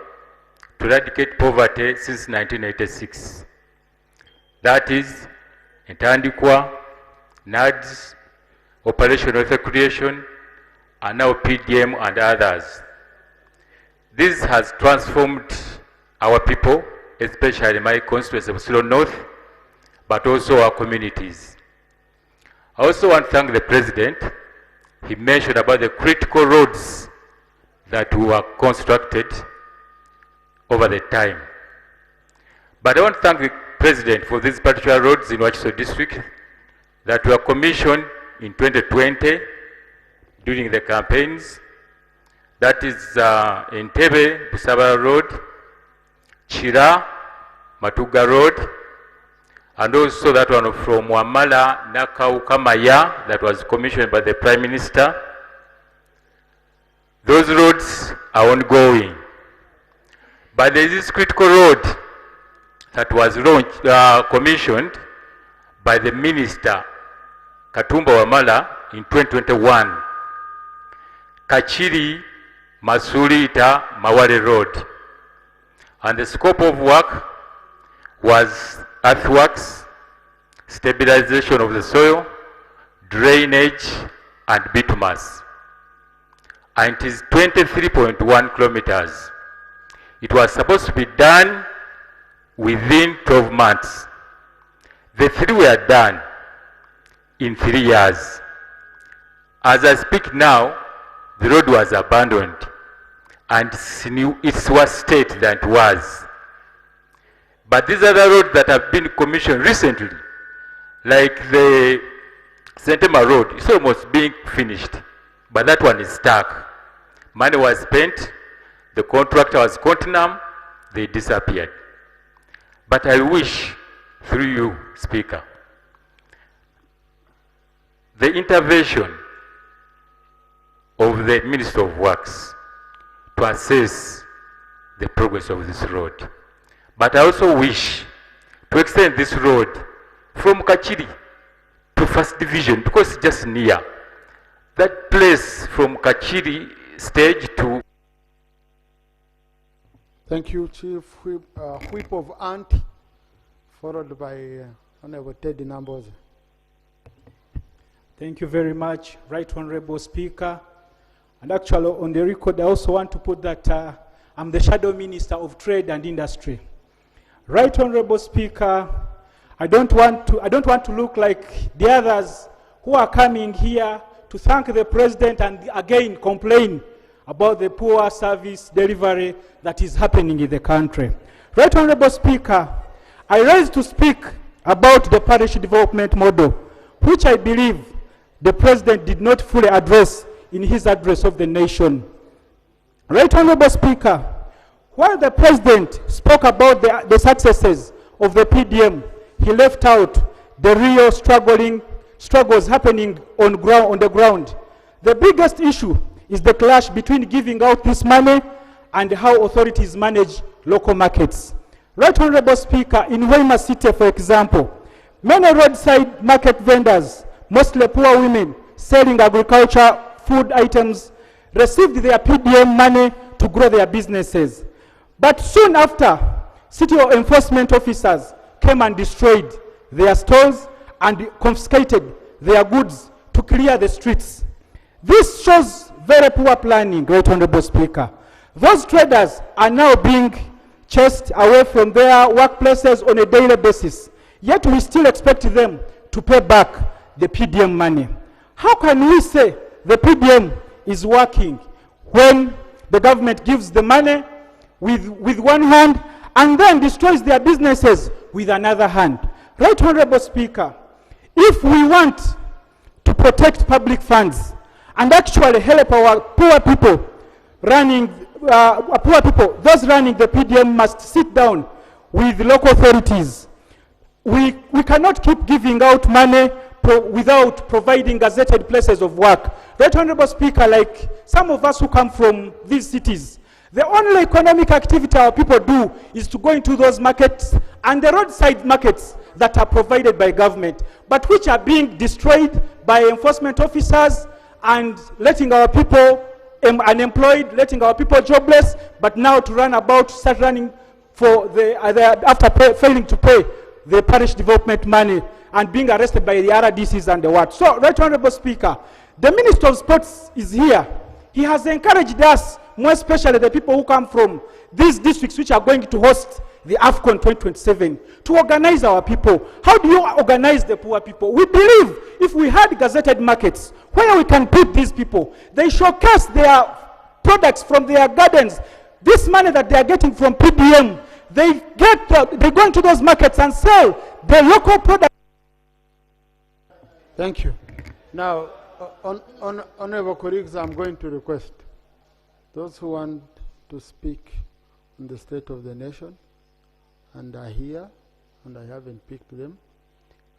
to eradicate poverty since 1986. That is Ntandikwa, NADS, Operation Wealth Creation, and now PDM and others. This has transformed our people, especially my constituency of Silo North, but also our communities. I also want to thank the President he mentioned about the critical roads that were constructed over the time. But I want to thank the President for these particular roads in Wakiso district that were commissioned in 2020 during the campaigns. That is Entebbe Busabala Road, Chira, Matuga Road, and also that one from Wamala Nakaukamaya that was commissioned by the Prime Minister. Those roads are ongoing. But there is this critical road that was commissioned by the Minister Katumba Wamala in 2021, Kachiri Masulita Mawale Road. And the scope of work was earthworks, stabilization of the soil, drainage, and bitumus. And it is 23.1 kilometers. It was supposed to be done within 12 months. The 3 were done in 3 years. As I speak now, the road was abandoned and it's worse state than it was. But these other roads that have been commissioned recently, like the Sentema Road, it's almost being finished, but that one is stuck. Money was spent, the contractor was Continental, they disappeared. But I wish, through you, Speaker, the intervention of the Minister of Works to assess the progress of this road. But I also wish to extend this road from Kachiri to First Division because it's just near. That place from Kachiri stage to... Thank you, Chief Whip of Ant, followed by Honorable Teddy Namboza. Thank you very much, Right Honorable Speaker. And actually, on the record, I also want to put that I'm the Shadow Minister of Trade and Industry. Right Honorable Speaker, I don't want to look like the others who are coming here to thank the President and again complain about the poor service delivery that is happening in the country. Right Honorable Speaker, I rise to speak about the parish development model, which I believe the President did not fully address in his address of the nation. Right Honorable Speaker, while the President spoke about the successes of the PDM, he left out the real struggles happening on the ground. The biggest issue is the clash between giving out this money and how authorities manage local markets. Right Honorable Speaker, in Hoima City, for example, many roadside market vendors, mostly poor women selling agriculture, food items, received their PDM money to grow their businesses. But soon after, city enforcement officers came and destroyed their stores and confiscated their goods to clear the streets. This shows very poor planning, Right Honorable Speaker. Those traders are now being chased away from their workplaces on a daily basis, yet we still expect them to pay back the PDM money. How can we say the PDM is working when the government gives the money with one hand and then destroys their businesses with another hand? Right Honorable Speaker, if we want to protect public funds and actually help our poor people those running the PDM must sit down with local authorities. We cannot keep giving out money without providing gazetted places of work. Right Honorable Speaker, like some of us who come from these cities, the only economic activity our people do is to go into those markets and the roadside markets that are provided by government, but which are being destroyed by enforcement officers and letting our people unemployed, letting our people jobless, but now to start running for after failing to pay the parish development money and being arrested by the RDCs and the what. So, Right Honorable Speaker, the Minister of Sports is here. He has encouraged us, more especially the people who come from these districts which are going to host the AFCON 2027 to organize our people. How do you organize the poor people? We believe if we had gazetted markets where we can put these people, they showcase their products from their gardens. This money that they are getting from PDM, they go into those markets and sell the local products. Thank you. Now, honorable colleagues, I'm going to request those who want to speak on the state of the nation and are here, and I haven't picked them,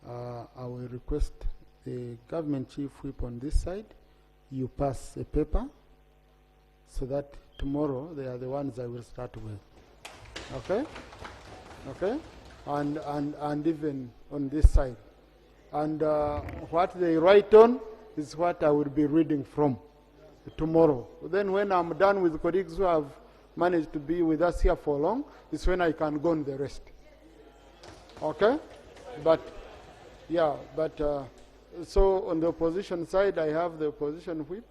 I will request the government chief whip on this side, you pass a paper so that tomorrow they are the ones I will start with. Okay? Okay? And even on this side. And what they write on is what I will be reading from tomorrow. Then when I'm done with colleagues who have managed to be with us here for long, is when I can go on the rest. Okay? But, yeah, but, so on the opposition side, I have the opposition whip.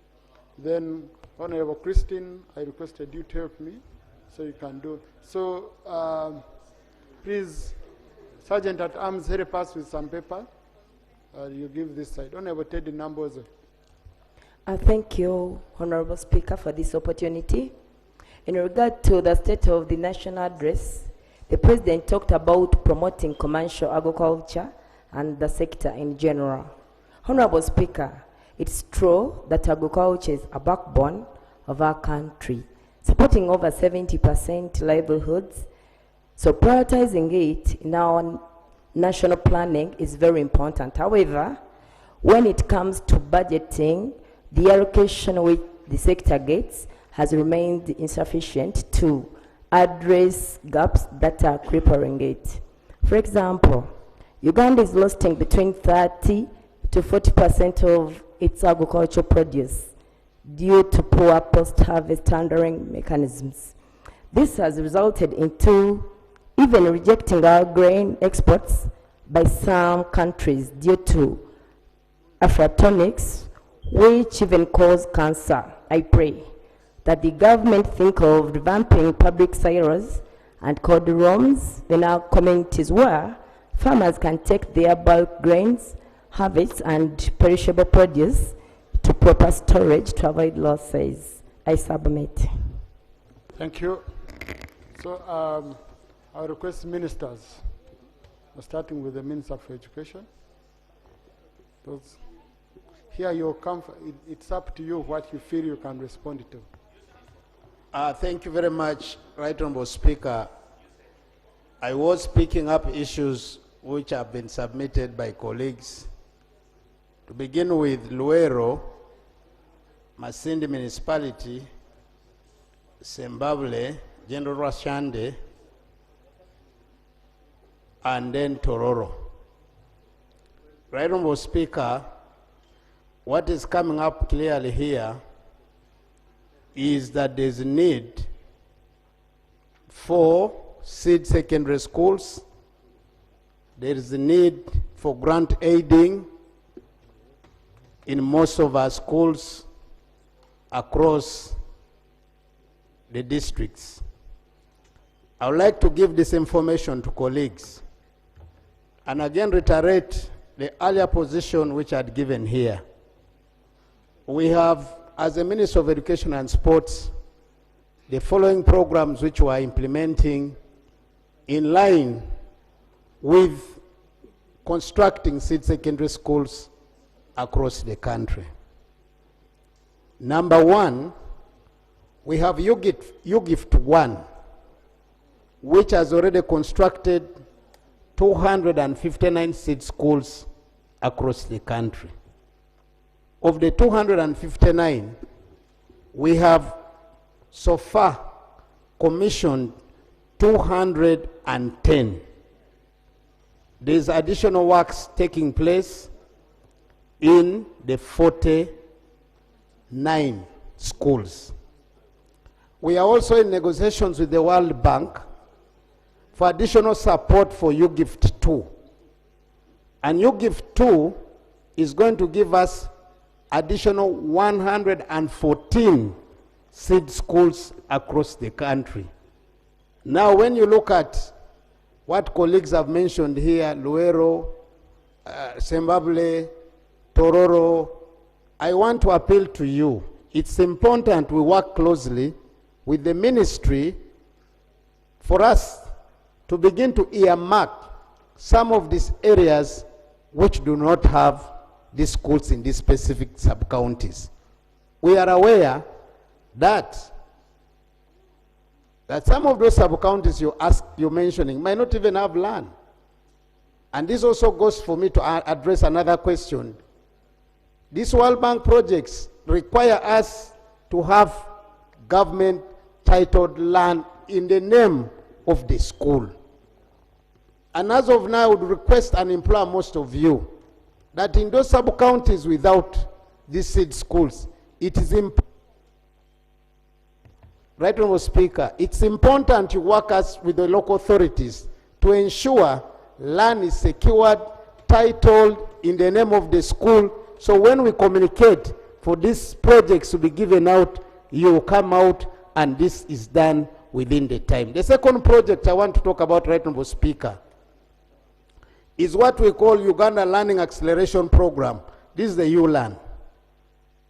Then, Honorable Christine, I requested you to help me, so you can do. So, please, Sergeant at Arms, help us with some paper. You give this side. Honorable Teddy Nambozo. Thank you, Honorable Speaker, for this opportunity. In regard to the State of the National Address, the President talked about promoting commercial agriculture and the sector in general. Honorable Speaker, it's true that agriculture is a backbone of our country, supporting over 70% livelihoods. So prioritizing it in our national planning is very important. However, when it comes to budgeting, the allocation which the sector gets has remained insufficient to address gaps that are crippling it. For example, Uganda is losing between 30 to 40% of its agricultural produce due to poor post-harvest handling mechanisms. This has resulted into even rejecting our grain exports by some countries due to aflatoxins, which even cause cancer. I pray that the government think of revamping public silos and cold rooms in our communities where farmers can take their bulk grains, harvests, and perishable produce to proper storage to avoid losses. I submit. Thank you. So I request ministers, starting with the Minister for Education. Those here you come. It's up to you what you feel you can respond to. Thank you very much, Right Honourable Speaker. I was picking up issues which have been submitted by colleagues. To begin with, Luero, Masindi Municipality, Zimbabwe, General Rashande, and then Tororo. Right Honourable Speaker, what is coming up clearly here is that there's a need for seed secondary schools. There is a need for grant aiding in most of our schools across the districts. I would like to give this information to colleagues and again reiterate the earlier position which I had given here. We have, as a Minister of Education and Sports, the following programs which we are implementing in line with constructing seed secondary schools across the country. Number one, we have UGIFT 1, which has already constructed 259 seed schools across the country. Of the 259, we have so far commissioned 210. There's additional works taking place in the 49 schools. We are also in negotiations with the World Bank for additional support for UGIFT 2. And UGIFT 2 is going to give us additional 114 seed schools across the country. Now, when you look at what colleagues have mentioned here, Luero, Zimbabwe, Tororo, I want to appeal to you. It's important we work closely with the ministry for us to begin to earmark some of these areas which do not have these schools in these specific sub-counties. We are aware that some of those sub-counties you're mentioning might not even have land. And this also goes for me to address another question. These World Bank projects require us to have government-titled land in the name of the school. And as of now, I would request and implore most of you that in those sub-counties without these seed schools, it is Right Honourable Speaker, it's important you work with the local authorities to ensure land is secured, titled in the name of the school, so when we communicate for these projects to be given out, you will come out and this is done within the time. The second project I want to talk about, Right Honourable Speaker, is what we call Uganda Learning Acceleration Program. This is the ULAN.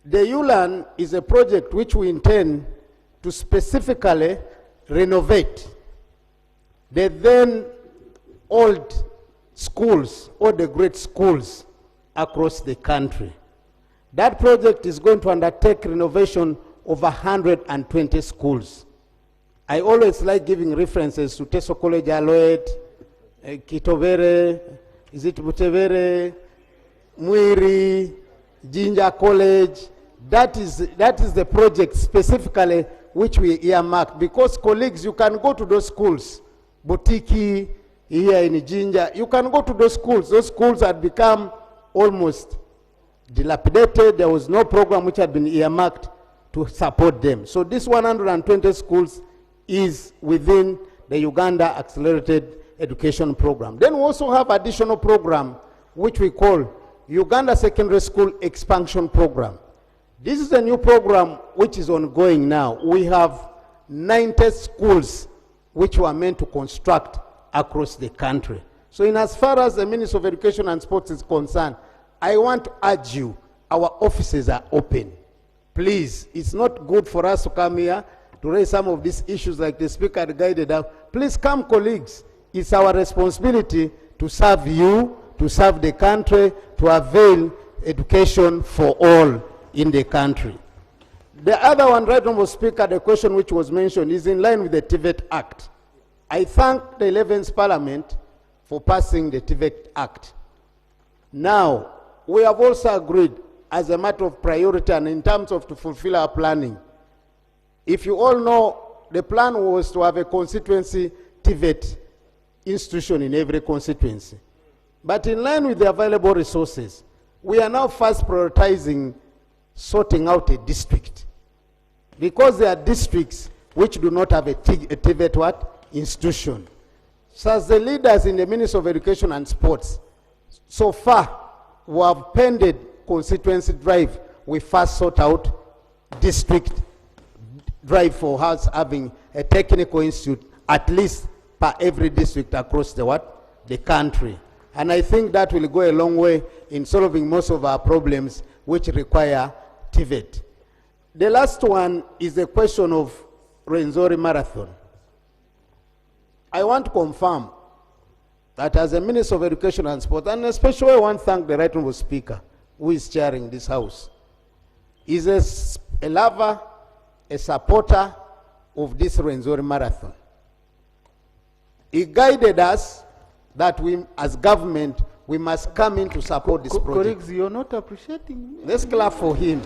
The ULAN is a project which we intend to specifically renovate the then old schools or the great schools across the country. That project is going to undertake renovation of 120 schools. I always like giving references to Teso College Aloet, Kitovere, is it Butevere, Mwiri, Jinja College. That is the project specifically which we earmarked, because colleagues, you can go to those schools, Botiki, here in Jinja, you can go to those schools. Those schools had become almost dilapidated. There was no program which had been earmarked to support them. So this 120 schools is within the Uganda Accelerated Education Program. Then we also have additional program which we call Uganda Secondary School Expansion Program. This is a new program which is ongoing now. We have 90 schools which were meant to construct across the country. So in as far as the Ministry of Education and Sports is concerned, I want to urge you, our offices are open. Please, it's not good for us to come here to raise some of these issues like the Speaker had guided us. Please come, colleagues. It's our responsibility to serve you, to serve the country, to avail education for all in the country. The other one, Right Honourable Speaker, the question which was mentioned is in line with the TVET Act. I thank the 11th Parliament for passing the TVET Act. Now, we have also agreed as a matter of priority and in terms of to fulfill our planning. If you all know, the plan was to have a constituency TVET institution in every constituency. But in line with the available resources, we are now first prioritizing sorting out a district. Because there are districts which do not have a TVET institution. So as the leaders in the Ministry of Education and Sports, so far we have pended constituency drive. We first sort out district drive for us having a technical institute at least per every district across the country. And I think that will go a long way in solving most of our problems which require TVET. The last one is the question of Rwenzori Marathon. I want to confirm that as a Minister of Education and Sport, and especially I want to thank the Right Honourable Speaker who is chairing this House, is a lover, a supporter of this Rwenzori Marathon. He guided us that we, as government, we must come in to support this project. Colleagues, you're not appreciating me. Let's clap for him.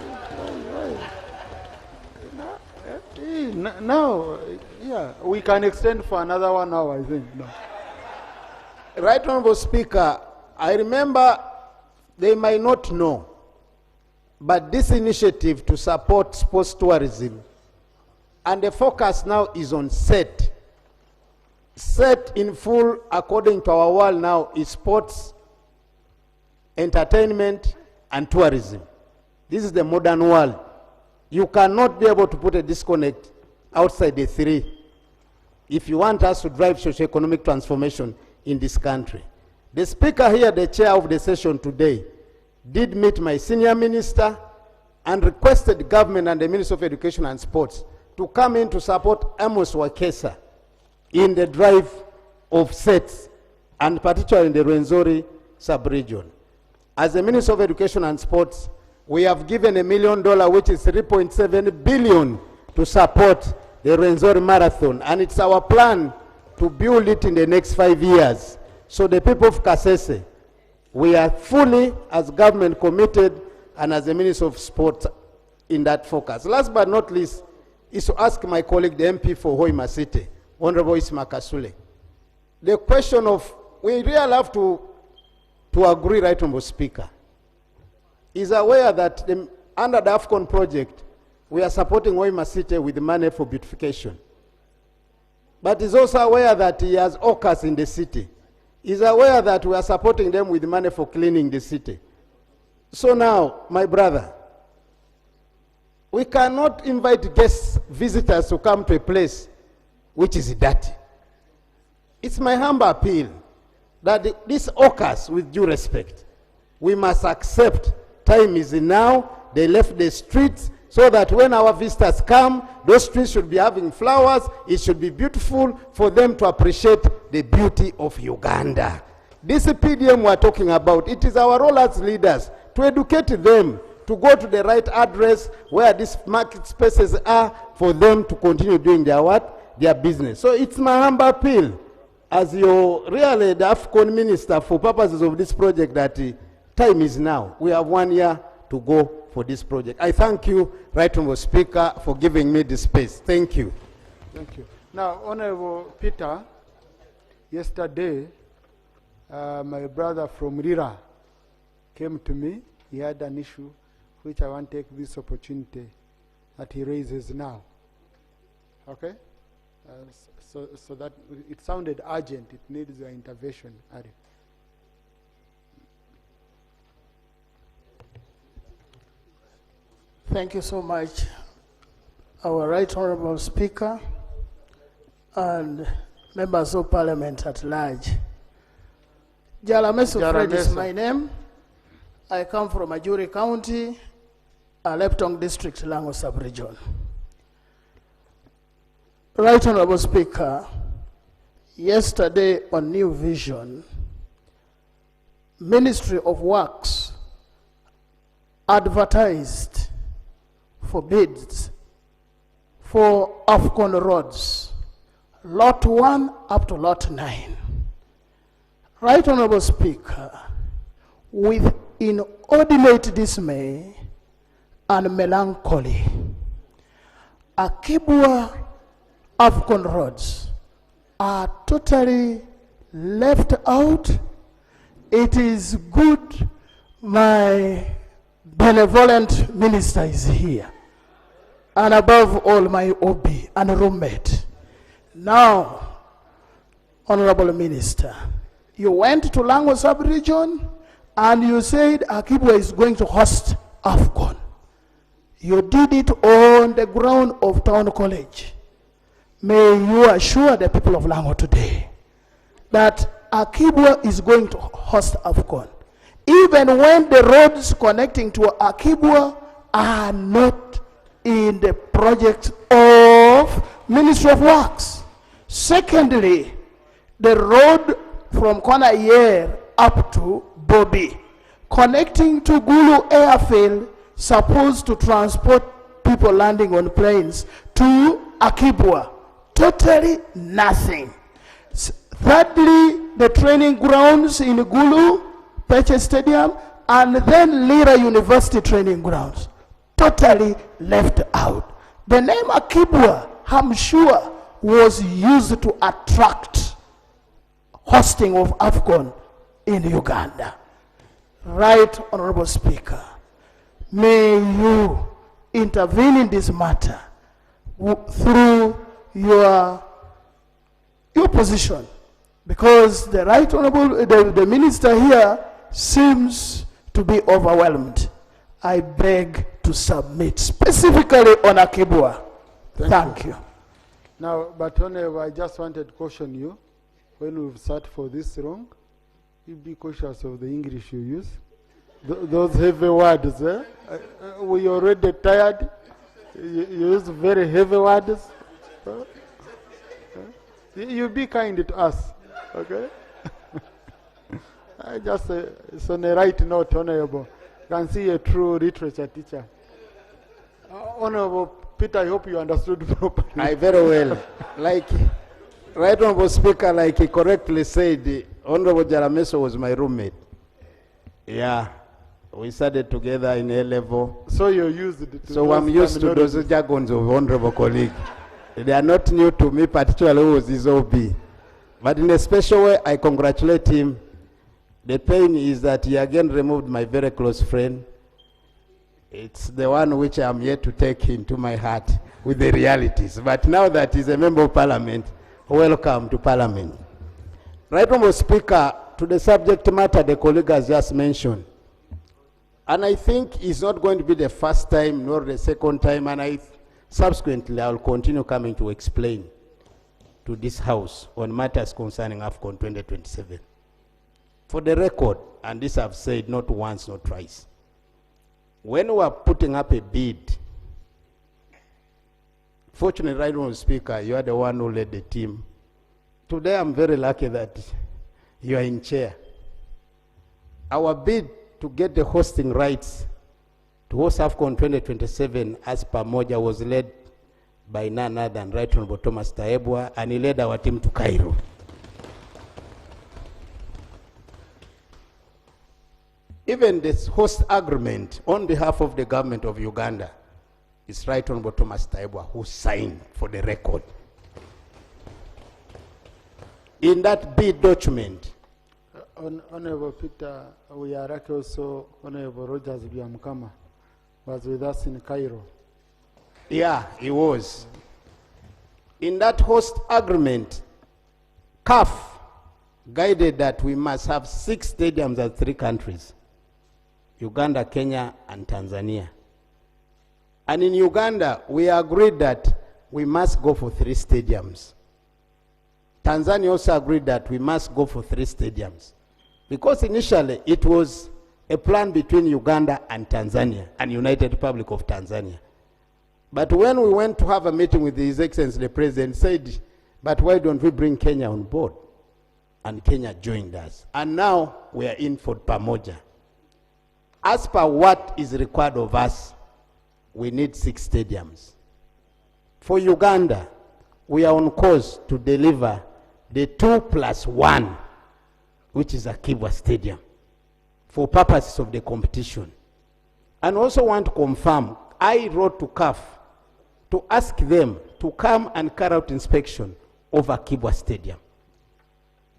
Now, yeah, we can extend for another 1 hour, I think. No. Right Honourable Speaker, I remember they might not know, but this initiative to support sports tourism, and the focus now is on SET. SET in full, according to our world now, is sports, entertainment, and tourism. This is the modern world. You cannot be able to put a disconnect outside the three. if you want us to drive socio-economic transformation in this country. The speaker here, the chair of the session today, did meet my senior minister and requested the government and the Ministry of Education and Sports to come in to support Amos Wakesa in the drive of sets, and particularly in the Rwenzori sub-region. As the Ministry of Education and Sports, we have given $1 million, which is 3.7 billion, to support the Rwenzori Marathon, and it's our plan to build it in the next 5 years. So the people of Kasese, we are fully, as government, committed, and as the Minister of Sport, in that focus. Last but not least, is to ask my colleague, the MP for Hoima City, Honorable Isma Kasule. The question of, we really have to agree, Right Honorable Speaker, is aware that under the AFCON project, we are supporting Hoima City with money for beautification. But is also aware that he has hawkers in the city. Is aware that we are supporting them with money for cleaning the city. So now, my brother, we cannot invite guests, visitors to come to a place which is dirty. It's my humble appeal that these hawkers, with due respect, we must accept time is now. They left the streets so that when our visitors come, those streets should be having flowers. It should be beautiful for them to appreciate the beauty of Uganda. This PDM we're talking about, it is our role as leaders to educate them, to go to the right address where these market spaces are, for them to continue doing their what? Their business. So it's my humble appeal, as you're really the AFCON minister for purposes of this project, that time is now. We have 1 year to go for this project. I thank you, Right Honorable Speaker, for giving me this space. Thank you. Thank you. Now, Honorable Peter, yesterday, my brother from Rira came to me. He had an issue which I want to take this opportunity that he raises now. Okay? So that it sounded urgent. It needs your intervention, Ari. Thank you so much, our Right Honorable Speaker and members of Parliament at large. Jalameso Fred is my name. I come from Ajuri County, Leptong District, Lango Sub-Region. Right Honorable Speaker, yesterday on New Vision, Ministry of Works advertised for bids for AFCON roads, Lot 1 up to Lot 9. Right Honorable Speaker, with inordinate dismay and melancholy, Akibwa AFCON roads are totally left out. It is good my benevolent minister is here, and above all my OB and roommate. Now, Honorable Minister, you went to Lango sub-region and you said Akibwa is going to host AFCON. You did it on the ground of Town College. May you assure the people of Lango today that Akibwa is going to host AFCON, even when the roads connecting to Akibwa are not in the project of Ministry of Works. Secondly, the road from Konayer up to Bobi, connecting to Gulu Airfield, supposed to transport people landing on planes to Akibwa. Totally nothing. Thirdly, the training grounds in Gulu, Peche Stadium, and then Lira University training grounds. Totally left out. The name Akibwa, I'm sure, was used to attract hosting of AFCON in Uganda. Right Honorable Speaker, may you intervene in this matter through your position, because the Right Honorable, the minister here seems to be overwhelmed. I beg to submit specifically on Akibwa. Thank you. Now, but Honorable, I just wanted to caution you, when we've sat for this long, you be cautious of the English you use. Those heavy words, eh? We already tired. You use very heavy words. You be kind to us, okay? I just, it's on the right note, Honorable. You can see a true literature teacher. Honorable Peter, I hope you understood properly. I very well. Like, Right Honorable Speaker, like he correctly said, Honorable Jarameso was my roommate. Yeah, we studied together in A level. So you're used to So I'm used to those jargons of honorable colleague. They are not new to me, particularly who was his OB. But in a special way, I congratulate him. The pain is that he again removed my very close friend. It's the one which I am yet to take into my heart with the realities. But now that he's a member of parliament, welcome to parliament. Right Honorable Speaker, to the subject matter the colleague has just mentioned. And I think it's not going to be the first time nor the second time, and subsequently I will continue coming to explain to this House on matters concerning AFCON 2027. For the record, and this I've said not once, not twice, when we are putting up a bid, fortunately, Right Honorable Speaker, you are the one who led the team. Today I'm very lucky that you are in chair. Our bid to get the hosting rights to host AFCON 2027 as per Moja was led by none other than Right Honorable Thomas Tayebwa, and he led our team to Cairo. Even this host agreement on behalf of the government of Uganda is Right Honorable Thomas Tayebwa who signed, for the record. In that bid document, Honorable Peter, we are lucky also Honorable Rogers Biamkama was with us in Cairo. yeah, he was. In that host agreement, CAF guided that we must have 6 stadiums at 3 countries, Uganda, Kenya, and Tanzania. And in Uganda, we agreed that we must go for 3 stadiums. Tanzania also agreed that we must go for 3 stadiums. Because initially, it was a plan between Uganda and Tanzania, and United Republic of Tanzania. But when we went to have a meeting with His Excellency the President, said, but why don't we bring Kenya on board? And Kenya joined us. And now we are in for Pamoja. As per what is required of us, we need 6 stadiums. For Uganda, we are on course to deliver the 2+1, which is Akibwa Stadium, for purposes of the competition. And also want to confirm, I wrote to CAF to ask them to come and carry out inspection of Akibwa Stadium.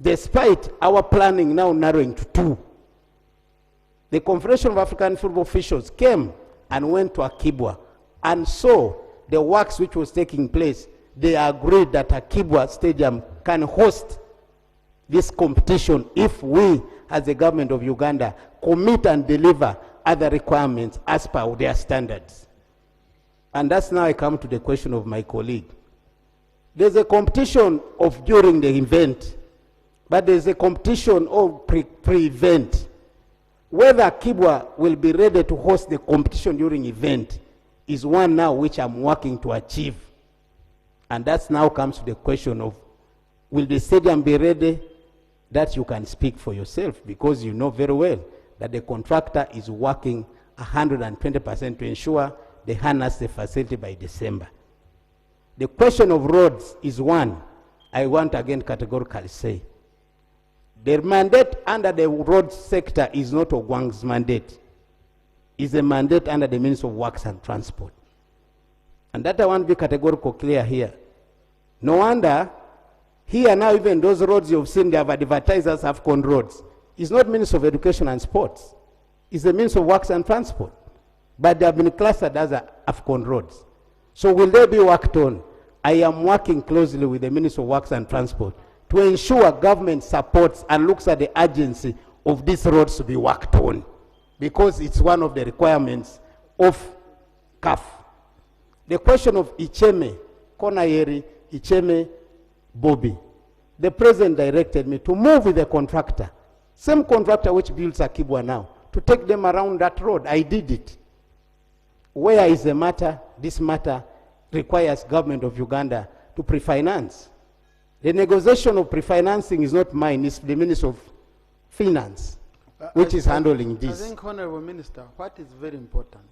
Despite our planning now narrowing to 2, the Confederation of African Football Officials came and went to Akibwa and saw the works which was taking place. They agreed that Akibwa Stadium can host this competition if we, as the government of Uganda, commit and deliver other requirements as per their standards. And that's now I come to the question of my colleague. There's a competition of during the event, but there's a competition of pre-event. Whether Akibwa will be ready to host the competition during event is one now which I'm working to achieve. And that now comes to the question of, will the stadium be ready? That you can speak for yourself, because you know very well that the contractor is working 120% to ensure they harness the facility by December. The question of roads is one I want again categorically say. The mandate under the road sector is not Ogwang's mandate. It's a mandate under the Ministry of Works and Transport. And that I want to be categorical clear here. No wonder, here now even those roads you've seen, they have advertised as AFCON roads. It's not Ministry of Education and Sports. It's the Ministry of Works and Transport. But they have been clustered as AFCON roads. So will they be worked on? I am working closely with the Ministry of Works and Transport to ensure government supports and looks at the urgency of these roads to be worked on, because it's one of the requirements of CAF. The question of Icheme, Konayeri, Icheme Bobby. The president directed me to move with the contractor, same contractor which builds Akibwa now, to take them around that road. I did it. Where is the matter? This matter requires government of Uganda to pre-finance. The negotiation of pre-financing is not mine, it's the Minister of Finance, which is handling this. I think, Honorable Minister, what is very important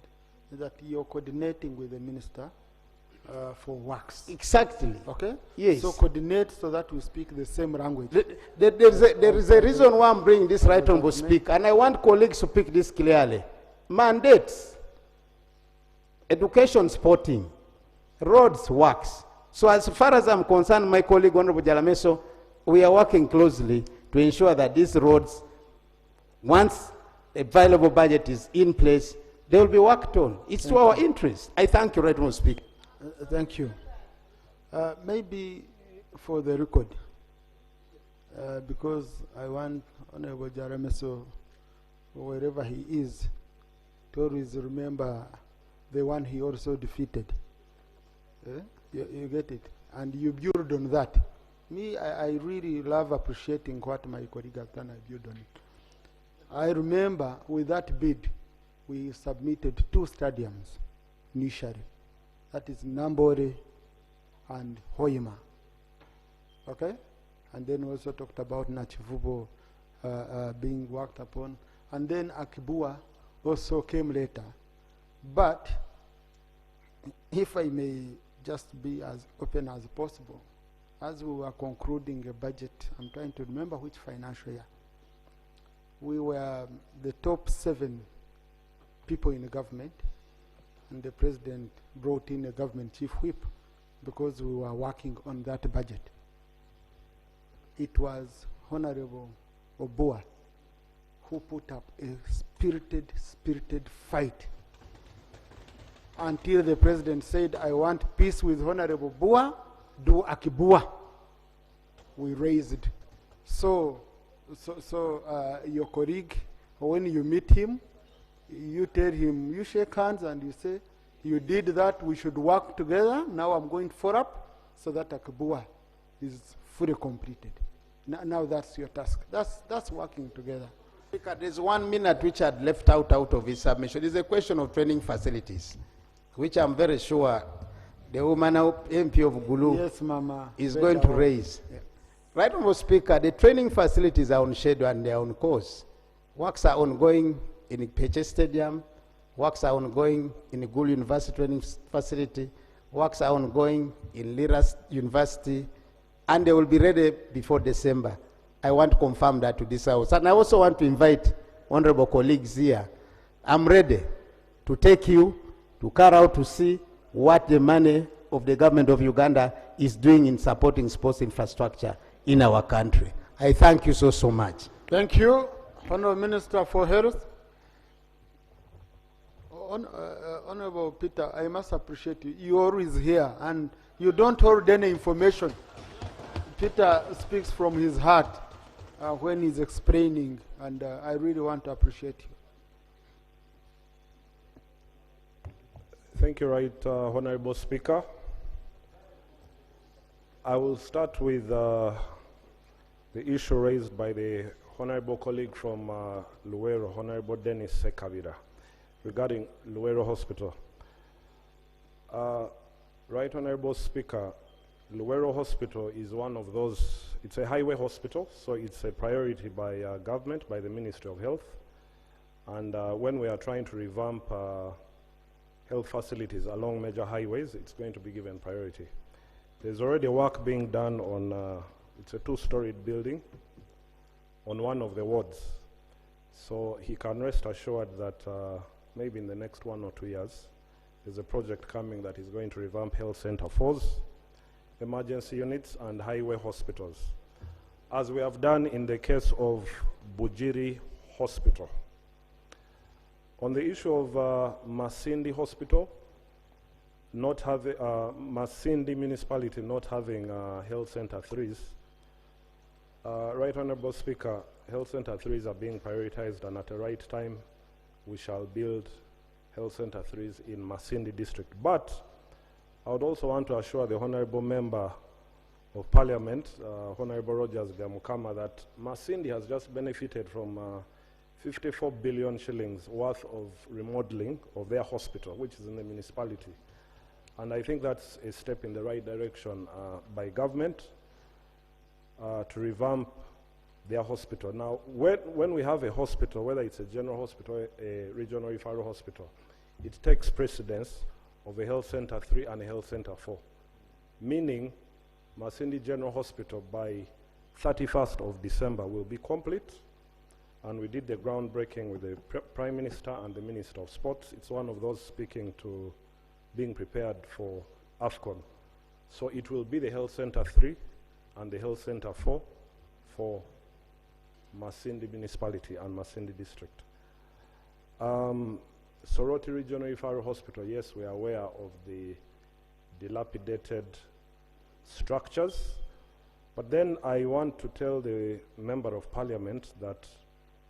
is that you're coordinating with the Minister for works. Exactly. Okay? Yes. So coordinate so that we speak the same language. There is a reason why I'm bringing this right honorable speaker, and I want colleagues to pick this clearly. Mandates, education, sporting, roads, works. So as far as I'm concerned, my colleague Honorable Jalameso, we are working closely to ensure that these roads, once a valuable budget is in place, they will be worked on. It's to our interest. I thank you, right honorable speaker. Thank you. Maybe for the record, because I want Honorable Jarameso, wherever he is, to always remember the one he also defeated. You get it? And you build on that. Me, I really love appreciating what my colleague has done. I build on it. I remember with that bid, we submitted 2 stadiums initially. That is Nambore and Hoima. Okay? And then we also talked about Nachivubo being worked upon. And then Akibua also came later. But if I may just be as open as possible, as we were concluding a budget, I'm trying to remember which financial year, we were the top 7 people in the government, and the president brought in a government chief whip because we were working on that budget. It was Honorable Obua who put up a spirited fight until the president said, I want peace with Honorable Bua, do Akibua. We raised. So your colleague, when you meet him, you tell him, you shake hands and you say, you did that, we should work together. Now I'm going for up so that Akibua is fully completed. Now that's your task. That's working together. There's 1 minute which I'd left out of his submission. It's a question of training facilities, which I'm very sure the woman MP of Gulu yes, Mama, is going to raise. Yeah. Right, Honorable Speaker, the training facilities are on schedule and they are on course. Works are ongoing in Peche Stadium. Works are ongoing in the Gulu University training facility. Works are ongoing in Liras University. And they will be ready before December. I want to confirm that to this House. And I also want to invite honorable colleagues here. I'm ready to take you to Karao to see what the money of the government of Uganda is doing in supporting sports infrastructure in our country. I thank you so much. Thank you, Honorable Minister for Health. Honorable Peter, I must appreciate you. You're always here and you don't hold any information. Peter speaks from his heart when he's explaining, and I really want to appreciate you. Thank you, Right Honorable Speaker. I will start with the issue raised by the honorable colleague from Luero, Honorable Dennis Sekabira, regarding Luero Hospital. Right Honorable Speaker, Luero Hospital is one of those, it's a highway hospital, so it's a priority by government, by the Ministry of Health. And when we are trying to revamp health facilities along major highways, it's going to be given priority. There's already work being done on, it's a 2-storied building on one of the wards. So he can rest assured that maybe in the next 1 or 2 years, there's a project coming that is going to revamp Health Center 4s, emergency units, and highway hospitals, as we have done in the case of Bujiri Hospital. On the issue of Masindi Hospital, not having, Masindi municipality not having Health Center 3s, Right Honorable Speaker, Health Center 3s are being prioritized, and at the right time, we shall build Health Center 3s in Masindi district. But I would also want to assure the honorable member of Parliament, Honorable Rogers Gamukama, that Masindi has just benefited from 54 billion shillings worth of remodeling of their hospital, which is in the municipality. And I think that's a step in the right direction by government to revamp their hospital. Now, when we have a hospital, whether it's a general hospital, a regional referral hospital, it takes precedence of a health center 3 and a health center 4, meaning Masindi General Hospital by 31st of December will be complete, and we did the groundbreaking with the Prime Minister and the Minister of Sports. It's one of those speaking to being prepared for AFCON. So it will be the Health Center 3 and the Health Center 4 for Masindi Municipality and Masindi District. Soroti Regional Referral Hospital, yes, we are aware of the dilapidated structures, but then I want to tell the Member of Parliament that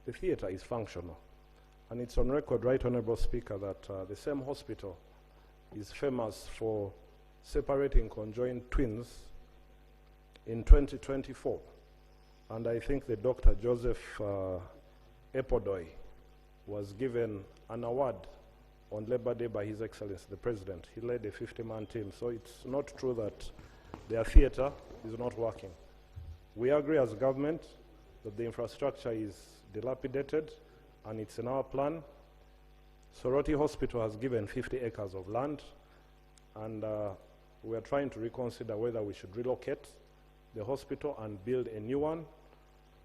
the theatre is functional. And it's on record, Right Honourable Speaker, that the same hospital is famous for separating conjoined twins in 2024. And I think the Dr. Joseph Epodoi was given an award on Labour Day by His Excellency the President. He led a 50-man team. So it's not true that their theatre is not working. We agree as government that the infrastructure is dilapidated, and it's in our plan. Soroti Hospital has given 50 acres of land, and we are trying to reconsider whether we should relocate the hospital and build a new one,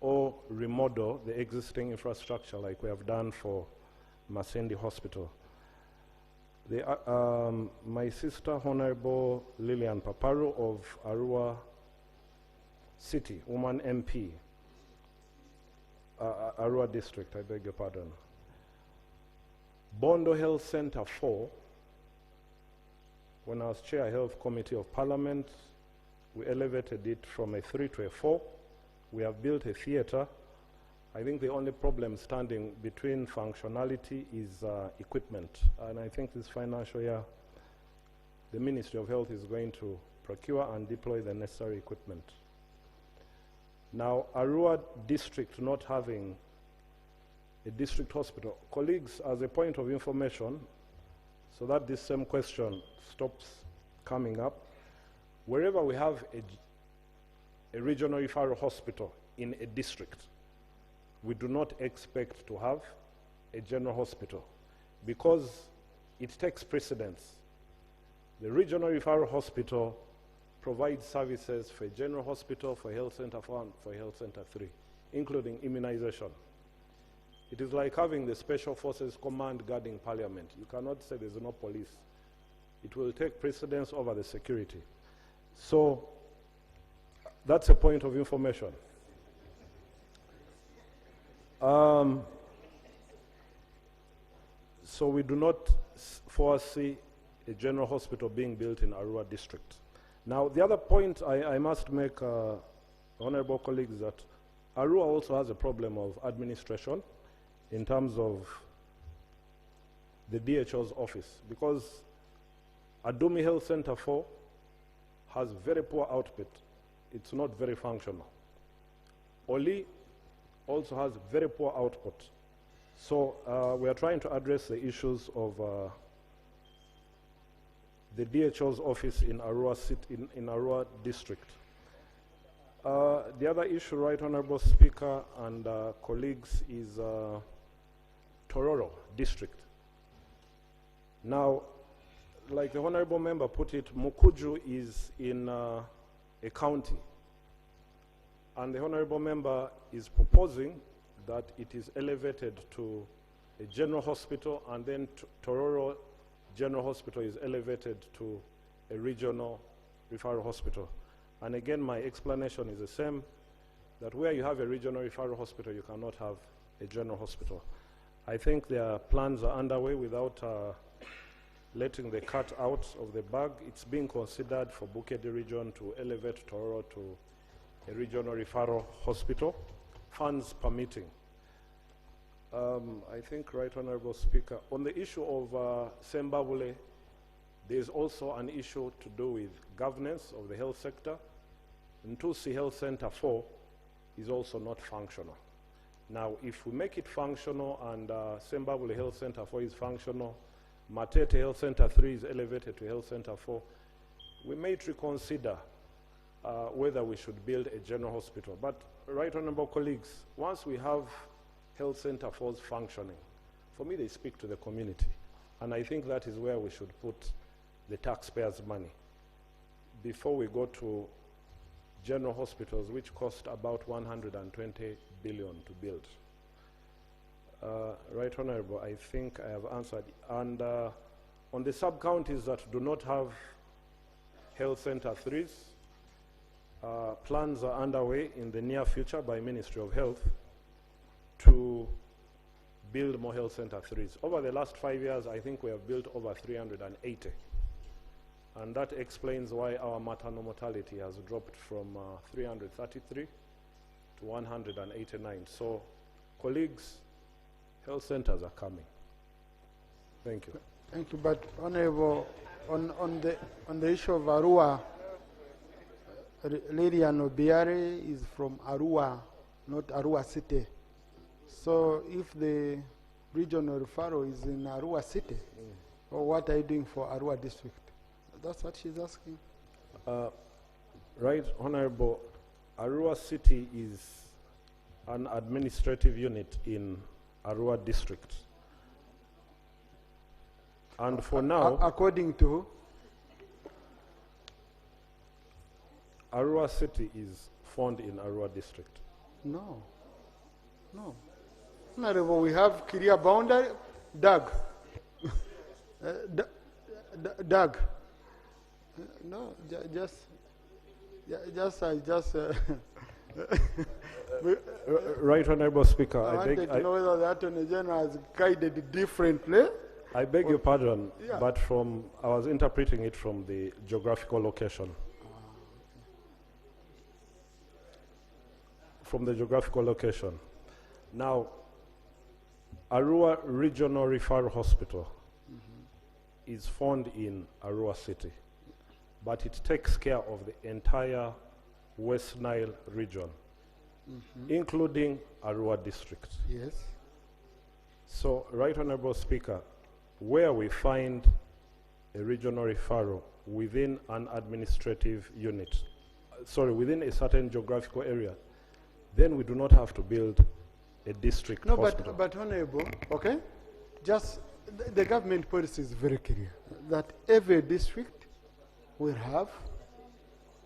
or remodel the existing infrastructure like we have done for Masindi Hospital. My sister, Honorable Lillian Paparu of Arua City, woman MP, Arua District, I beg your pardon. Bondo Health Center 4, when I was Chair Health Committee of Parliament, we elevated it from a 3 to a 4. We have built a theatre. I think the only problem standing between functionality is equipment. And I think this financial year, the Ministry of Health is going to procure and deploy the necessary equipment. Now, Arua District not having a district hospital. Colleagues, as a point of information, so that this same question stops coming up, wherever we have a regional referral hospital in a district, we do not expect to have a general hospital because it takes precedence. The regional referral hospital provides services for a general hospital, for health center 4, and for health center 3, including immunization. It is like having the Special Forces Command guarding Parliament. You cannot say there's no police. It will take precedence over the security. So that's a point of information. So we do not foresee a general hospital being built in Arua District. Now, the other point I must make, honorable colleagues, that Arua also has a problem of administration in terms of the DHO's office, because Adumi Health Center 4 has very poor output. It's not very functional. Oli also has very poor output. So we are trying to address the issues of the DHO's office in Arua City, in Arua District. The other issue, Right Honourable Speaker and colleagues, is Tororo District. Now, like the Honourable Member put it, Mukuju is in a county, and the Honourable Member is proposing that it is elevated to a general hospital, and then Tororo General Hospital is elevated to a regional referral hospital. And again, my explanation is the same, that where you have a regional referral hospital, you cannot have a general hospital. I think their plans are underway without letting the cat out of the bag. It's being considered for Bukedi region to elevate Tororo to a regional referral hospital, funds permitting. I think, Right Honourable Speaker, on the issue of Sembabule, there is also an issue to do with governance of the health sector. Ntusi Health Center 4 is also not functional. Now, if we make it functional and Sembabule Health Center 4 is functional, Matete Health Center 3 is elevated to Health Center 4, we may reconsider whether we should build a general hospital. But, right honorable colleagues, once we have Health Center 4s functioning, for me they speak to the community. And I think that is where we should put the taxpayers' money before we go to general hospitals, which cost about 120 billion to build. Right honorable, I think I have answered. And on the sub-counties that do not have health center 3s, plans are underway in the near future by Ministry of Health to build more health center 3s. Over the last 5 years, I think we have built over 380. And that explains why our maternal mortality has dropped from 333 to 189. So, colleagues, health centers are coming. Thank you. Thank you. But Honorable, on the issue of Arua, Lady Anobiare is from Arua, not Arua City. So if the regional referral is in Arua City, or what are you doing for Arua district? That's what she's asking. Right, Honorable, Arua City is an administrative unit in Arua district. And for now, according to Arua City is found in Arua district. No. No. Honorable, we have clear boundary. Doug. Doug. No, Right, Honorable Speaker, I wanted to know whether the Attorney General has guided differently. I beg your pardon, Yeah. but I was interpreting it from the geographical location. From the geographical location. Now, Arua Regional Referral Hospital is found in Arua City, but it takes care of the entire West Nile region, including Arua district. Yes. So, Right Honorable Speaker, where we find a regional referral within an administrative unit, within a certain geographical area, then we do not have to build a district hospital. But Honorable, okay, just the government policy is very clear that every district will have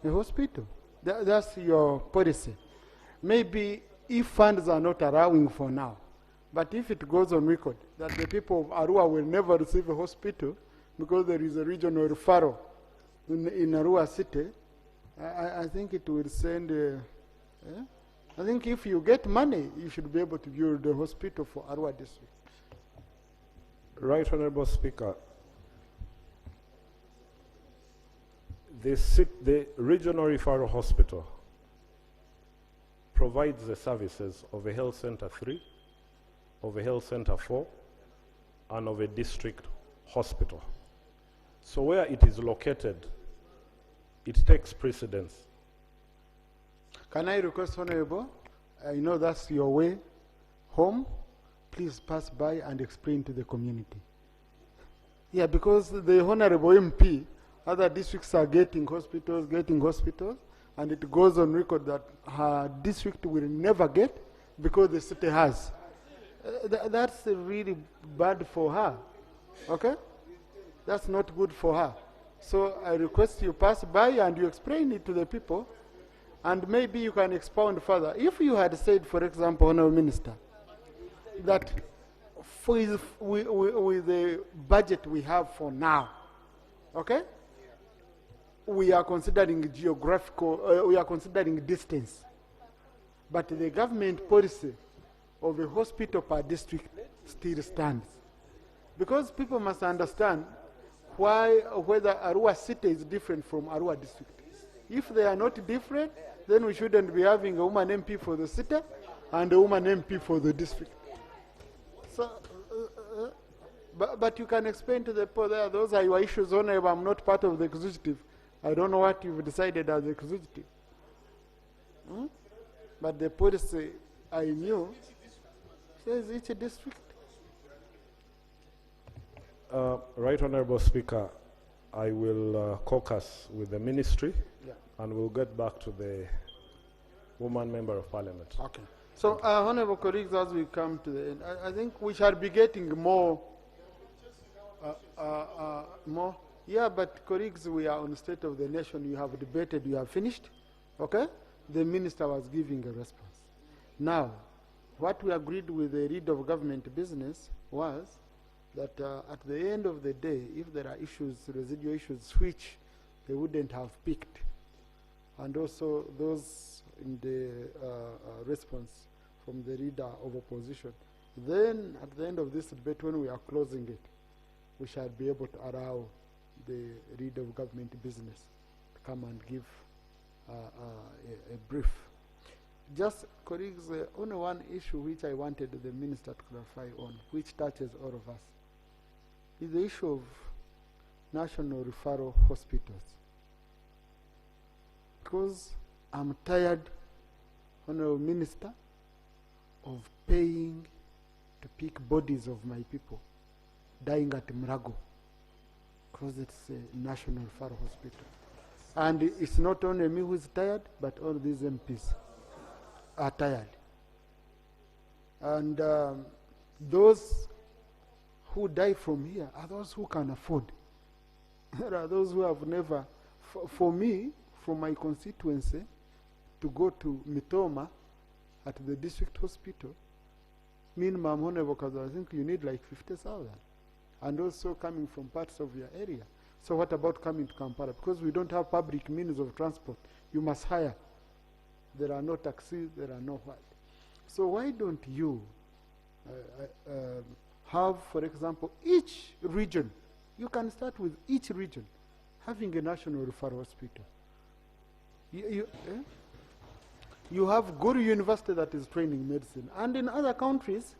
a hospital. That's your policy. Maybe if funds are not allowing for now, but if it goes on record that the people of Arua will never receive a hospital because there is a regional referral in Arua City, I think it will send I think if you get money, you should be able to build a hospital for Arua district. Right Honorable Speaker, the regional referral hospital provides the services of a health center 3, of a health center 4, and of a district hospital. So where it is located, it takes precedence. Can I request, Honorable, I know that's your way home, please pass by and explain to the community. Yeah, because the Honorable MP, other districts are getting hospitals, and it goes on record that her district will never get because the city has. That's really bad for her, okay? That's not good for her. So I request you pass by and you explain it to the people, and maybe you can expound further. If you had said, for example, Honorable Minister, that with the budget we have for now, okay, we are considering geographical, we are considering distance, but the government policy of a hospital per district still stands. Because people must understand whether Arua City is different from Arua district. If they are not different, then we shouldn't be having a woman MP for the city and a woman MP for the district. So, but you can explain to the people there, those are your issues. Honorable, I'm not part of the executive. I don't know what you've decided as executive. But the policy I knew says each district. Right Honorable Speaker, I will caucus with the ministry, and we'll get back to the woman member of parliament. Okay. So, honorable colleagues, as we come to the end, I think we shall be getting more. More. Yeah, but colleagues, we are on State of the Nation. You have debated. You have finished. Okay. The minister was giving a response. Now, what we agreed with the lead of government business was that at the end of the day, if there are issues, residual issues, which they wouldn't have picked, and also those in the response from the leader of opposition, then at the end of this debate, when we are closing it, we shall be able to allow the leader of government business to come and give a brief. Just, colleagues, only one issue which I wanted the minister to clarify on, which touches all of us, is the issue of national referral hospitals. Because I'm tired, Honorable Minister, of paying to pick bodies of my people dying at Mrago, because it's a national referral hospital. And it's not only me who's tired, but all these MPs are tired. And those who die from here are those who can afford. There are those who have never, for me, from my constituency, to go to Mitoma at the district hospital, minimum, Honorable Kaza, I think you need like 50,000. And also coming from parts of your area. So what about coming to Kampala? Because we don't have public means of transport. You must hire. There are no taxis, there are no what. So why don't you have, for example, each region, you can start with each region having a national referral hospital. You have Guru University that is training medicine. And in other countries,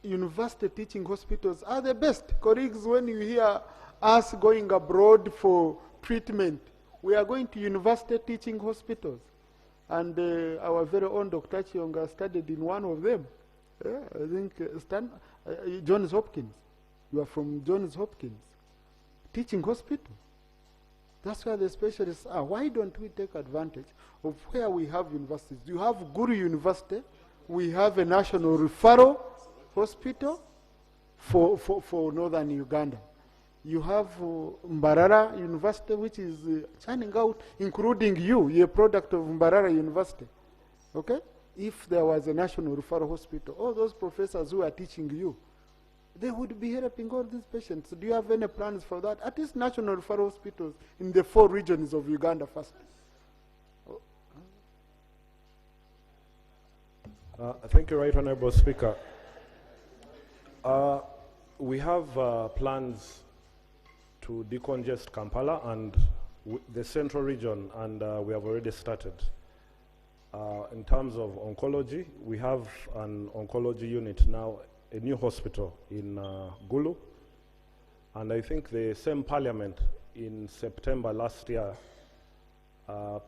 university teaching hospitals are the best. Colleagues, when you hear us going abroad for treatment, we are going to university teaching hospitals. And our very own Dr. Chionga studied in one of them. I think Johns Hopkins. You are from Johns Hopkins. Teaching hospital. That's where the specialists are. Why don't we take advantage of where we have universities? You have Guru University. We have a national referral hospital for northern Uganda. You have Mbarara University, which is churning out, including you, a product of Mbarara University. Okay? If there was a national referral hospital, all those professors who are teaching you, they would be helping all these patients. Do you have any plans for that? At least national referral hospitals in the 4 regions of Uganda first. Thank you, Right Honorable Speaker. We have plans to decongest Kampala and the central region, and we have already started. In terms of oncology, we have an oncology unit now, a new hospital in Gulu, and I think the same parliament in September last year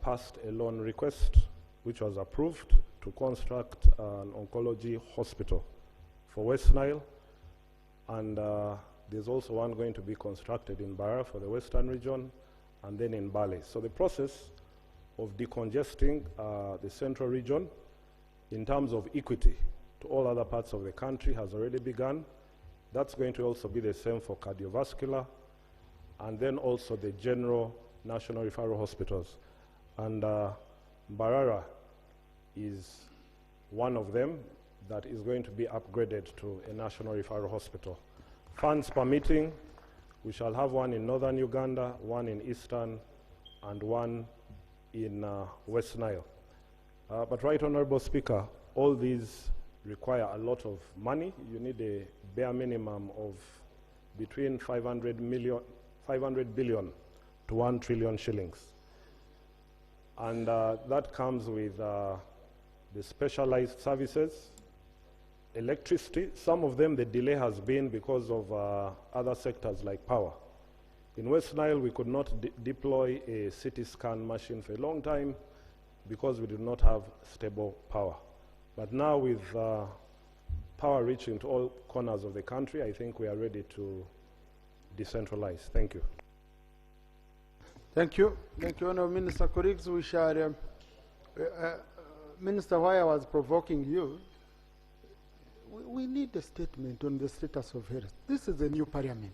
passed a loan request which was approved to construct an oncology hospital for West Nile, and there's also one going to be constructed in Bara for the western region, and then in Bale. So the process of decongesting the central region in terms of equity to all other parts of the country has already begun. That's going to also be the same for cardiovascular, and then also the general national referral hospitals. And Mbarara is one of them that is going to be upgraded to a national referral hospital. Funds permitting, we shall have one in northern Uganda, one in eastern, and one in West Nile. But Right Honorable Speaker, all these require a lot of money. You need a bare minimum of between 500 billion to 1 trillion shillings. And that comes with the specialized services, electricity. Some of them, the delay has been because of other sectors like power. In West Nile, we could not deploy a CT scan machine for a long time because we did not have stable power. But now with power reaching to all corners of the country, I think we are ready to decentralize. Thank you. Thank you. Thank you, Honourable Minister. Colleagues, we shall, Minister, why I was provoking you, we need a statement on the status of health. This is a new parliament.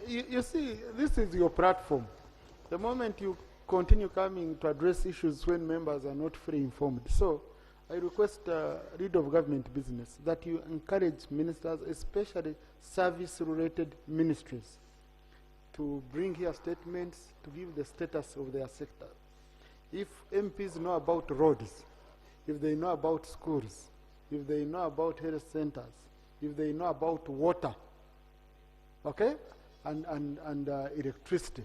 You see, this is your platform. The moment you continue coming to address issues when members are not fully informed. So I request, lead of government business, that you encourage ministers, especially service-related ministries, to bring here statements to give the status of their sector. If MPs know about roads, if they know about schools, if they know about health centers, if they know about water, okay, and electricity,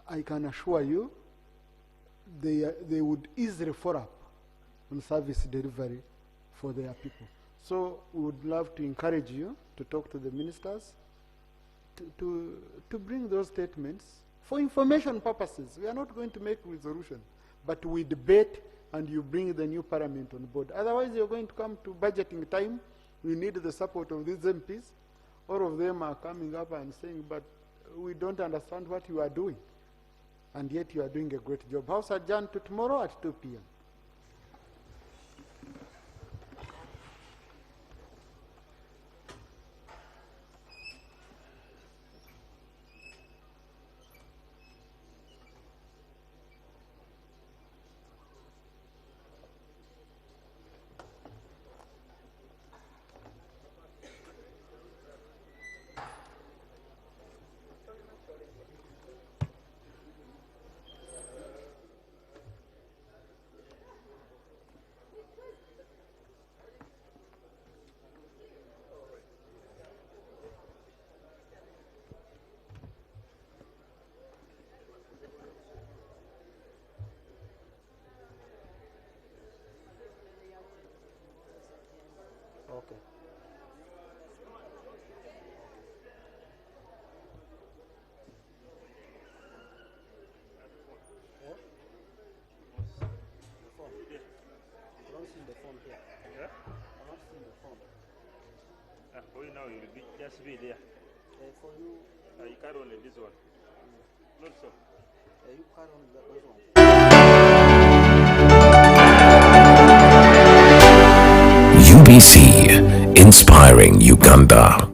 I can assure you they would easily follow up on service delivery for their people. So we would love to encourage you to talk to the ministers to bring those statements for information purposes. We are not going to make resolution, but we debate and you bring the new parliament on board. Otherwise, you're going to come to budgeting time. We need the support of these MPs. All of them are coming up and saying, but we don't understand what you are doing. And yet you are doing a great job. House adjourned to tomorrow at 2 p.m. Okay. For you now, you'll be just be there. For you, you carry on this one. Not so. You carry on that one. UBC, inspiring Uganda.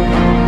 you.